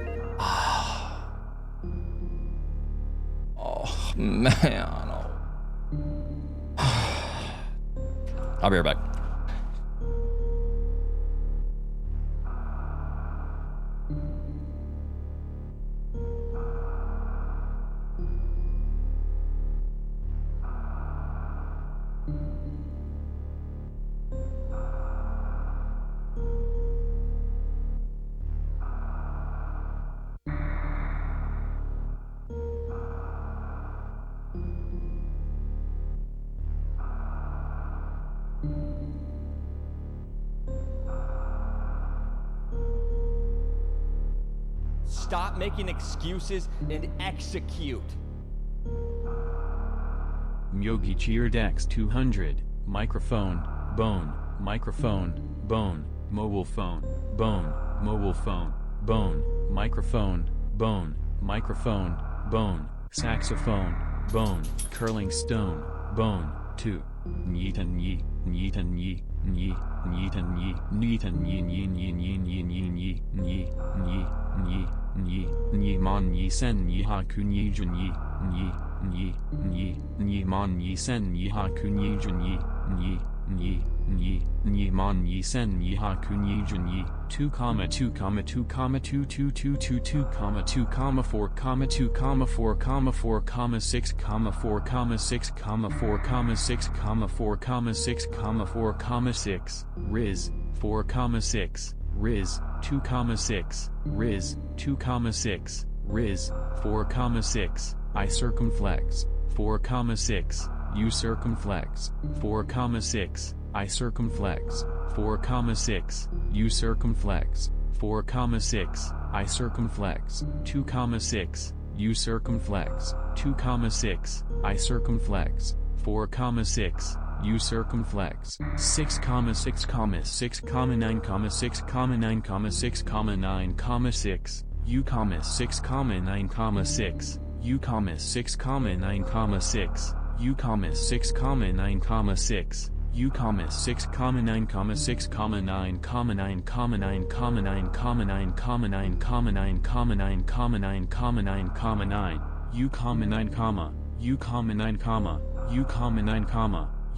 Oh, man. I'll be right back. Stop making excuses and execute. Myogi cheered X200, microphone, bone, mobile phone, microphone, saxophone, bone, curling stone, bone, 2. Nyeetan yi, nyeetan yi, nyi, nyeetan yi, nyeetan yi, nyi, nyi, nyi, nyi, nyi, nyi, nyi, nyi, nyi, nyi, nyi, mon, nyi, sen, nyi, haku, nyi, jun, nyi, nyi, nyi, nyi, nyi, mon, nyi, sen, nyi, haku, nyi, jun, nyi, nyi, nyi, nyi, nyi, mon, nyi, sen, nyi, haku, nyi, jun, nyi, 2, 2, 2, 2, 2, 2, 2, 2, 2, 2, 4, 2, 4, 4, 6, 4, 6, 4, 6, 4, 6, 4, 6, Riz, 4, 6, Riz, 2, 6, Riz, 2, 6, Riz, 4, 6, I circumflex, 4, 6, you circumflex, 4, 6, I circumflex, 4, 6, you circumflex, 4, 6, I circumflex, 2, 6, you circumflex, 2, 6, I circumflex, 4, 6, you circumflex, 6, 6, 6, 9, 6, 9, 6, 9, 6, you, 6, 9, 6, you, 6, 9, 6, you, 6, 9, 6, U, 6, 9, 6, 9, 9, 9, 9, 9, 9, 9, 9, 9, 9, U, 9, U, 9, U,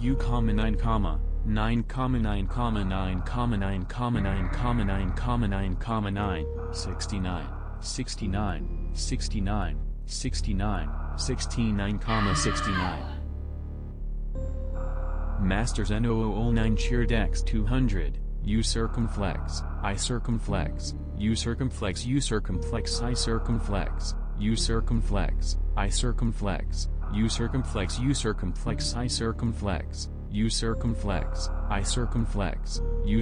9, U, 9, 9, 69, 69, 69, 69, 69, 69. Masters N0009 cheered X200, U circumflex, I circumflex, U circumflex, U circumflex, I circumflex, U circumflex, I circumflex, U circumflex, U circumflex, I circumflex, U circumflex, I circumflex, U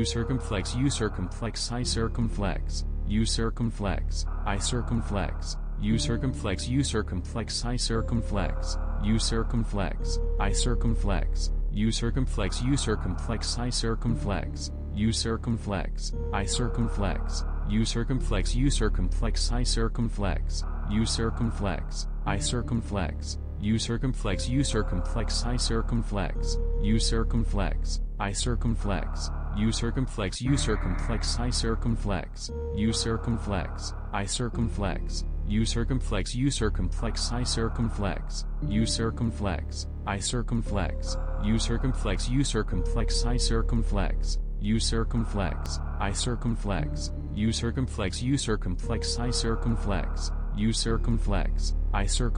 circumflex, U circumflex, I circumflex, U circumflex, I circumflex, U circumflex, U circumflex, I circumflex, U circumflex, I circumflex, U circumflex, U circumflex, I circumflex, U circumflex, I circumflex, U circumflex, U circumflex, I circumflex, U circumflex, I circumflex, U circumflex, U circumflex, I circumflex, U circumflex, I circumflex, U circumflex, U circumflex, I circumflex, U circumflex, I circumflex, U circumflex, U circumflex, I circumflex, U circumflex, I circumflex, U circumflex, U circumflex, I circumflex, U circumflex, I circumflex, U circumflex, U circumflex, I circumflex, U circumflex, I circumflex, U circumflex, U circumflex, I circumflex, U circumflex, I circumflex, U circumflex, U circumflex, I circumflex, U circumflex, I circumflex, U circumflex, U circumflex, I circumflex, U circumflex, I circumflex, U circumflex, U circumflex, I circumflex, U circumflex, I circumflex, U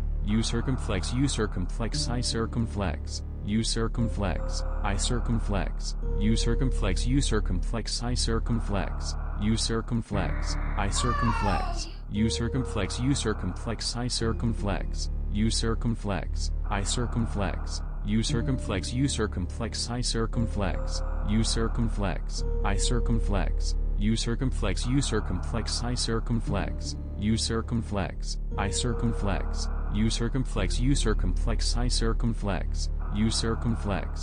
circumflex, U circumflex, I circumflex, U circumflex, I circumflex, U circumflex, U circumflex, I circumflex, U circumflex, I circumflex, U circumflex, U circumflex, I circumflex, U circumflex, I circumflex, U circumflex, U circumflex, I circumflex, U circumflex, I circumflex,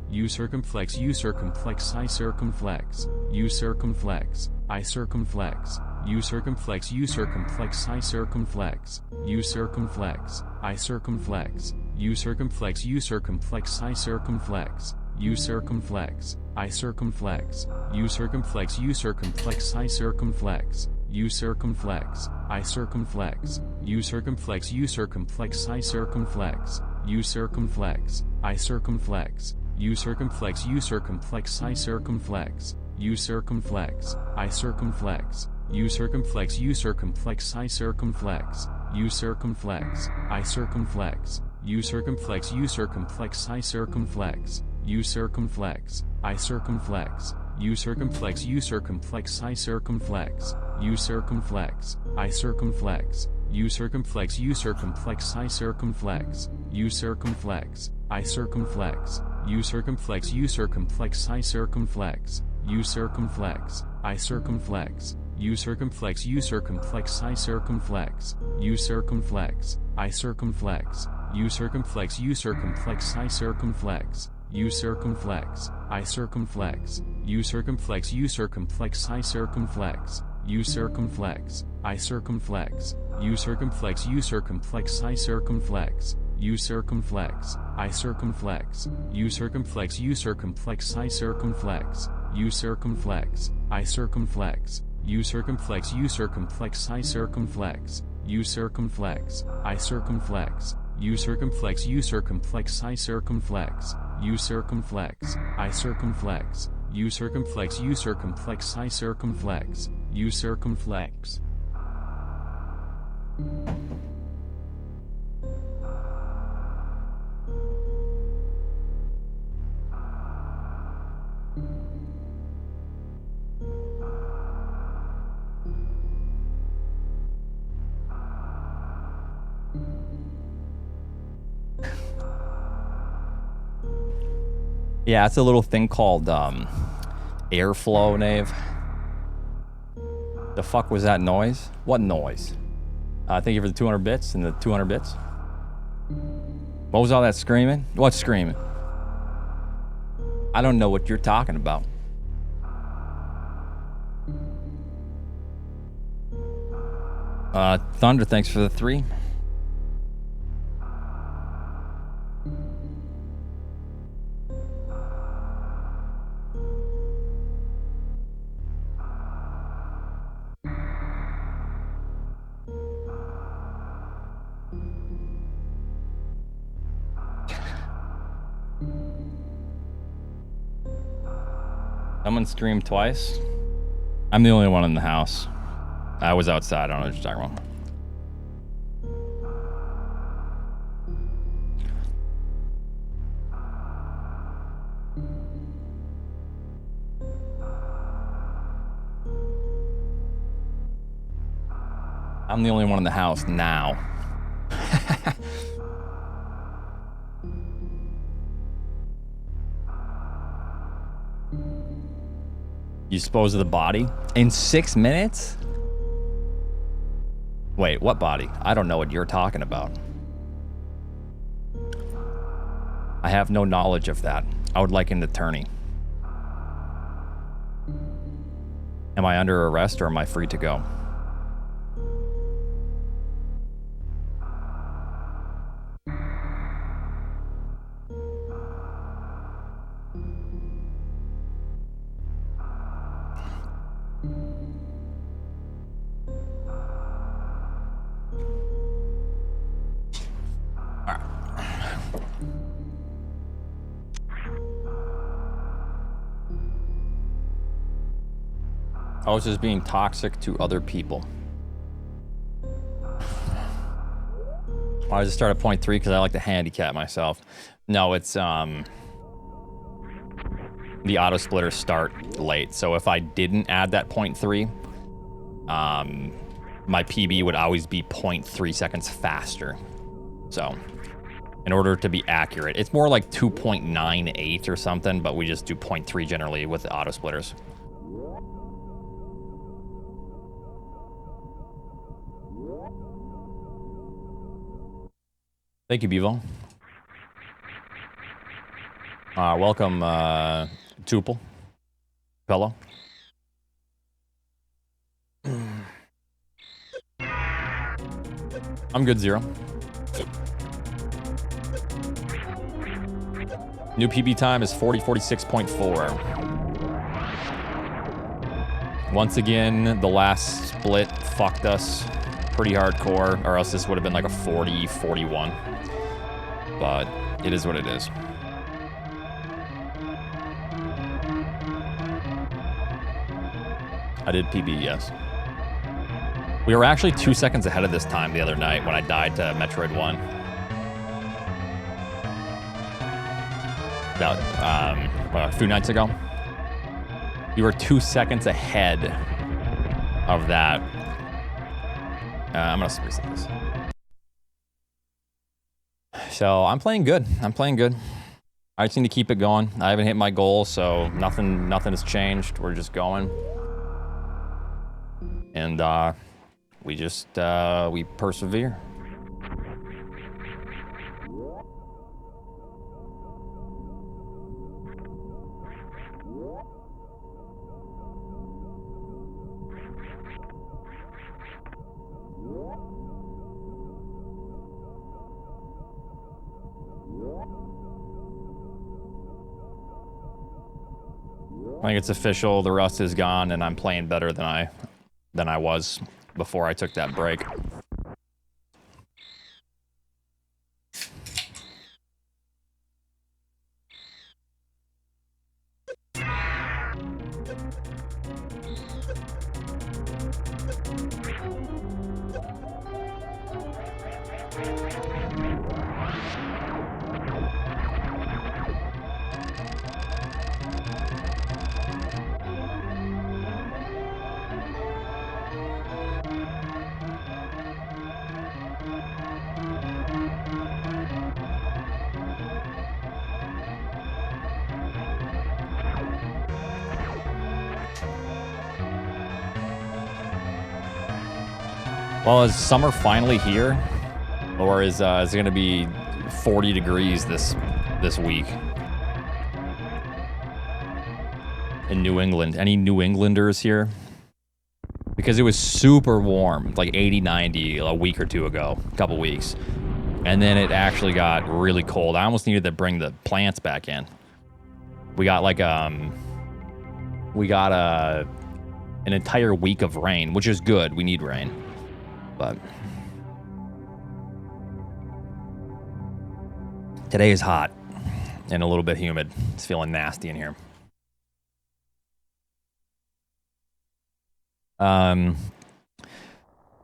U circumflex, U circumflex, I circumflex, U circumflex, I circumflex, U circumflex, U circumflex, I circumflex, U circumflex, I circumflex, U circumflex, U circumflex, I circumflex, U circumflex, I circumflex, U circumflex, U circumflex, I circumflex, U circumflex, I circumflex, U circumflex, U circumflex, I circumflex, U circumflex, I circumflex, U circumflex, U circumflex, I circumflex, U circumflex, I circumflex, U circumflex, U circumflex, I circumflex, U circumflex, I circumflex, U circumflex, U circumflex, I circumflex, U circumflex, I circumflex, U circumflex, U circumflex, I circumflex, U circumflex, I circumflex, You circumflex, you circumflex, I circumflex. You circumflex, I circumflex. You circumflex, you circumflex, I circumflex. You circumflex, I circumflex. You circumflex, you circumflex, I circumflex. You circumflex, I circumflex. You circumflex, you circumflex, I circumflex. You circumflex, I circumflex. You circumflex, you circumflex, I circumflex. You circumflex, I circumflex. You circumflex, you circumflex, I circumflex. You circumflex, I circumflex. You circumflex, you circumflex, I circumflex. You circumflex, I circumflex. You circumflex, you circumflex, I circumflex. You circumflex, I circumflex. You circumflex, you circumflex, I circumflex. You circumflex. Yeah, it's a little thing called airflow, Nave. The fuck was that noise? What noise? Thank you for the 200 bits and the 200 bits. What was all that screaming? What's screaming? I don't know what you're talking about. Thunder, thanks for the 3. Someone streamed twice. I'm the only one in the house. I was outside. I don't know what you're talking about. I'm the only one in the house now. You dispose of the body in 6 minutes? Wait, what body? I don't know what you're talking about. I have no knowledge of that. I would like an attorney. Am I under arrest or am I free to go? I was just being toxic to other people. I just started point 3 because I like to handicap myself. No, it's the auto splitters start late. So if I didn't add that point 3, my PB would always be 0.3 seconds faster. So in order to be accurate, it's more like 2.98 or something, but we just do 0.3 generally with the auto splitters. Thank you, Bevo. Welcome, Tuple. Fellow. I'm good, Zero. New PB time is 40:46.4. Once again, the last split fucked us pretty hardcore, or else this would have been like a 40:41. But it is what it is. I did PB, yes. We were actually 2 seconds ahead of this time the other night when I died to Metroid 1. About, a few nights ago. We were 2 seconds ahead of that. I'm gonna reset this. So I'm playing good. I'm playing good. I just need to keep it going. I haven't hit my goal, so nothing has changed. We're just going. And we just we persevere. I think it's official. The rust is gone, and I'm playing better than I was before I took that break. Well, is summer finally here, or is it going to be 40 degrees this week in New England? Any New Englanders here? Because it was super warm, like 80, 90 a week or two ago, a couple weeks, and then it actually got really cold. I almost needed to bring the plants back in. We got like an entire week of rain, which is good. We need rain. But today is hot and a little bit humid. It's feeling nasty in here.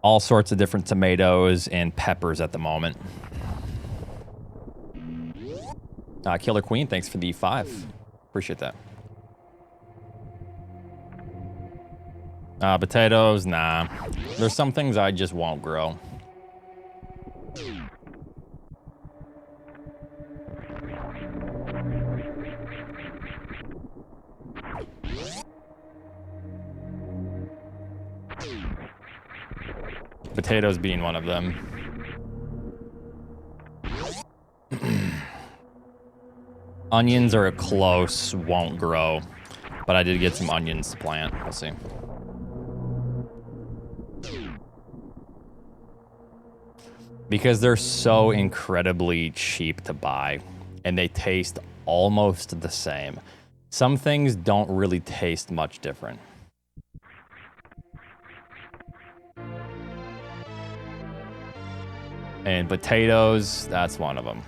All sorts of different tomatoes and peppers at the moment. Killer Queen, thanks for the 5. Appreciate that. Potatoes, nah. There's some things I just won't grow. Potatoes being one of them. Onions are a close, won't grow. But I did get some onions to plant. We'll see. Because they're so incredibly cheap to buy, and they taste almost the same. Some things don't really taste much different. And potatoes, that's one of them.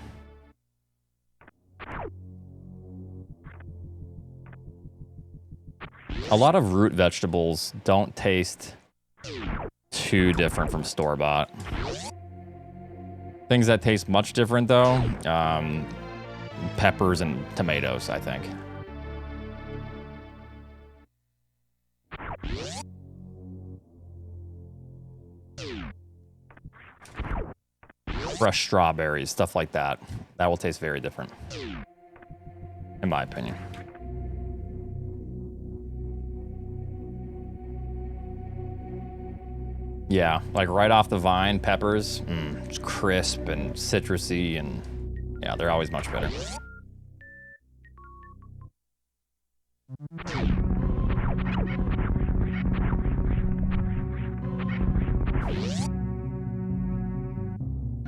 A lot of root vegetables don't taste too different from store-bought. Things that taste much different, though, peppers and tomatoes, I think. Fresh strawberries, stuff like that. That will taste very different, in my opinion. Yeah, like right off the vine, peppers, it's crisp and citrusy, and yeah, they're always much better.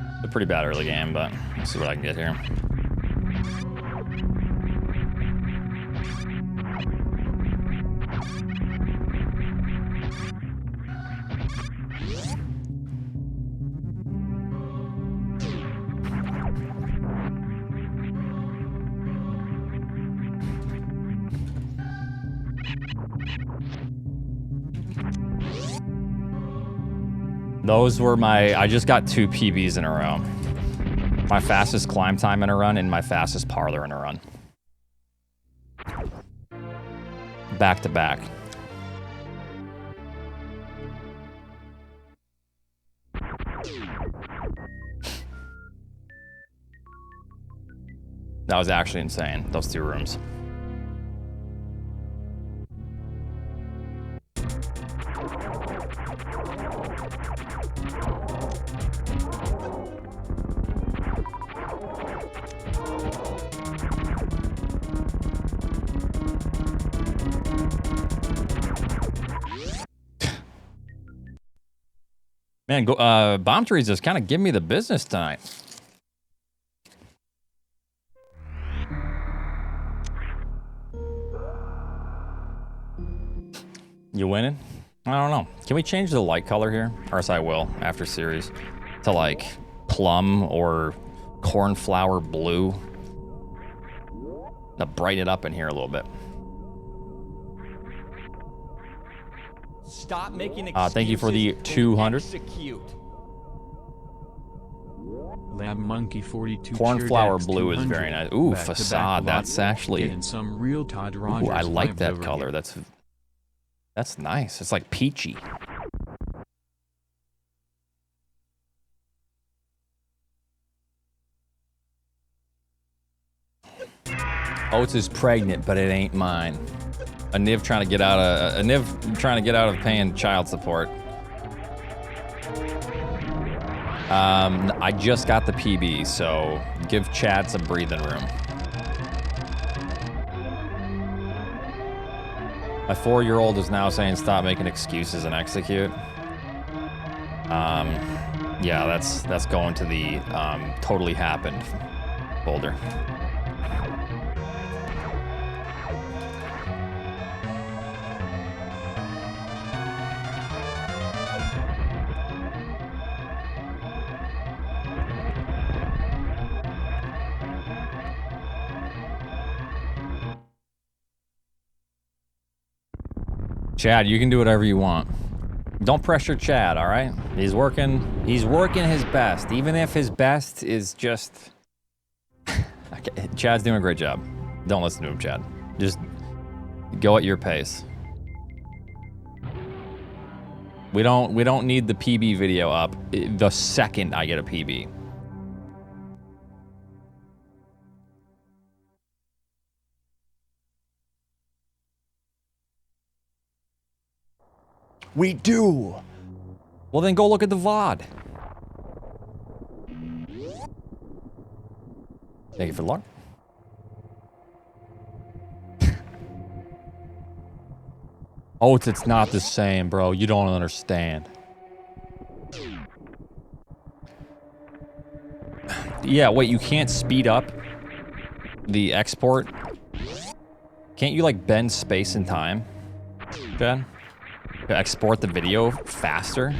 It's a pretty bad early game, but let's see what I can get here. Those were I just got 2 PBs in a row. My fastest climb time in a run and my fastest parlor in a run. Back to back. That was actually insane, those 2 rooms. Man, Bomb Trees just kind of give me the business tonight. You winning? I don't know. Can we change the light color here? Or else I will after series. To like plum or cornflower blue. To brighten it up in here a little bit. Stop making excuses. Thank you for the 200. Execute. Lab Monkey 42. Cornflower blue is very nice. Ooh, facade. That's actually. Getting some real Todd Rogers. Ooh, I like vibes that over color. here. That's nice. It's like peachy. Oats is pregnant, but it ain't mine. A Niv trying to get out of paying child support. I just got the PB, so give Chad some breathing room. My 4-year-old is now saying stop making excuses and execute. Yeah, that's going to the totally happened folder. Chad, you can do whatever you want. Don't pressure Chad, all right? He's working his best, even if his best is just... Okay, Chad's doing a great job. Don't listen to him, Chad. Just go at your pace. We don't need the PB video up the second I get a PB. We do. Well, then go look at the VOD. Thank you for the luck. Oh, it's not the same, bro. You don't understand. Yeah, wait, you can't speed up the export? Can't you, like, bend space and time, Chad? To export the video faster?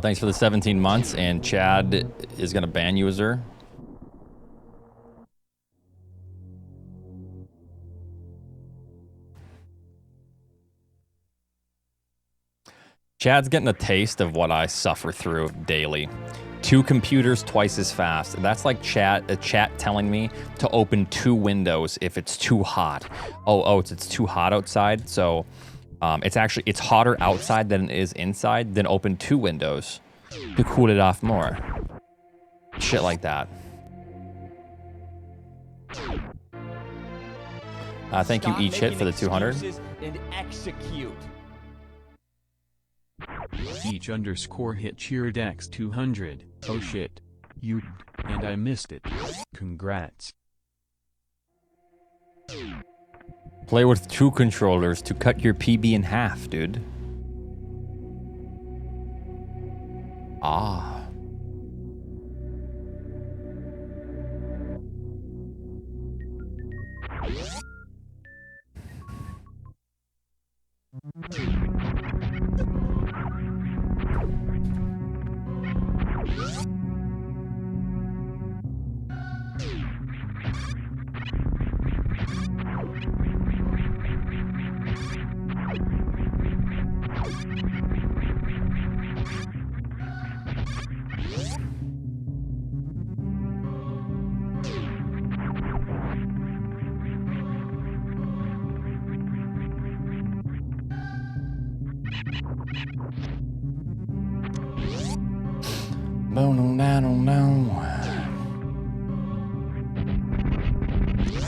Thanks for the 17 months, and Chad is gonna ban you as her. Chad's getting a taste of what I suffer through daily. 2 computers twice as fast. That's like a chat telling me to open 2 windows if it's too hot. Oh, it's too hot outside, so it's hotter outside than it is inside. Then open 2 windows to cool it off more. Shit like that. Thank you each hit for the 200. And execute. Each underscore hit cheered X 200. Oh shit. You and I missed it. Congrats. Play with 2 controllers to cut your PB in half, dude. Ah.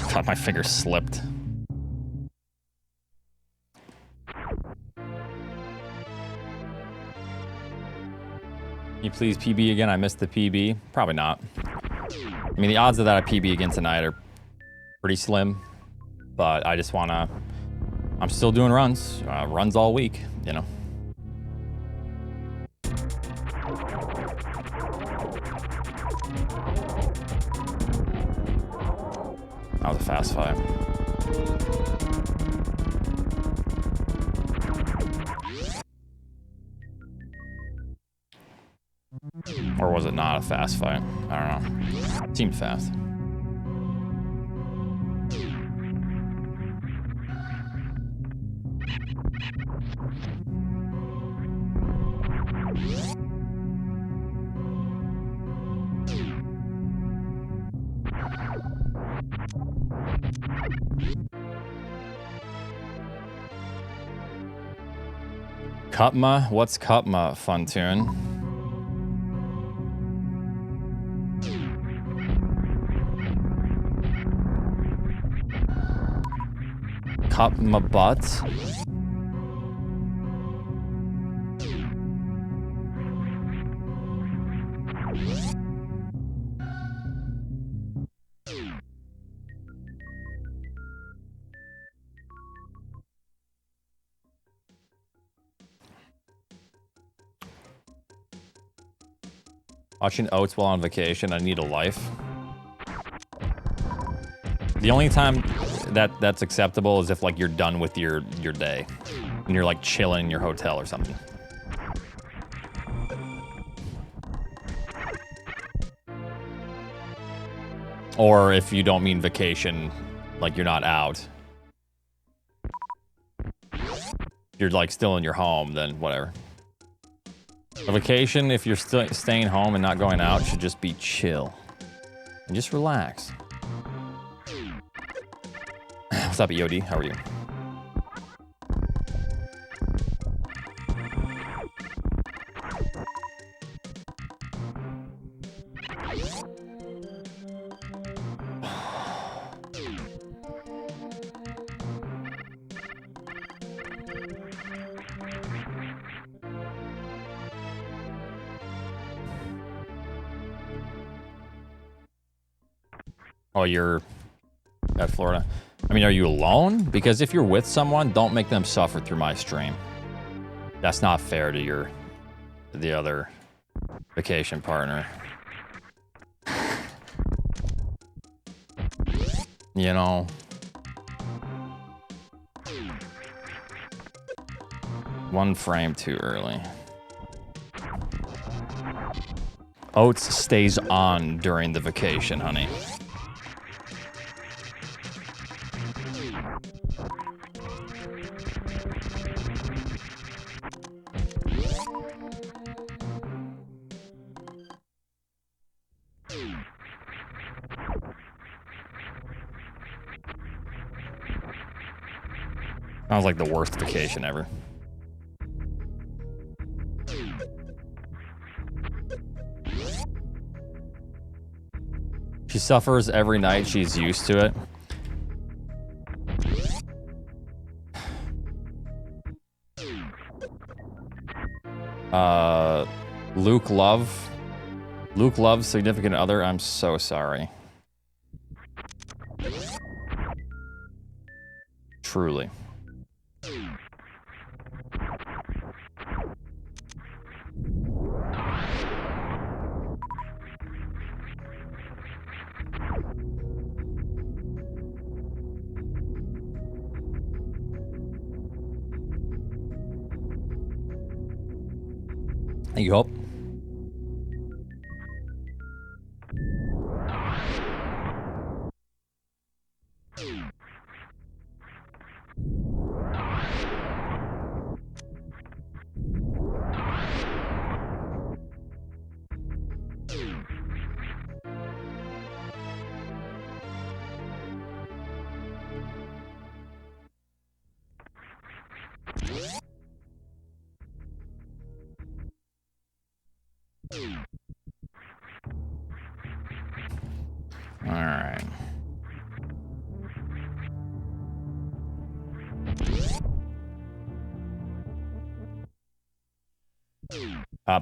Thought my finger slipped. Can you please PB again? I missed the PB. Probably not. I mean, the odds of that I PB again tonight are pretty slim, but I just wanna... I'm still doing runs. Runs all week, you know. That was a fast fight. Or was it not a fast fight? I don't know. It seemed fast. Cutma? What's Cutma, Fun Tune? Cutma butt? Watching Oats while on vacation, I need a life. The only time that's acceptable is if like you're done with your day and you're like chilling in your hotel or something. Or if you don't mean vacation, like you're not out. You're like still in your home, then whatever. A vacation, if you're still staying home and not going out, should just be chill. And just relax. What's up, EOD? How are you? Oh, you're at Florida. I mean, are you alone? Because if you're with someone, don't make them suffer through my stream. That's not fair to the other vacation partner. You know. One frame too early. Oats stays on during the vacation, honey. Sounds like the worst vacation ever. She suffers every night. She's used to it. Luke Love. Luke Love's significant other. I'm so sorry. Truly. You hope.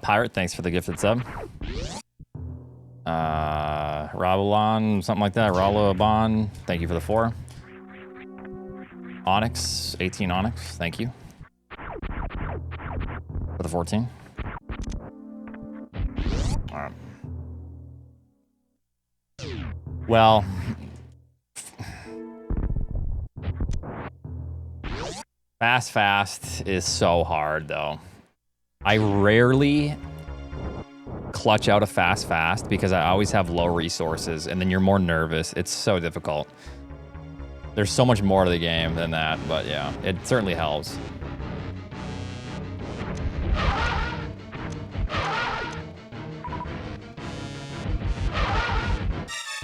Pirate, thanks for the gifted sub. Rabulan, something like that. Raloban, thank you for the 4. Onyx, 18 Onyx, thank you. For the 14. Alright. Well, fast is so hard though. I rarely clutch out a fast because I always have low resources and then you're more nervous. It's so difficult. There's so much more to the game than that, but yeah, it certainly helps.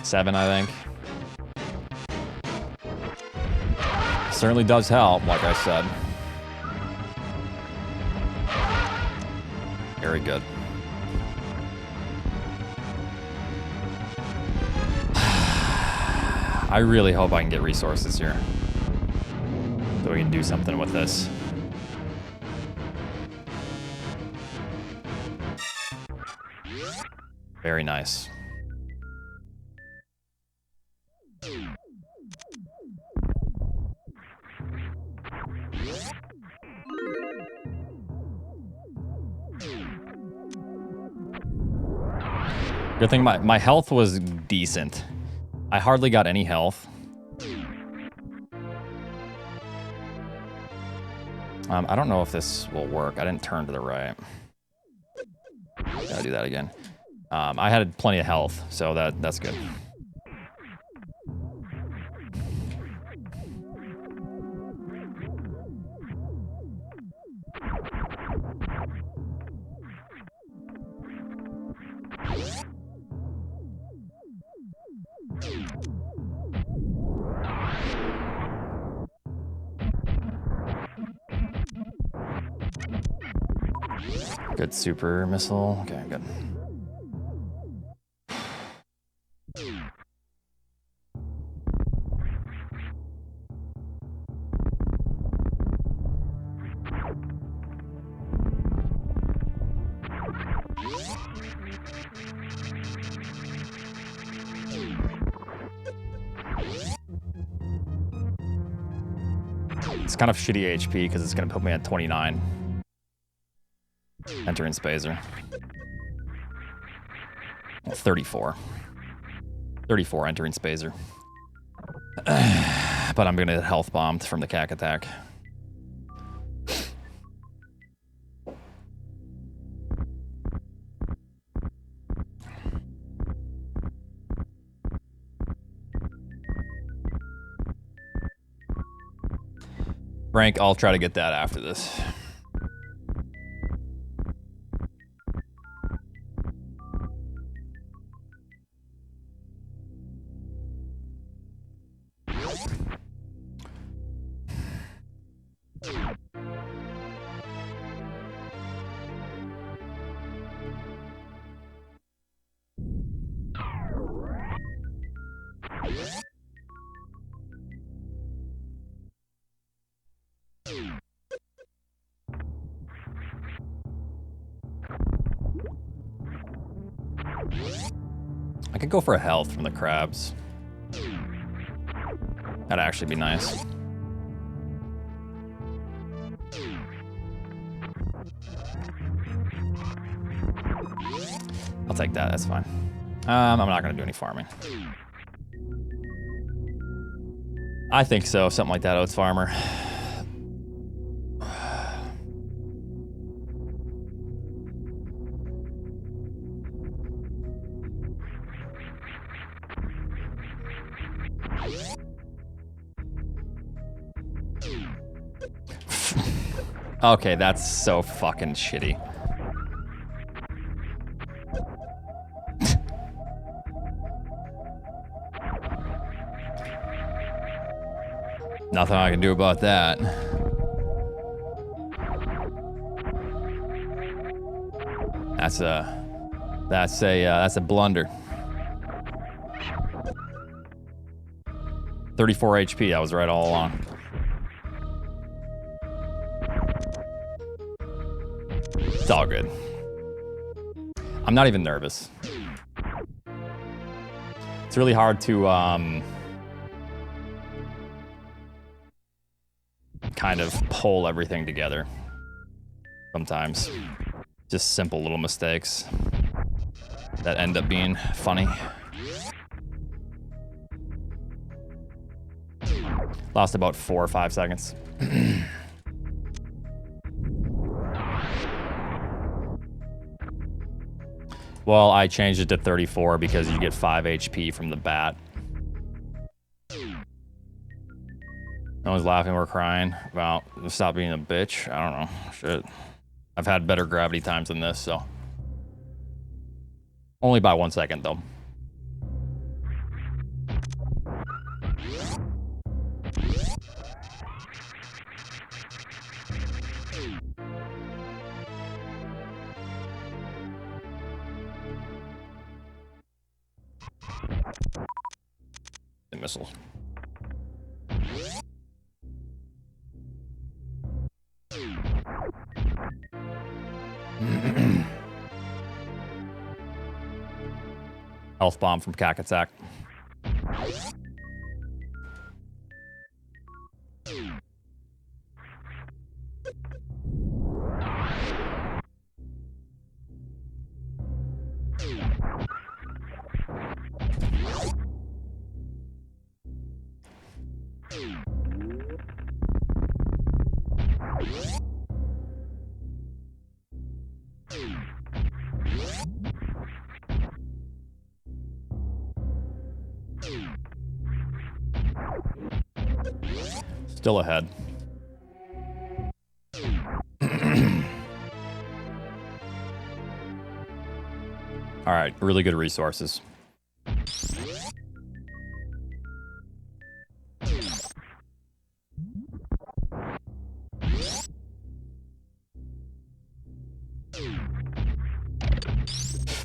Seven, I think. Certainly does help, like I said. Very good. I really hope I can get resources here. So we can do something with this. Very nice. Good thing my health was decent. I hardly got any health. I don't know if this will work. I didn't turn to the right. Gotta do that again. I had plenty of health, so that's good. Good super missile. Okay, good. It's kind of shitty HP because it's going to put me at 29. Entering Spazer. 34. 34 entering Spazer. But I'm going to get health bombed from the cack attack. Frank, I'll try to get that after this. I could go for a health from the crabs. That'd actually be nice. I'll take that, that's fine. I'm not gonna do any farming. I think so, something like that, Oats Farmer. Okay, that's so fucking shitty. Nothing I can do about that. That's a blunder. 34 HP, I was right all along. It's all good. I'm not even nervous. It's really hard to kind of pull everything together sometimes. Just simple little mistakes that end up being funny. Lost about 4 or 5 seconds. Well, I changed it to 34 because you get 5 HP from the bat. No one's laughing or crying about stop being a bitch. I don't know. Shit. I've had better gravity times than this, so. Only by 1 second, though. The missile. Health bomb from Cack Attack. Still ahead. All right, really good resources.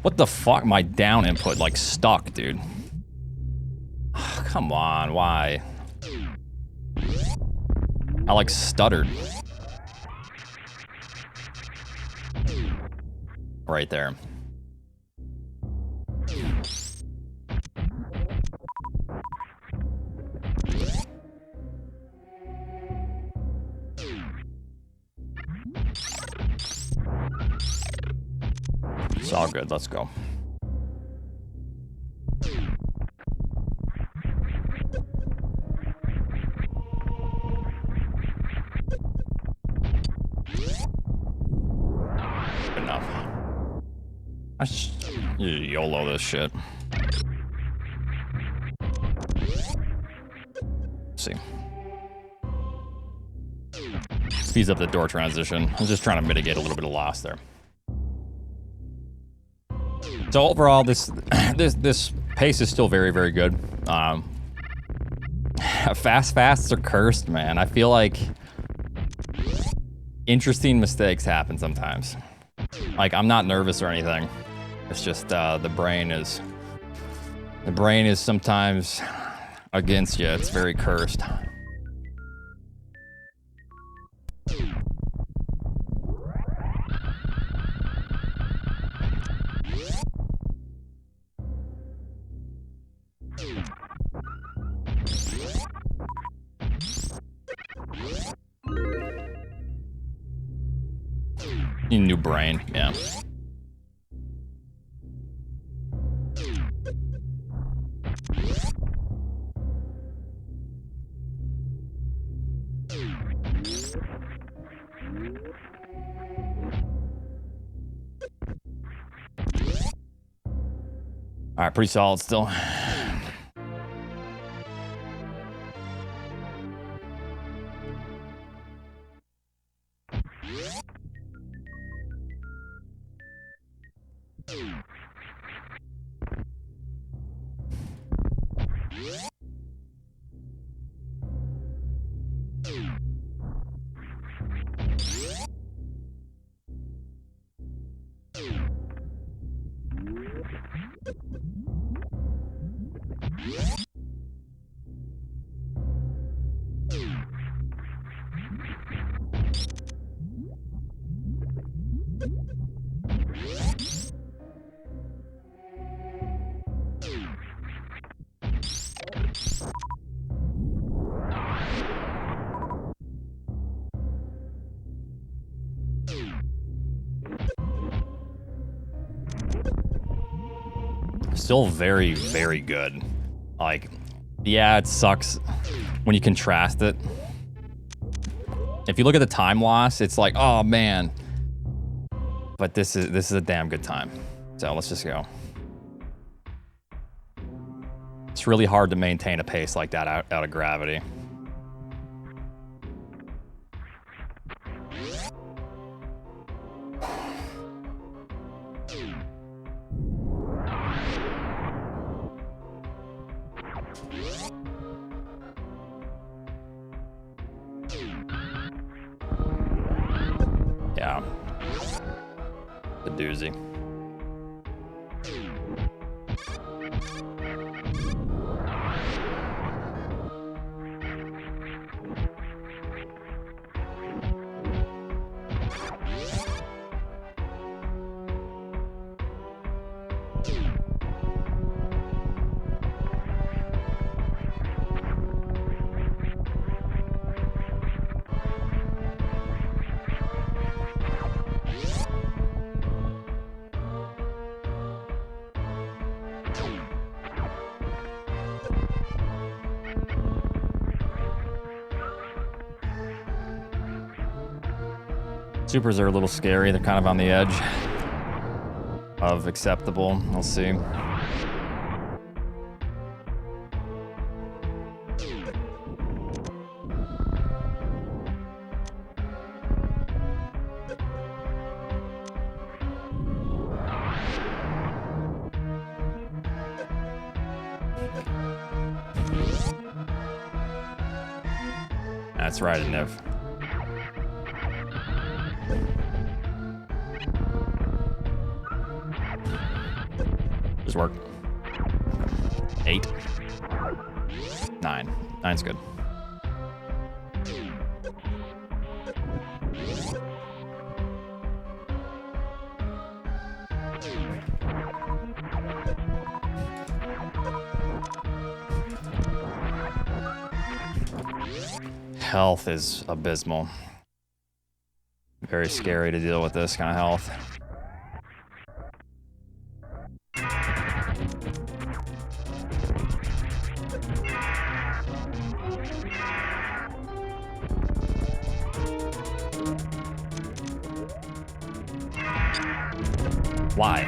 What the fuck? My down input like stuck, dude. Come on, why? I like stuttered. Right there. It's all good, let's go. Enough. I just YOLO this shit. Let's see. Speeds up the door transition. I'm just trying to mitigate a little bit of loss there. So overall, this pace is still very, very good. Fasts are cursed, man. I feel like interesting mistakes happen sometimes. Like, I'm not nervous or anything. It's just the brain is sometimes against you. It's very cursed. New brain, yeah. All right, pretty solid still. still very, very good. Like, yeah, it sucks when you contrast it. If you look at the time loss, it's like, oh man. But this is a damn good time. So let's just go. It's really hard to maintain a pace like that out of gravity. Yeah. The doozy. Supers are a little scary. They're kind of on the edge of acceptable. We'll see. That's right, Niv. Just work. 8. 9. 9's good. Health is abysmal. Very scary to deal with this kind of health. Why?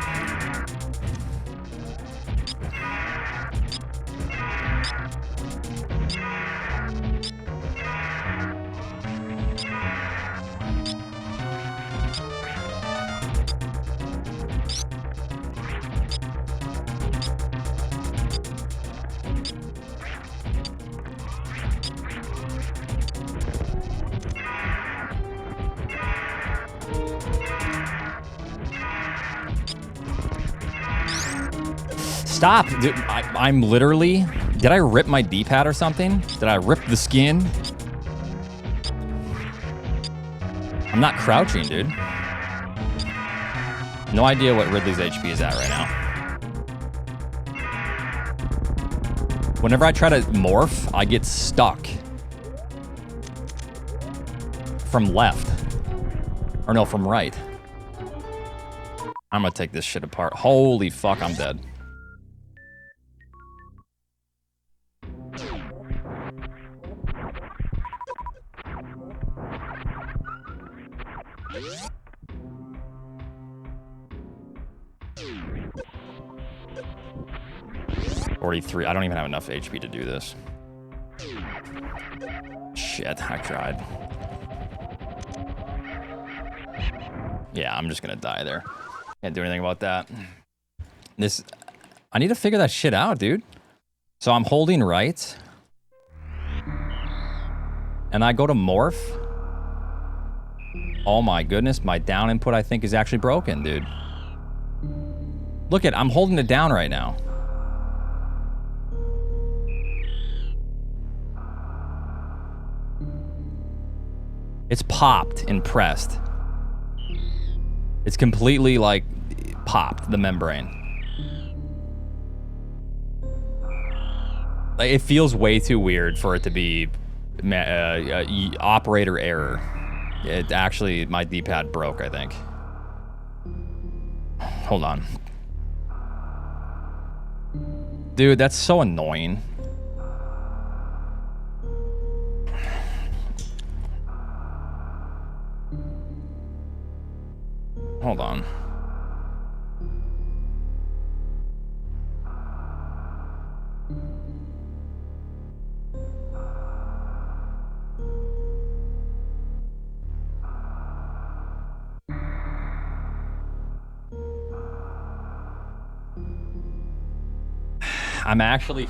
Stop, dude. I'm literally... Did I rip my D-pad or something? Did I rip the skin? I'm not crouching, dude. No idea what Ridley's HP is at right now. Whenever I try to morph, I get stuck. From left. Or no, from right. I'm gonna take this shit apart. Holy fuck, I'm dead. .43. I don't even have enough HP to do this. Shit, I tried. Yeah, I'm just gonna die there. Can't do anything about that. I need to figure that shit out, dude. So I'm holding right. And I go to morph. Oh my goodness, my down input I think is actually broken, dude. Look at, I'm holding it down right now. It's popped and pressed. It's completely like popped, the membrane. Like, it feels way too weird for it to be operator error. It actually, my D-pad broke, I think. Hold on. Dude, that's so annoying. Hold on. I'm actually...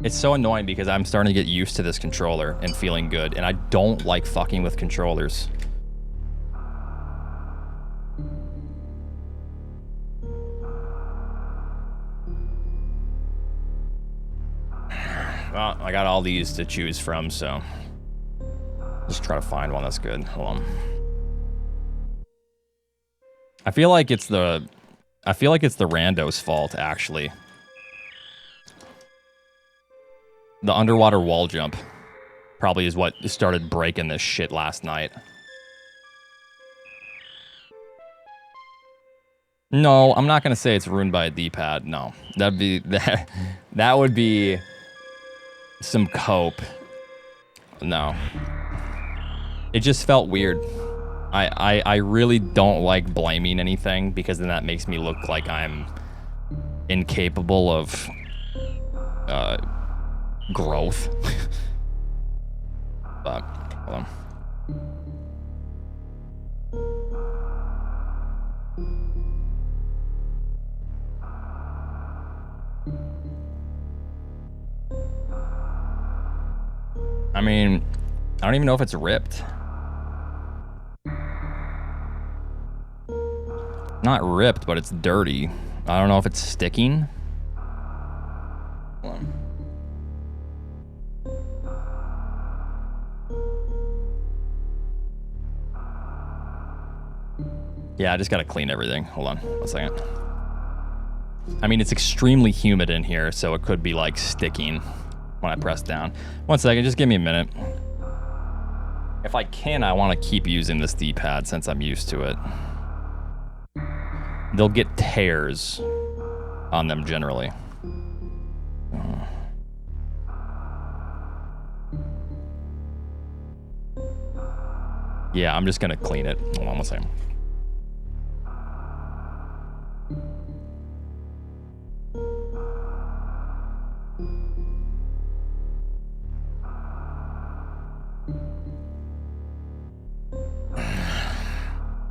It's so annoying because I'm starting to get used to this controller and feeling good, and I don't like fucking with controllers. Well, I got all these to choose from, so... Just try to find one that's good. Hold on. I feel like it's the rando's fault, actually. The underwater wall jump probably is what started breaking this shit last night. No, I'm not gonna say it's ruined by a D-pad. No, that'd be that would be some cope. No, it just felt weird. I really don't like blaming anything because then that makes me look like I'm incapable of growth. But hold on. I mean, I don't even know if it's ripped. Not ripped, but it's dirty. I don't know if it's sticking. Hold on. Yeah, I just gotta clean everything. Hold on, 1 second. I mean, it's extremely humid in here, so it could be like sticking when I press down. 1 second, just give me a minute. If I can, I want to keep using this D-pad since I'm used to it. They'll get tears on them generally. Yeah, I'm just gonna clean it. Hold on 1 second.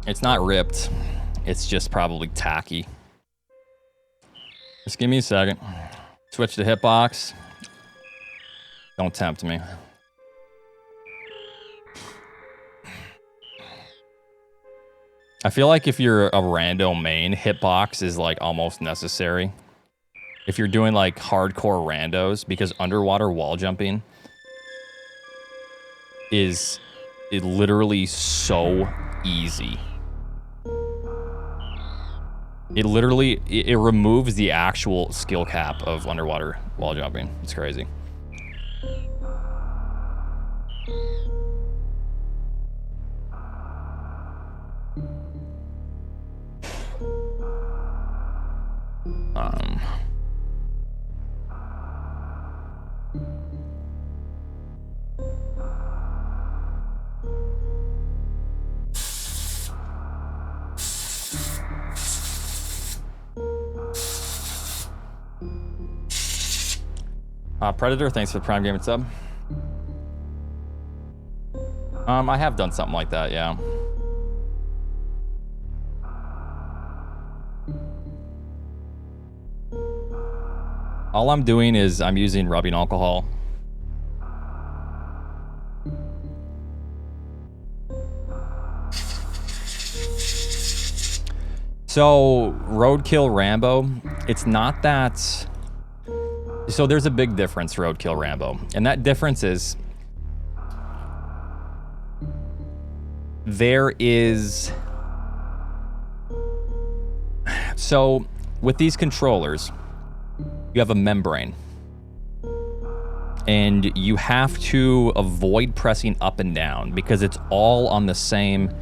It's not ripped. It's just probably tacky. Just give me a second. Switch to hitbox. Don't tempt me. I feel like if you're a rando main, hitbox is like almost necessary. If you're doing like hardcore randos, because underwater wall jumping is literally so easy. It literally, it removes the actual skill cap of underwater wall jumping. It's crazy. Predator, thanks for the Prime Gaming sub. I have done something like that, yeah. All I'm doing is I'm using rubbing alcohol. So, Roadkill Rambo, it's not that... So there's a big difference, Roadkill Rambo. And that difference is... There is... So, with these controllers, you have a membrane. And you have to avoid pressing up and down because it's all on the same...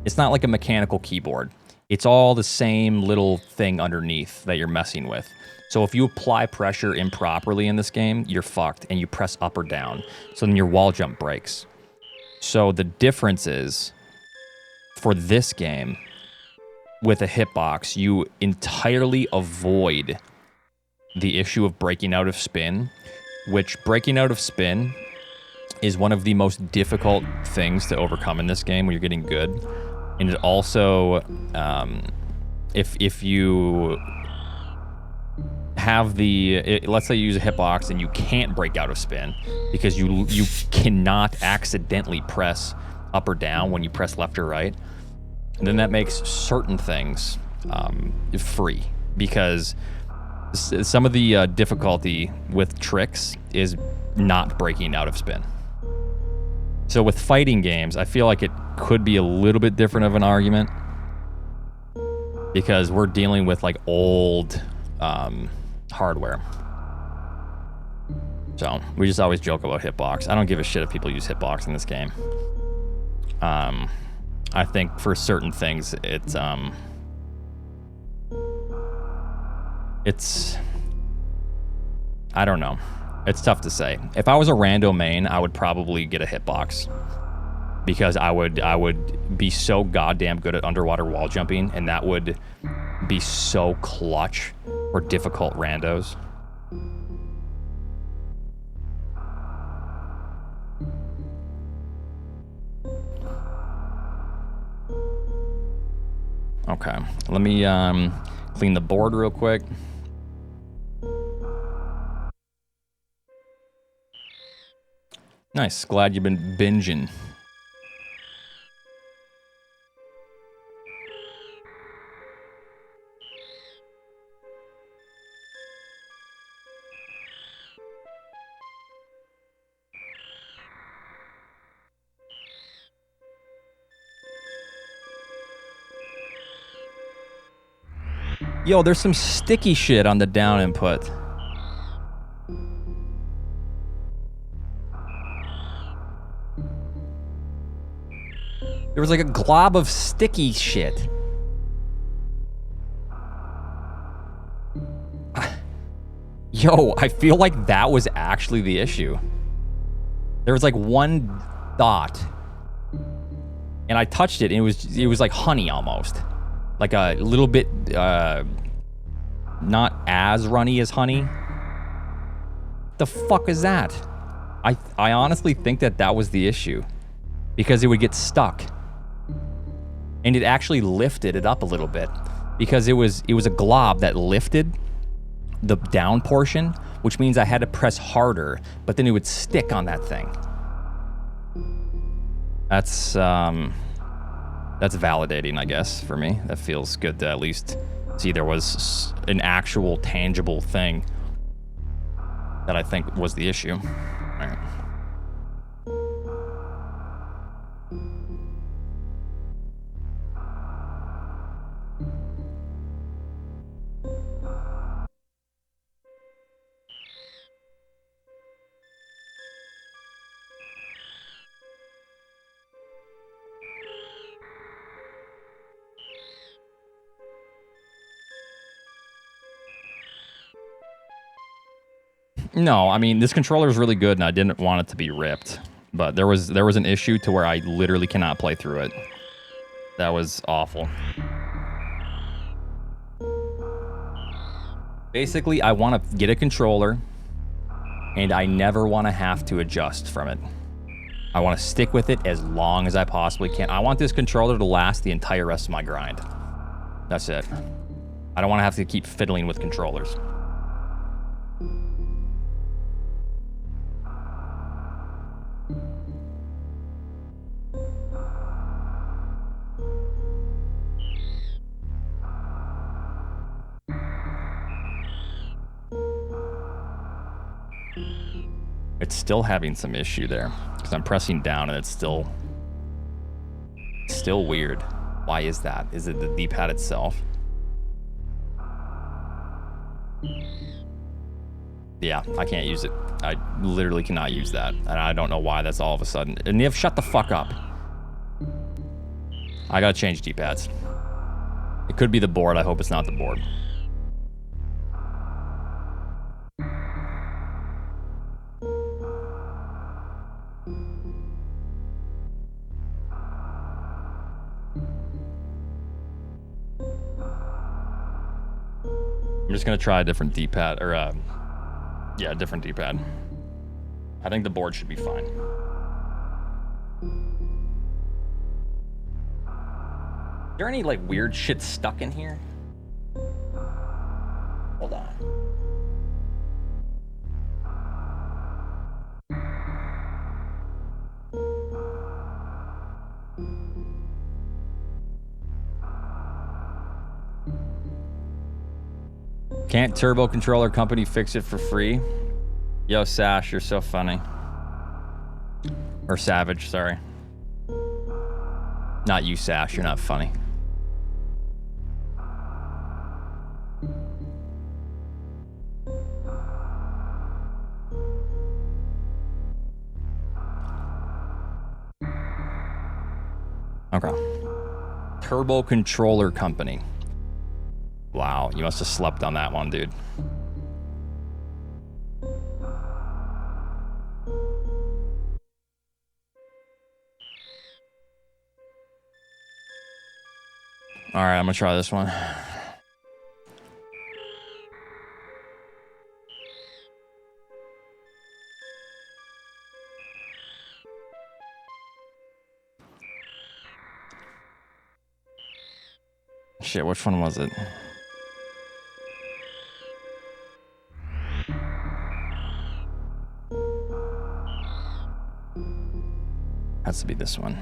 It's not like a mechanical keyboard. It's all the same little thing underneath that you're messing with. So if you apply pressure improperly in this game, you're fucked, and you press up or down. So then your wall jump breaks. So the difference is, for this game, with a hitbox, you entirely avoid the issue of breaking out of spin, which breaking out of spin is one of the most difficult things to overcome in this game when you're getting good. And it also, if you have let's say you use a hitbox and you can't break out of spin because you cannot accidentally press up or down when you press left or right, and then that makes certain things free, because some of the difficulty with tricks is not breaking out of spin. So with fighting games, I feel like it could be a little bit different of an argument, because we're dealing with like old hardware. So we just always joke about hitbox. I don't give a shit if people use hitbox in this game. I think for certain things, it's I don't know. It's tough to say. If I was a rando main, I would probably get a hitbox, because I would be so goddamn good at underwater wall jumping, and that would be so clutch for difficult randos. Okay, let me clean the board real quick. Nice, glad you've been binging. Yo, there's some sticky shit on the down input. There was like a glob of sticky shit. Yo, I feel like that was actually the issue. There was like one dot, and I touched it, and it was like honey almost. Like a little bit, not as runny as honey. The fuck is that? I honestly think that was the issue, because it would get stuck. And it actually lifted it up a little bit, because it was a glob that lifted the down portion, which means I had to press harder, but then it would stick on that thing. That's validating, I guess, for me. That feels good to at least see there was an actual tangible thing that I think was the issue. All right. No, I mean, this controller is really good, and I didn't want it to be ripped. But there was an issue to where I literally cannot play through it. That was awful. Basically, I want to get a controller, and I never want to have to adjust from it. I want to stick with it as long as I possibly can. I want this controller to last the entire rest of my grind. That's it. I don't want to have to keep fiddling with controllers. It's still having some issue there, because I'm pressing down and it's still weird. Why is that? Is it the D-pad itself? Yeah, I can't use it. I literally cannot use that, and I don't know why that's all of a sudden. And Niv, shut the fuck up. I gotta change D-pads. Could be the board. I hope it's not the board. I'm just gonna try a different D-pad, or yeah, different D-pad. I think the board should be fine. Is there any like weird shit stuck in here? Hold on. Can't Turbo Controller Company fix it for free? Yo, Sash, you're so funny. Or Savage, sorry. Not you, Sash, you're not funny. Okay. Turbo Controller Company. Wow, you must have slept on that one, dude. All right, I'm gonna try this one. Shit, which one was it? Has to be this one.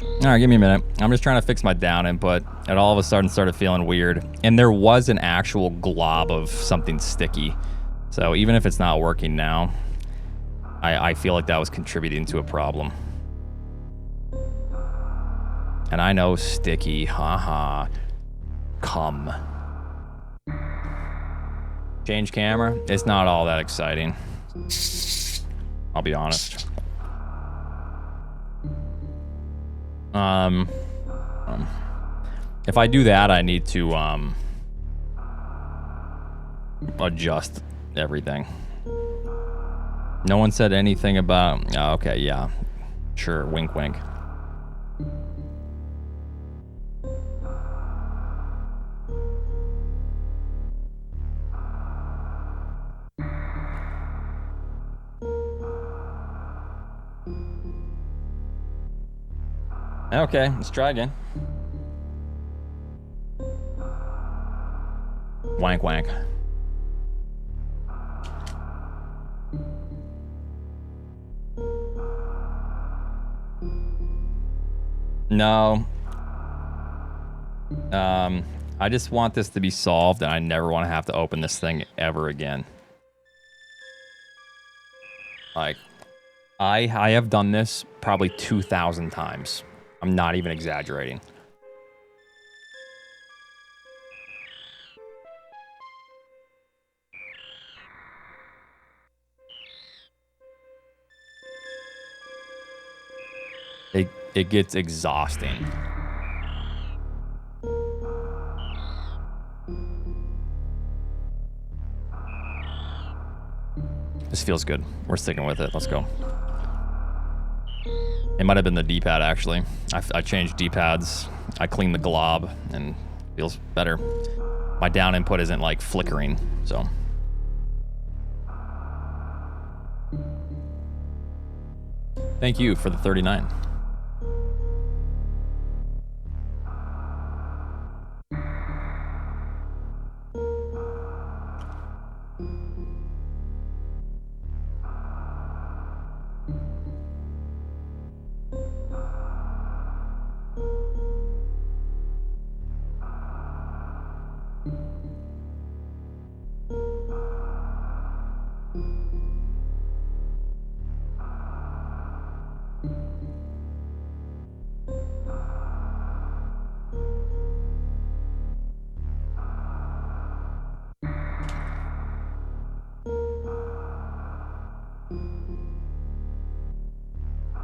All right, give me a minute. I'm just trying to fix my down input. It all of a sudden started feeling weird. And there was an actual glob of something sticky. So even if it's not working now, I feel like that was contributing to a problem. And I know sticky, haha, come. Change camera. It's not all that exciting. I'll be honest. If I do that, I need to adjust everything. No one said anything about. Oh, okay, yeah, sure. Wink, wink. Okay, let's try again. Wank, wank. No. I just want this to be solved, and I never want to have to open this thing ever again. Like, I have done this probably 2,000 times. I'm not even exaggerating. It gets exhausting. This feels good. We're sticking with it. Let's go. It might have been the D-pad, actually. I changed D-pads. I cleaned the glob, and it feels better. My down input isn't, like, flickering, so. Thank you for the 39.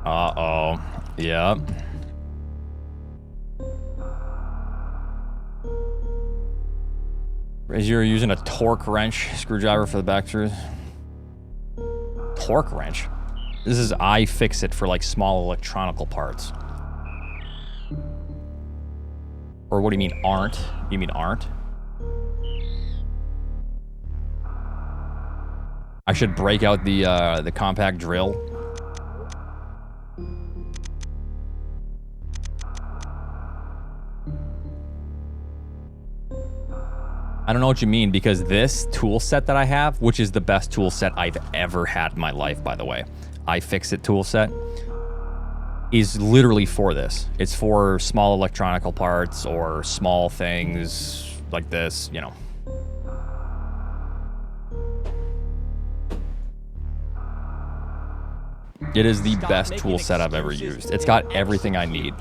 Uh-oh. Yep. Is you're using a torque wrench screwdriver for the back screws? Torque wrench? This is iFixit for like small electronical parts. Or what do you mean aren't? You mean aren't? I should break out the compact drill. I don't know what you mean, because this tool set that I have, which is the best tool set I've ever had in my life, by the way, iFixit tool set, is literally for this. It's for small electronical parts or small things like this, you know. It is the best tool set I've ever used. It's got everything I need.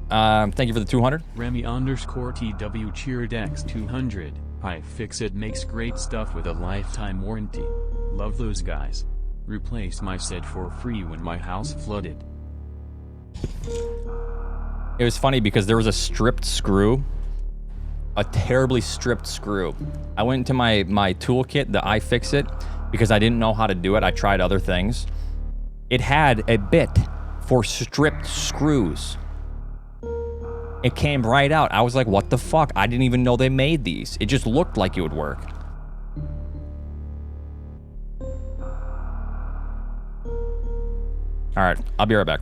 Thank you for the 200. Remy_TW cheered X 200. iFixit makes great stuff with a lifetime warranty. Love those guys. Replace my set for free when my house flooded. It was funny because there was a stripped screw. A terribly stripped screw. I went into my toolkit, the iFixit, because I didn't know how to do it. I tried other things. It had a bit for stripped screws. It came right out. I was like, what the fuck? I didn't even know they made these. It just looked like it would work. All right, I'll be right back.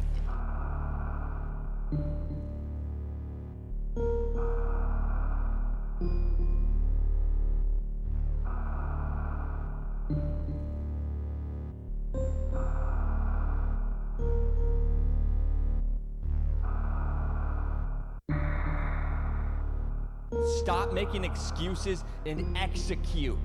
Stop making excuses and execute.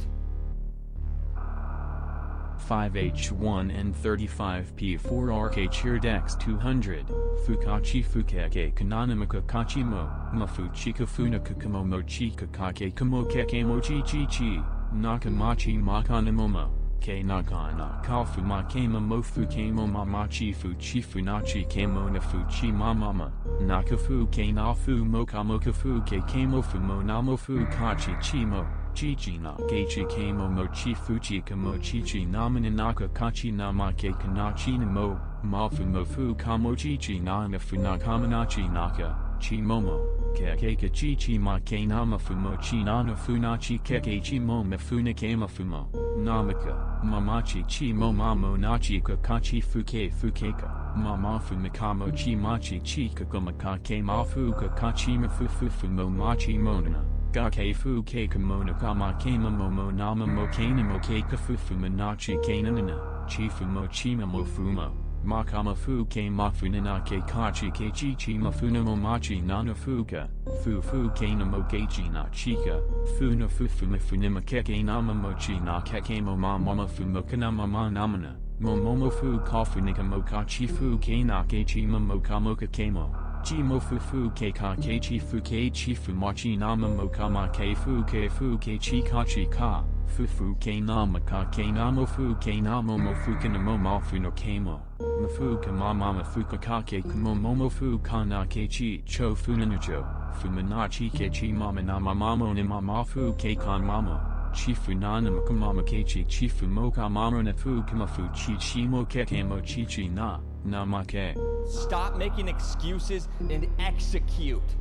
5H1 and 35P4RK cheered X 200. Fukachi Fukake Kananimaka Kachimo, Mafuchika Funaka Kamomo Chika Kake Kamo Kekemo Chi Nakamachi Makanimomo. Ke nakana kafu makema mofu kemo mamachi fu chifu nachi kemo nafu chi mamama nakafu ke nafu mokamokafu ke kemo fu monamofu kachi chimo chichi na kechi kemo mo chifu chikamo chichi namana naka kachi namake kanachi namo mafu mofu kamo chichi na nafu nakamanachi naka chimomo keke chichi make namafumo chi nanafunachi keke chimo mafuna kemafumo namaka mamachi chimo mamo nachi kakachi fukeka mamafu makamo chi machi chika komakake mafu kakachi mafufufumo machi monana gake fuke kamona kama kema momo nama mokena mokeka fufu manachi kananana chifumo chima mofumo Makama fuke mafuna ke kachi ke chichi mafuna momachi nana fuka fufu ke na mokechi na chika funa fufu mafuna makeke nama mochi na keke moma mama fumokana mama namana momomo fu kafunika mokachi fu ke na ke chima mokamoka kemo chimo fufu ke ka ke chifu ke chifu machi nama mokama ke fuke chikachi ka fufu ke nama ka ke namo fu ke namo mofuka namo mafu no kemo Mafuka mama mafuka kake kumo momofu kana kechi cho funanacho fumanachi kechi mama na mamamo ni mamafu ke kan mamo chifu nana makamama kechi chifu moka mama na fu kamafu chichi mo kekemo chichi na namake. Stop making excuses and execute.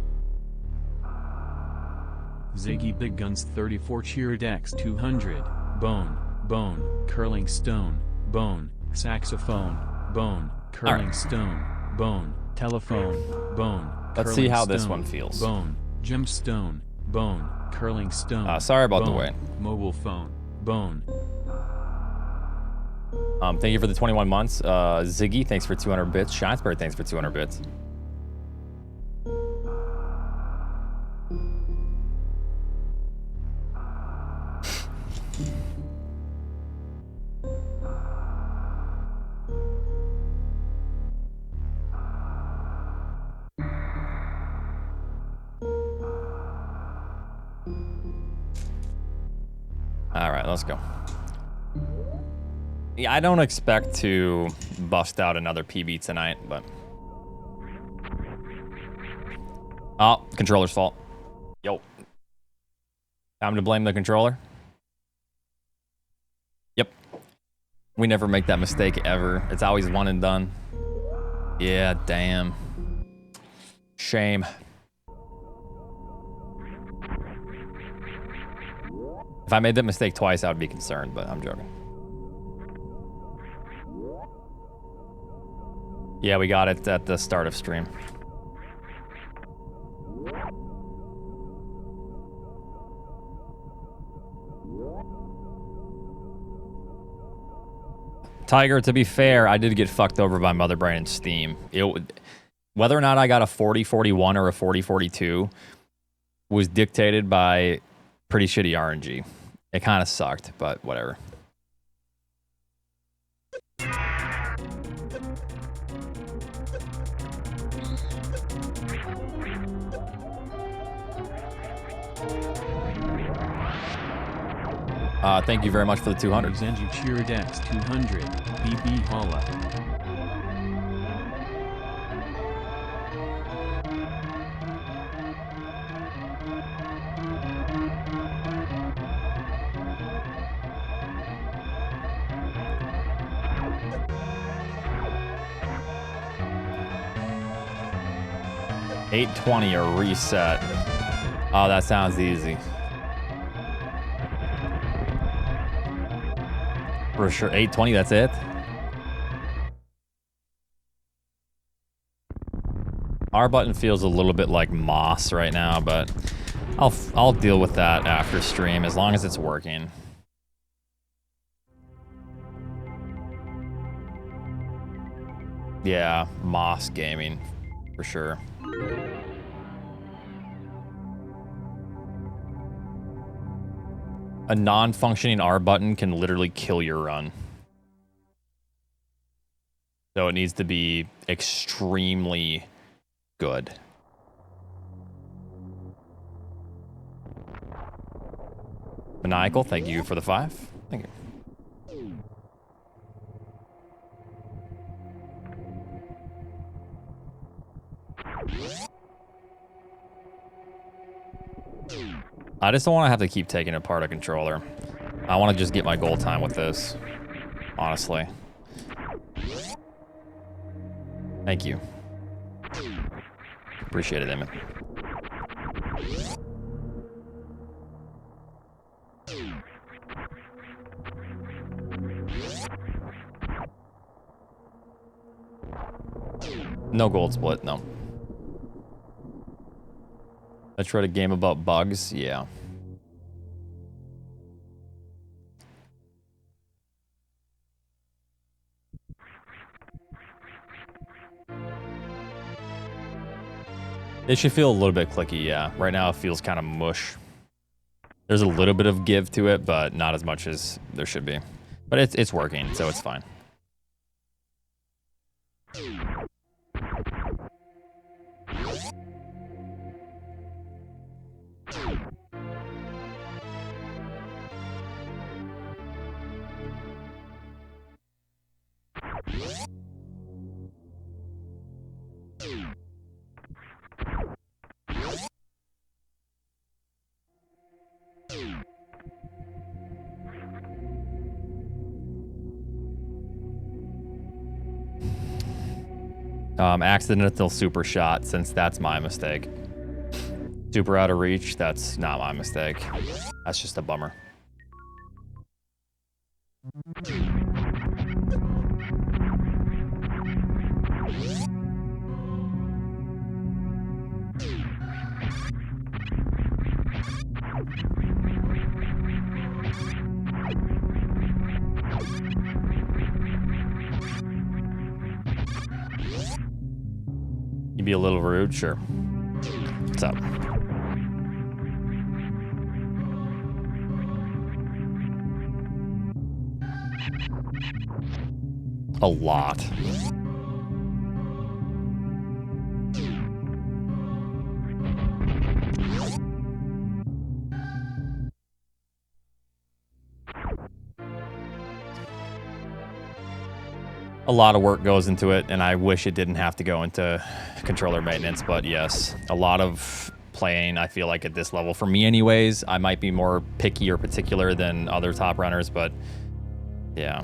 Ziggy Big Guns 34 cheered X 200 bone curling stone bone saxophone bone curling stone bone telephone bone. Let's see how this one feels. Bone gemstone bone curling stone. Sorry about the wait. Mobile phone bone. Thank you for the 21 months. Ziggy, thanks for 200 bits. Shinesberg, thanks for 200 bits. All right, let's go. Yeah, I don't expect to bust out another PB tonight, but... Oh, controller's fault. Yo. Time to blame the controller? Yep. We never make that mistake ever. It's always one and done. Yeah, damn. Shame. If I made that mistake twice, I would be concerned, but I'm joking. Yeah, we got it at the start of stream. Tiger, to be fair, I did get fucked over by Motherbrain and Steam. Whether or not I got a 40-41 or a 40-42 was dictated by pretty shitty RNG. It kind of sucked, but whatever. Thank you very much for the 200. Zenju Chiridex 200, BB Holla. $820 or reset. Oh, that sounds easy. For sure, $820, that's it? R button feels a little bit like moss right now, but I'll deal with that after stream as long as it's working. Yeah, moss gaming, for sure. A non-functioning R button can literally kill your run. So it needs to be extremely good. Maniacal, thank you for the 5. Thank you. I just don't want to have to keep taking apart a controller. I want to just get my goal time with this, honestly. Thank you. Appreciate it, Emmett. No gold split, no. Metroid, a game about bugs? Yeah. It should feel a little bit clicky, yeah. Right now it feels kind of mush. There's a little bit of give to it, but not as much as there should be. But it's working, so it's fine. Accidental super shot, since that's my mistake. Super out of reach, that's not my mistake. That's just a bummer. You be a little rude, sure. What's up? A lot. a lot of work goes into it, and I wish it didn't have to go into controller maintenance, but yes, a lot of playing, I feel like at this level, for me anyways, I might be more picky or particular than other top runners, but yeah.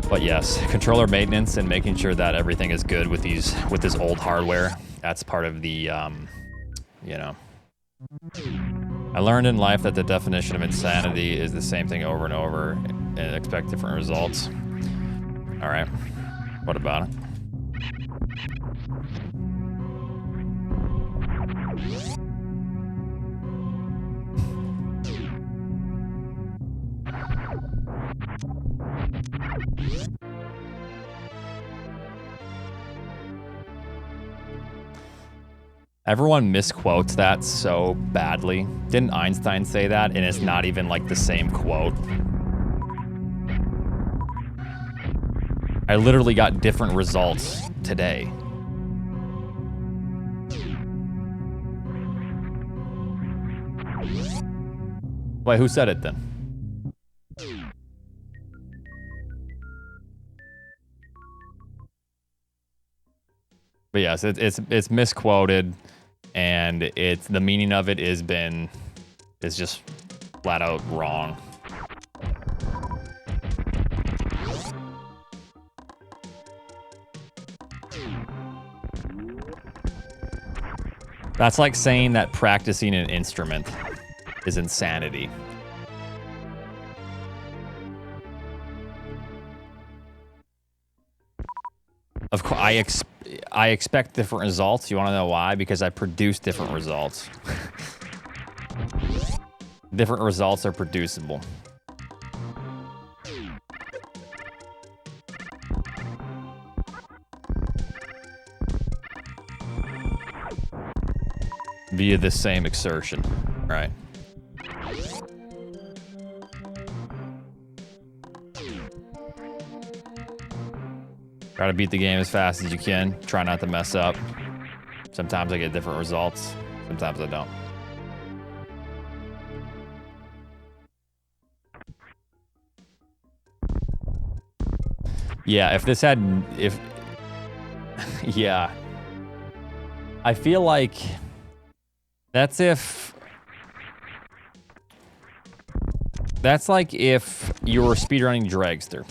But yes, controller maintenance and making sure that everything is good with this old hardware, that's part of the, you know. I learned in life that the definition of insanity is the same thing over and over and expect different results. All right, what about it? Everyone misquotes that so badly. Didn't Einstein say that? And it's not even like the same quote. I literally got different results today. Wait, who said it then? But yes, it's misquoted, and it's the meaning of it is just flat out wrong. That's like saying that practicing an instrument is insanity. Of course, I expect different results. You want to know why? Because I produce different results. Different results are producible. Via the same exertion, right? Try to beat the game as fast as you can. Try not to mess up. Sometimes I get different results. Sometimes I don't. Yeah, if this had... yeah. I feel like... That's like if you were speedrunning Dragster.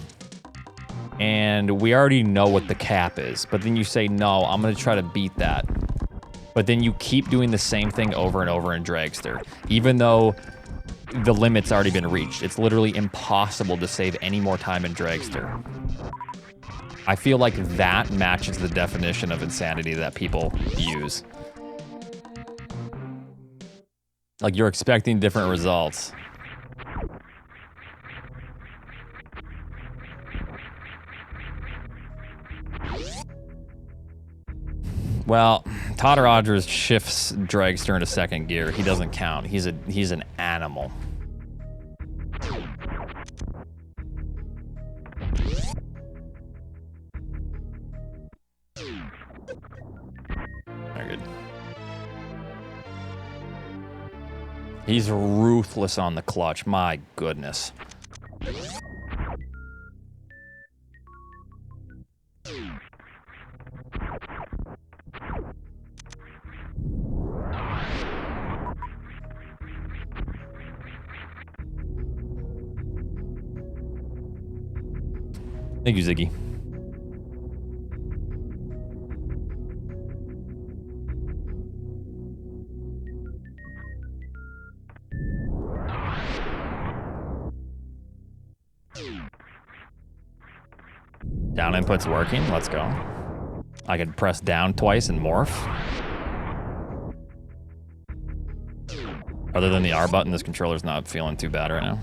And we already know what the cap is, but then you say, no, I'm going to try to beat that. But then you keep doing the same thing over and over in Dragster, even though the limit's already been reached. It's literally impossible to save any more time in Dragster. I feel like that matches the definition of insanity that people use. Like, you're expecting different results. Well, Todd Rogers shifts Dragster into second gear. He doesn't count. He's an animal. Very good. He's ruthless on the clutch. My goodness. Thank you, Ziggy. Down input's working. Let's go. I could press down twice and morph. Other than the R button, this controller's not feeling too bad right now.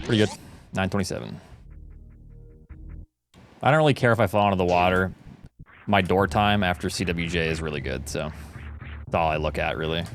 Pretty good. 927. I don't really care if I fall into the water. My door time after CWJ is really good, so that's all I look at, really. I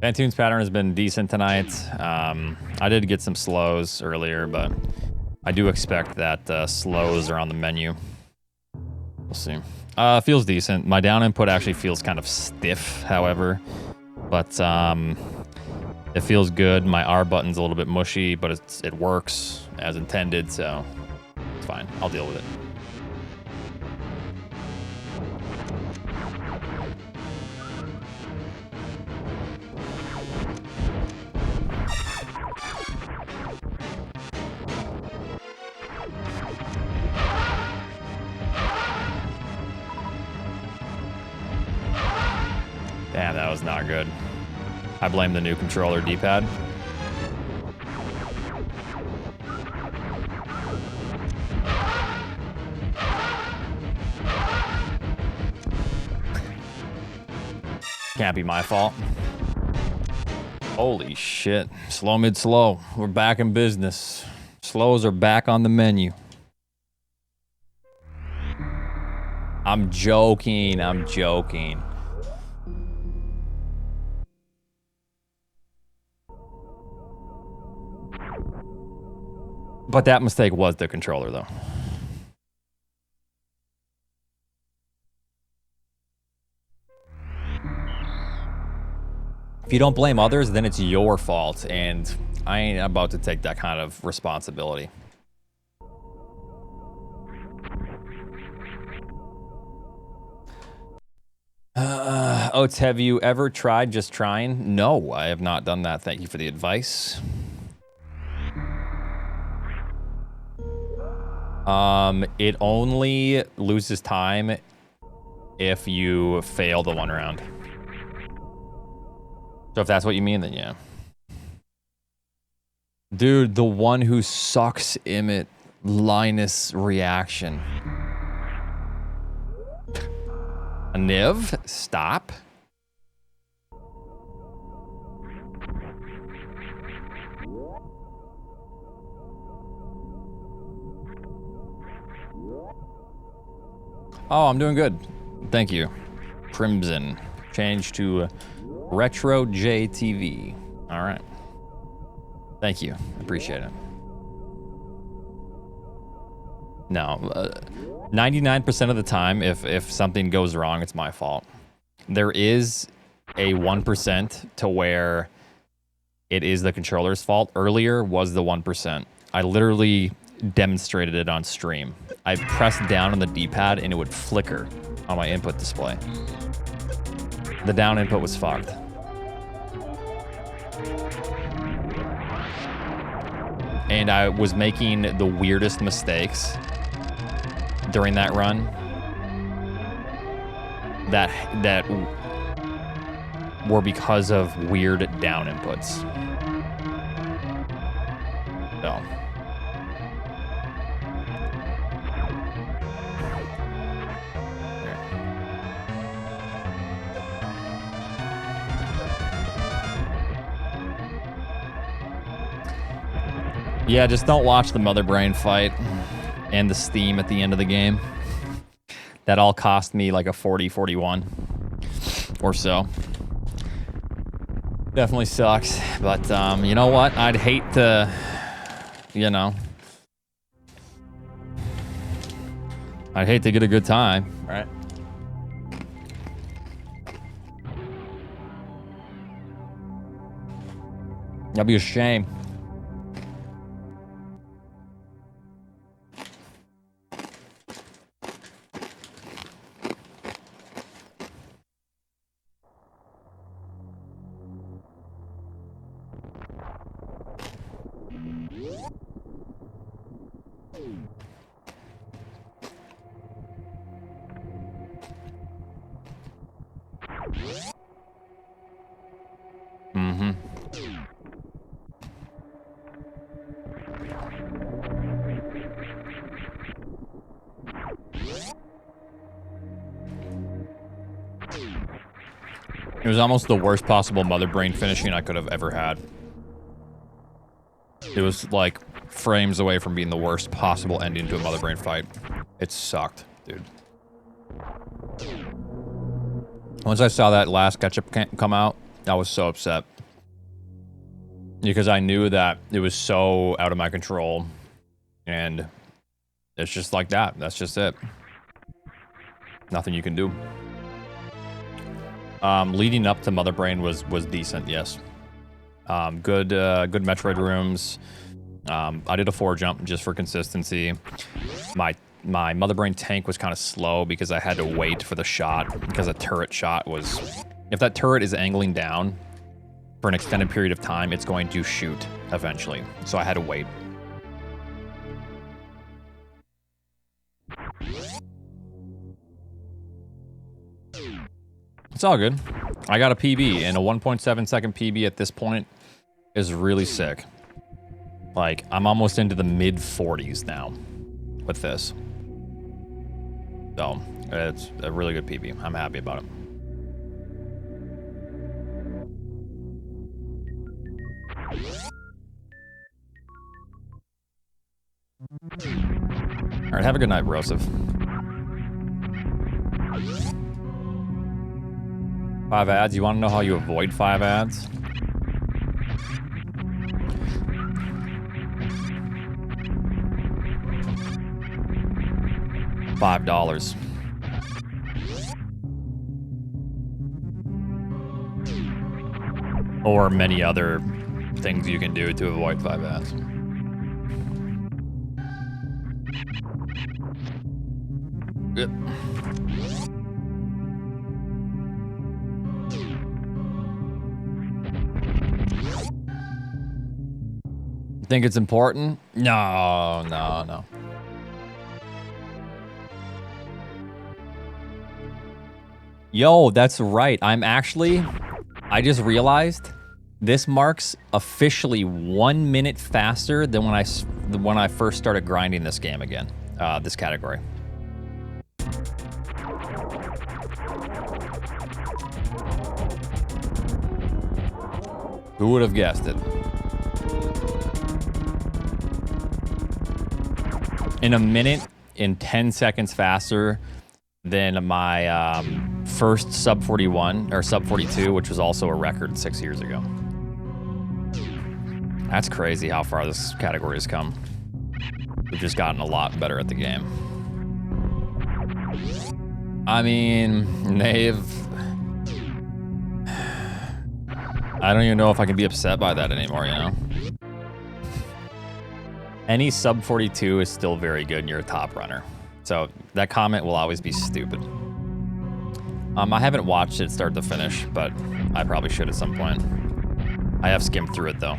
Bantoon's pattern has been decent tonight. I did get some slows earlier, but I do expect that slows are on the menu. We'll see. Feels decent. My down input actually feels kind of stiff, however, but it feels good. My R button's a little bit mushy, but it works as intended, so it's fine. I'll deal with it. Damn, that was not good. I blame the new controller D-pad. Can't be my fault. Holy shit. Slow, mid, slow. We're back in business. Slows are back on the menu. I'm joking. I'm joking. But that mistake was the controller, though. If you don't blame others, then it's your fault, and I ain't about to take that kind of responsibility. Oats, have you ever tried just trying? No, I have not done that. Thank you for the advice. It only loses time if you fail the one round. So if that's what you mean, then yeah. Dude, the one who sucks Emmett, Linus reaction. A Niv? Stop. Oh, I'm doing good. Thank you. Crimson. Change to Retro JTV. All right. Thank you. Appreciate it. No. 99% of the time, if something goes wrong, it's my fault. There is a 1% to where it is the controller's fault. Earlier was the 1%. I literally demonstrated it on stream. I pressed down on the D-pad and it would flicker on my input display. The down input was fucked. And I was making the weirdest mistakes during that run that were because of weird down inputs. So. Yeah, just don't watch the Mother Brain fight and the Steam at the end of the game. That all cost me like a 40-41 or so. Definitely sucks, but you know what? I'd hate to, you know, I'd hate to get a good time, right? That'd be a shame. It was almost the worst possible Mother Brain finishing I could have ever had. It was like frames away from being the worst possible ending to a Mother Brain fight. It sucked, dude. Once I saw that last ketchup come out, I was so upset. because I knew that it was so out of my control, and it's just like that. That's just it. Nothing you can do. Leading up to Mother Brain was decent, yes. Good Metroid rooms. I did a 4 jump just for consistency. My Mother Brain tank was kind of slow because I had to wait for the shot, because a turret shot was... If that turret is angling down for an extended period of time, it's going to shoot eventually. So I had to wait. It's all good. I got a PB, and a 1.7 second PB at this point is really sick. Like, I'm almost into the mid 40s now with this. So, it's a really good PB. I'm happy about it. All right, have a good night, Broseph. 5 ads. You want to know how you avoid 5 ads? $5. Or many other things you can do to avoid 5 ads. Yep. Think it's important? No, no, no. Yo, that's right. I just realized this marks officially 1 minute faster than when I first started grinding this game again, this category. Who would have guessed it? In a minute, in 10 seconds faster than my first sub 41 or sub 42, which was also a record 6 years ago. That's crazy how far this category has come. We've just gotten a lot better at the game. I mean, I don't even know if I can be upset by that anymore, you know? Any sub 42 is still very good and you're a top runner. So that comment will always be stupid. I haven't watched it start to finish, but I probably should at some point. I have skimmed through it though.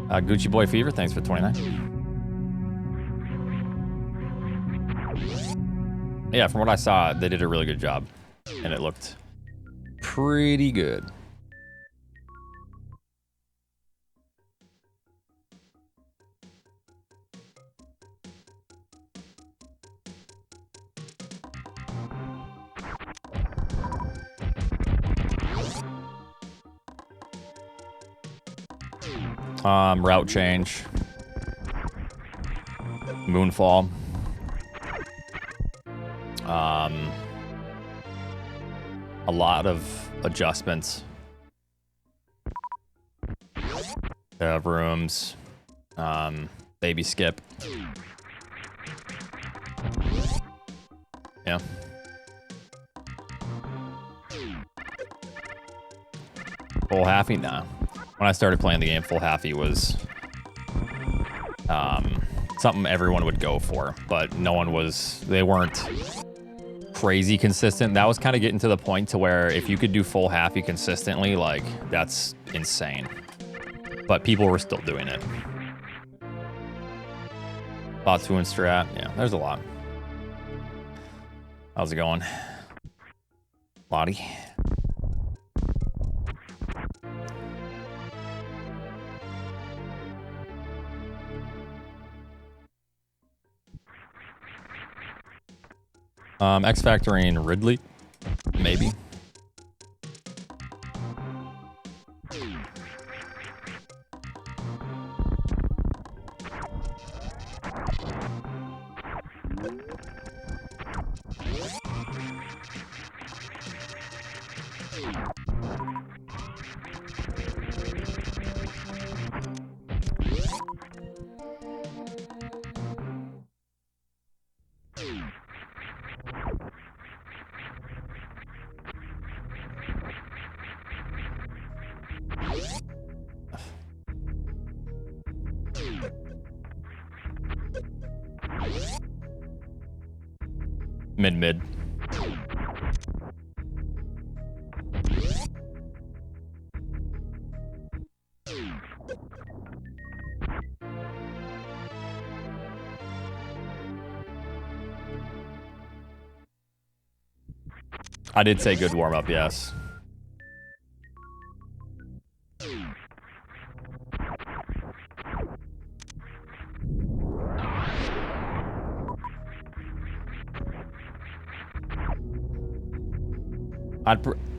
Gucci Boy Fever, thanks for 29. Yeah, from what I saw, they did a really good job. And it looked pretty good. Route change. Moonfall. A lot of adjustments. Rooms. Baby skip. Yeah. Full halfy? Nah. When I started playing the game, full halfy was something everyone would go for, but they weren't crazy consistent. That was kind of getting to the point to where if you could do full halfy consistently, like, that's insane. But people were still doing it. Batu and strat, yeah, there's a lot. How's it going? Lottie? X Factoring Ridley, maybe. Mid. I did say good warm up, yes.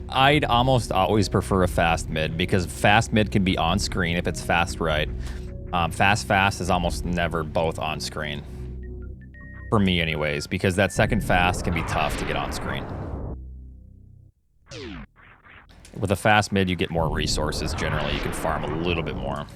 I'd almost always prefer a fast mid because fast mid can be on screen if it's fast right. Fast is almost never both on screen. For me anyways, because that second fast can be tough to get on screen. With a fast mid, you get more resources generally. You can farm a little bit more.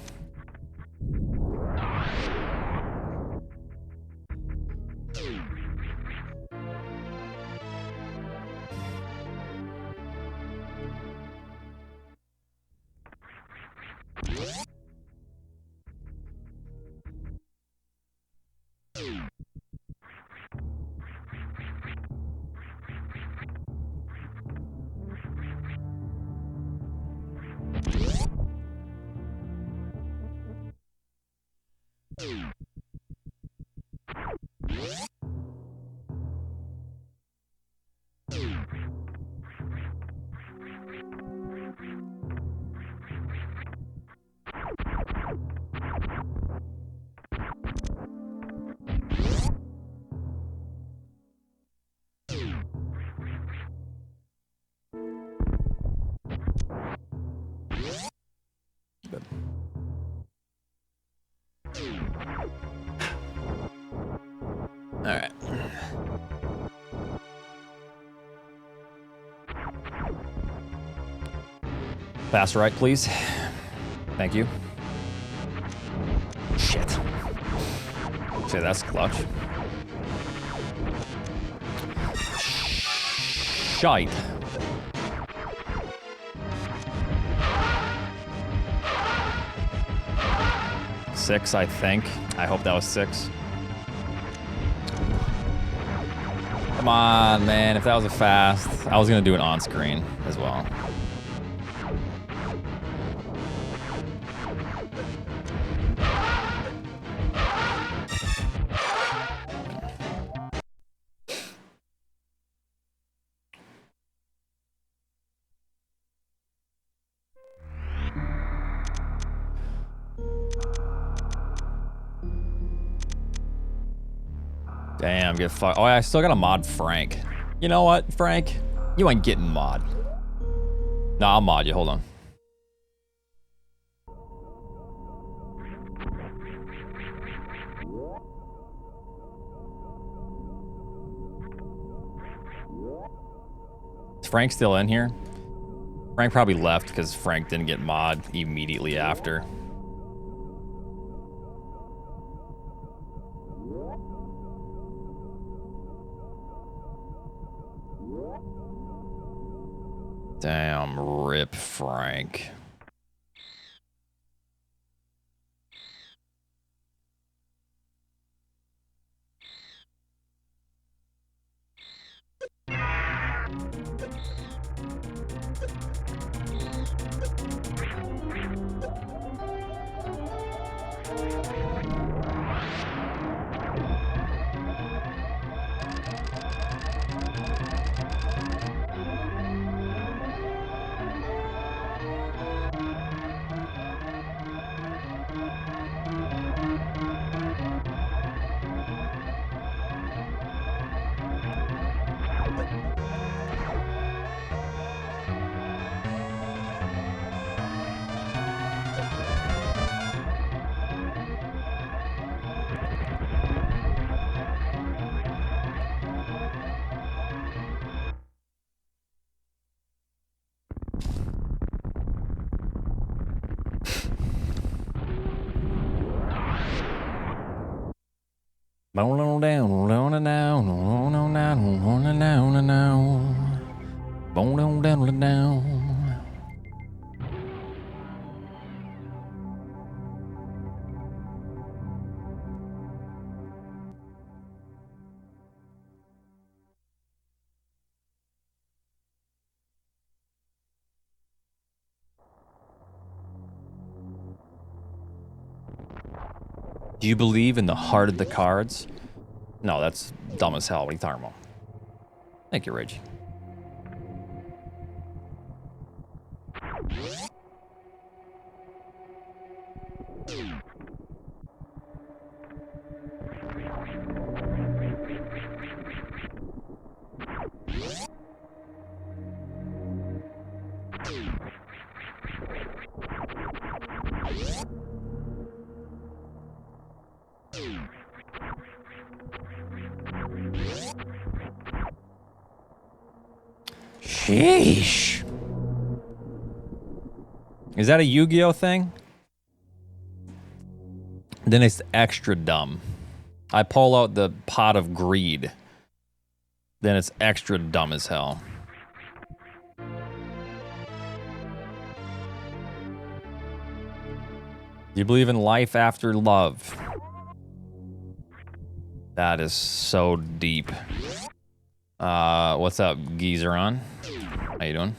All right. Fast right, please. Thank you. Shit. Okay, that's clutch. Shite. Six, I think. I hope that was 6. Come on, man. If that was a fast, I was gonna do it on screen as well. Damn, get fucked. Oh, I still gotta mod Frank. You know what, Frank? You ain't getting mod. Nah, I'll mod you. Hold on. Is Frank still in here? Frank probably left because Frank didn't get mod immediately after. Damn, rip Frank. Do you believe in the heart of the cards? No, that's dumb as hell. What are you talking about? Thank you, Reggie. Sheesh. Is that a Yu-Gi-Oh thing? Then it's extra dumb. I pull out the pot of greed. Then it's extra dumb as hell. Do you believe in life after love? That is so deep. What's up, Geezeron? How you doing?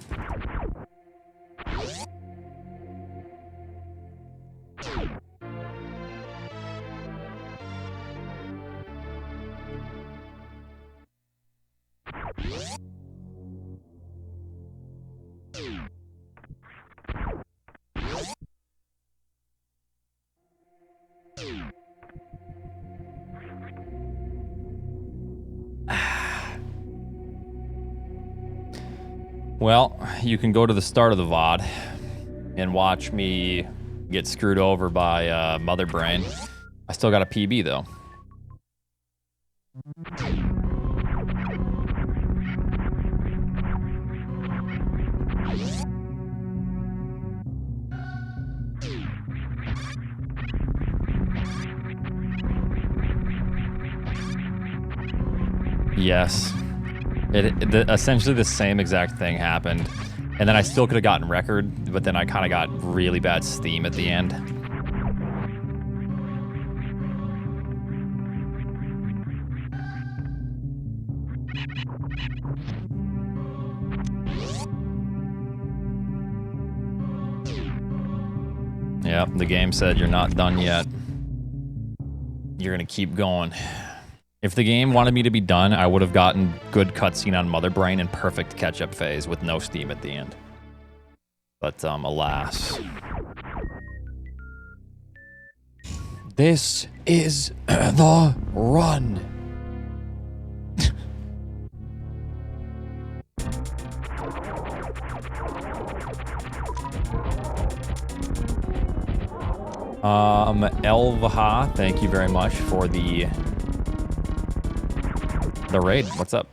Well, you can go to the start of the VOD and watch me get screwed over by Mother Brain. I still got a PB though. Yes. Essentially the same exact thing happened. And then I still could have gotten record, but then I kind of got really bad steam at the end. Yep, the game said you're not done yet. You're gonna keep going. If the game wanted me to be done, I would have gotten good cutscene on Mother Brain and perfect catch-up phase with no steam at the end. But, alas. This is the run. Elvaha, thank you very much for the raid. What's up?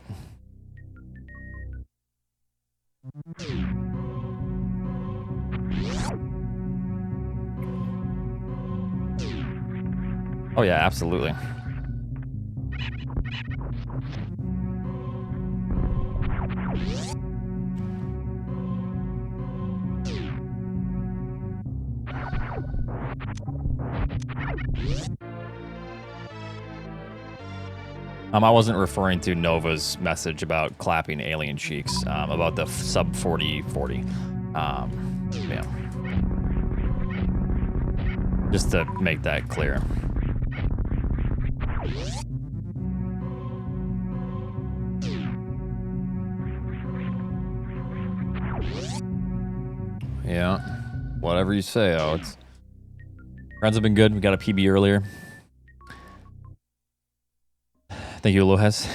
Oh yeah, absolutely. I wasn't referring to Nova's message about clapping alien cheeks, about the sub 4040. Yeah. Just to make that clear. Yeah. Whatever you say, Oats. Friends have been good. We got a PB earlier. Thank you, Lohes.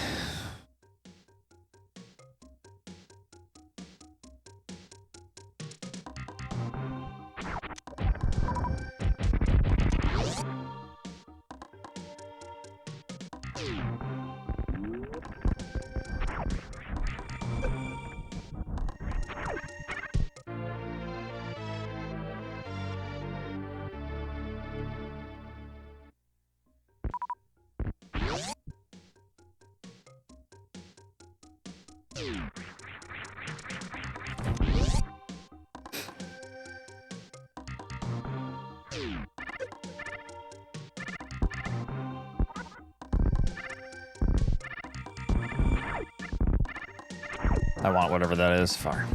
I want whatever that is. Far.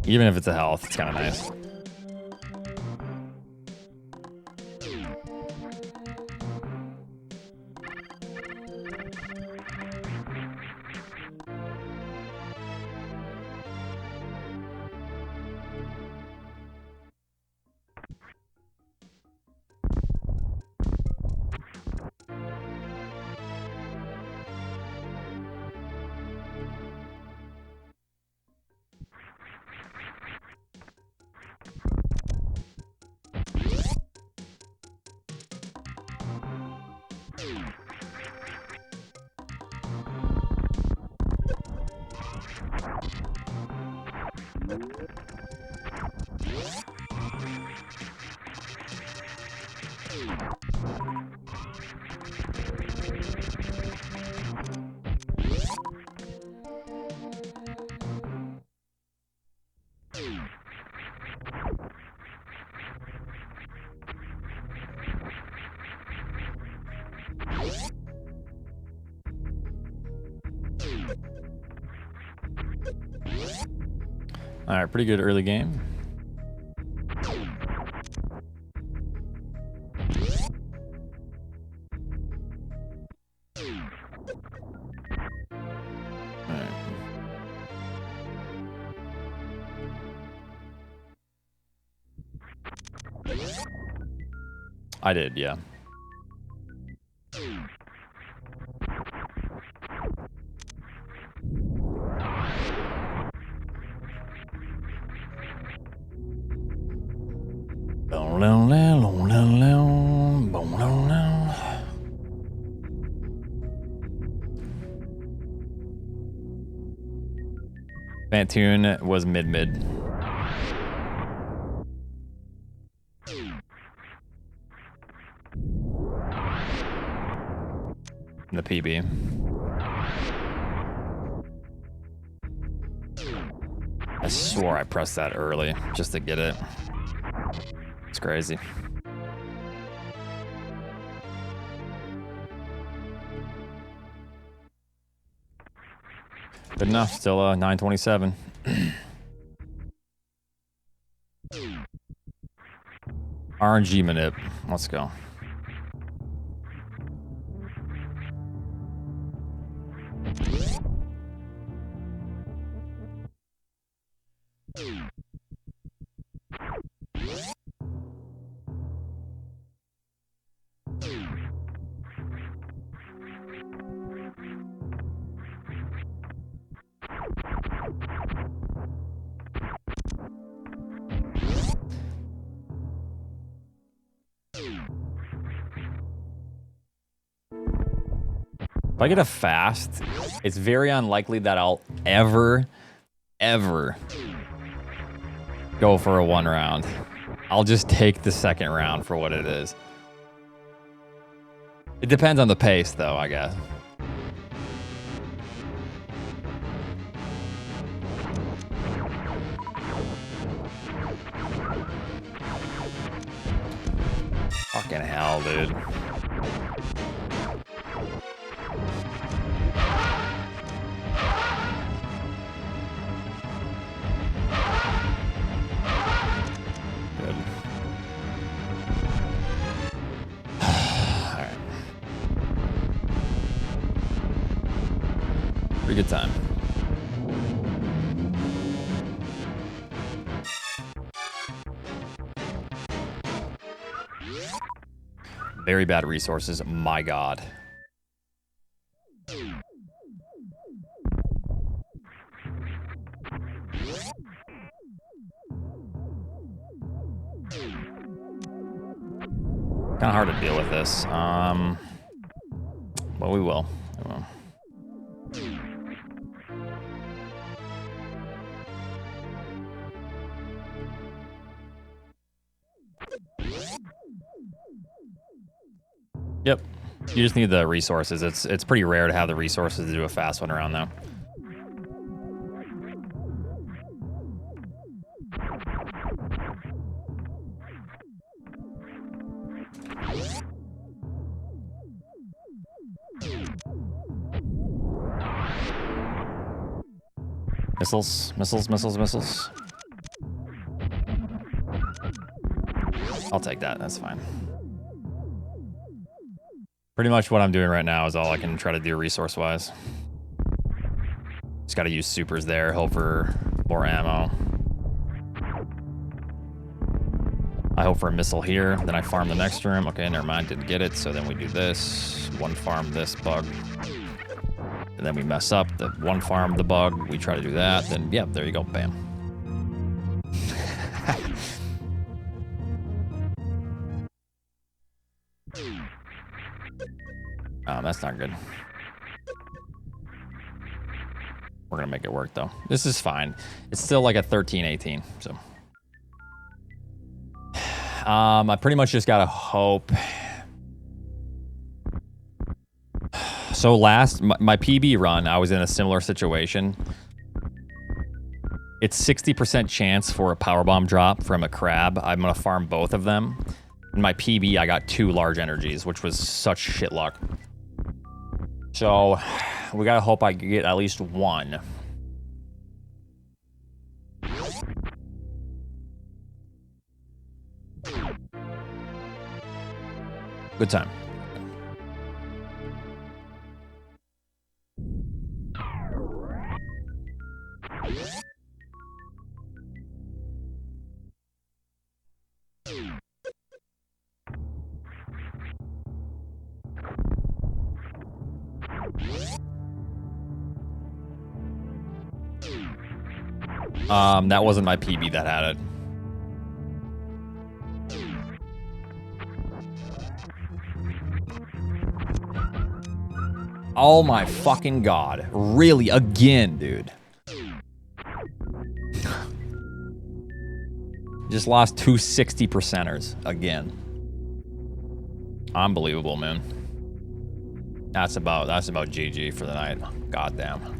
Even if it's a health, it's kind of nice. All right, pretty good early game. All right. I did, yeah. Bantoon was mid-mid. The PB. I swore I pressed that early just to get it. It's crazy. Good enough. Still 927. RNG manip. Let's go. If I get a fast, it's very unlikely that I'll ever go for a 1 round. I'll just take the second round for what it is. It depends on the pace, though, I guess. Fucking hell, dude. Pretty good time. Very bad resources, my god. Kind of hard to deal with this. Well, we will. We will. Yep. You just need the resources. It's pretty rare to have the resources to do a fast one around, though. Missiles, missiles, missiles, missiles. I'll take that. That's fine. Pretty much what I'm doing right now is all I can try to do resource-wise. Just got to use supers there, hope for more ammo. I hope for a missile here, then I farm the next room. Okay, never mind, didn't get it, so then we do this. One farm this bug. And then we mess up, the one farm the bug, we try to do that, then yeah, there you go, bam. That's not good. We're gonna make it work though. This is fine. It's still like a 13-18, so. I pretty much just gotta hope. So my PB run, I was in a similar situation. It's 60% chance for a powerbomb drop from a crab. I'm gonna farm both of them. In my PB, I got 2 large energies, which was such shit luck. So, we gotta hope I get at least 1. Good time. That wasn't my PB that had it. Oh my fucking god. Really? Again, dude. Just lost 2 60%ers again. Unbelievable, man. That's about GG for the night. Goddamn.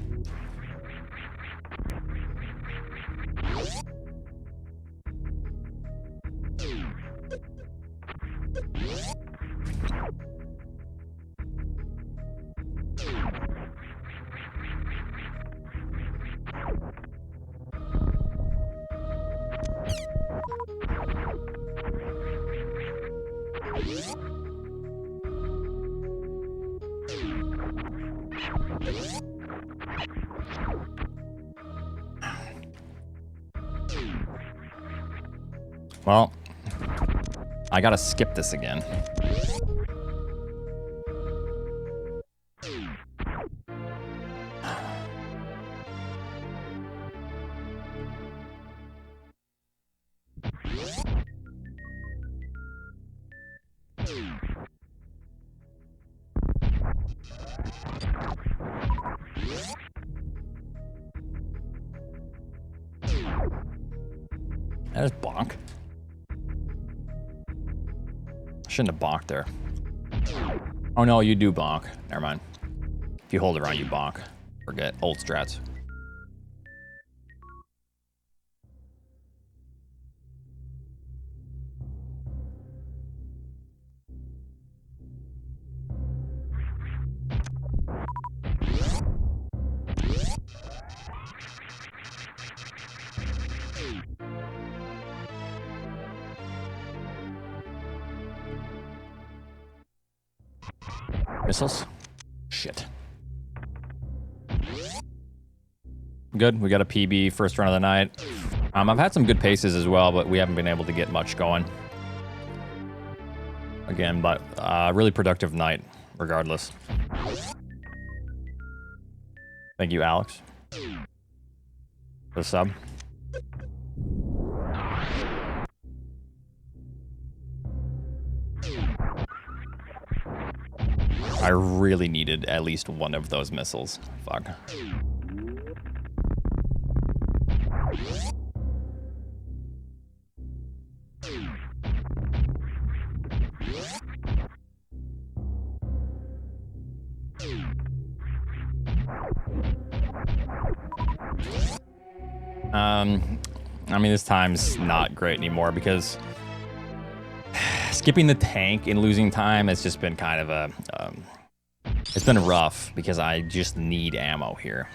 Well, I gotta skip this again. That is bonk. Shouldn't have bonked there. Oh no, you do bonk. Never mind. If you hold it around, you bonk. Forget old strats. Missiles? Shit. Good, we got a PB first run of the night. I've had some good paces as well, but we haven't been able to get much going. Again, but really productive night, regardless. Thank you, Alex, for the sub. I really needed at least one of those missiles. Fuck. I mean, this time's not great anymore because skipping the tank and losing time has just been kind of a, it's been rough because I just need ammo here.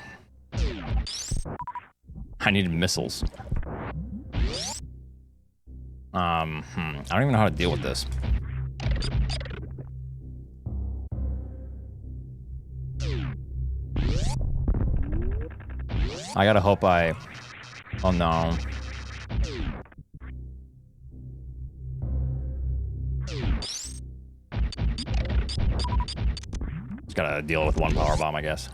I needed missiles. I don't even know how to deal with this. I gotta hope I, oh no. Just gotta deal with one power bomb, I guess.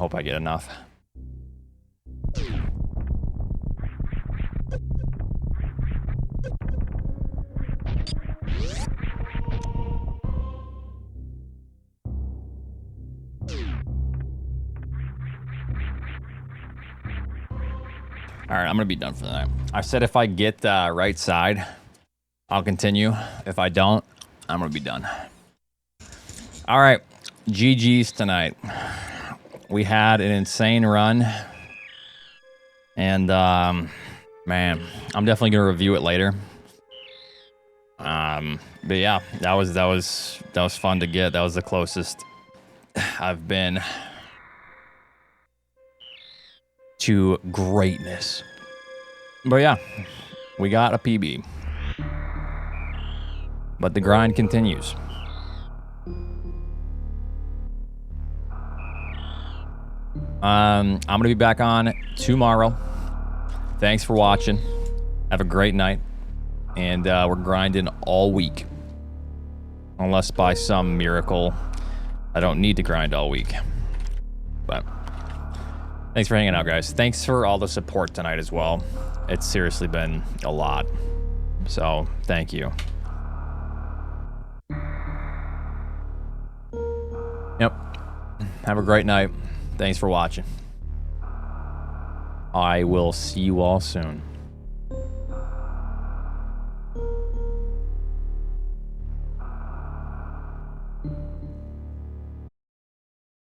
Hope I get enough. All right, I'm gonna be done for the night. I said if I get right side, I'll continue. If I don't, I'm gonna be done. All right, GG's tonight. We had an insane run, and man, I'm definitely gonna review it later. But yeah, that was fun to get. That was the closest I've been to greatness. But yeah, we got a PB. But the grind continues. I'm gonna be back on tomorrow. Thanks for watching. Have a great night. And we're grinding all week. Unless by some miracle, I don't need to grind all week. But thanks for hanging out, guys. Thanks for all the support tonight as well. It's seriously been a lot. So, thank you. Yep. Have a great night. Thanks for watching. I will see you all soon.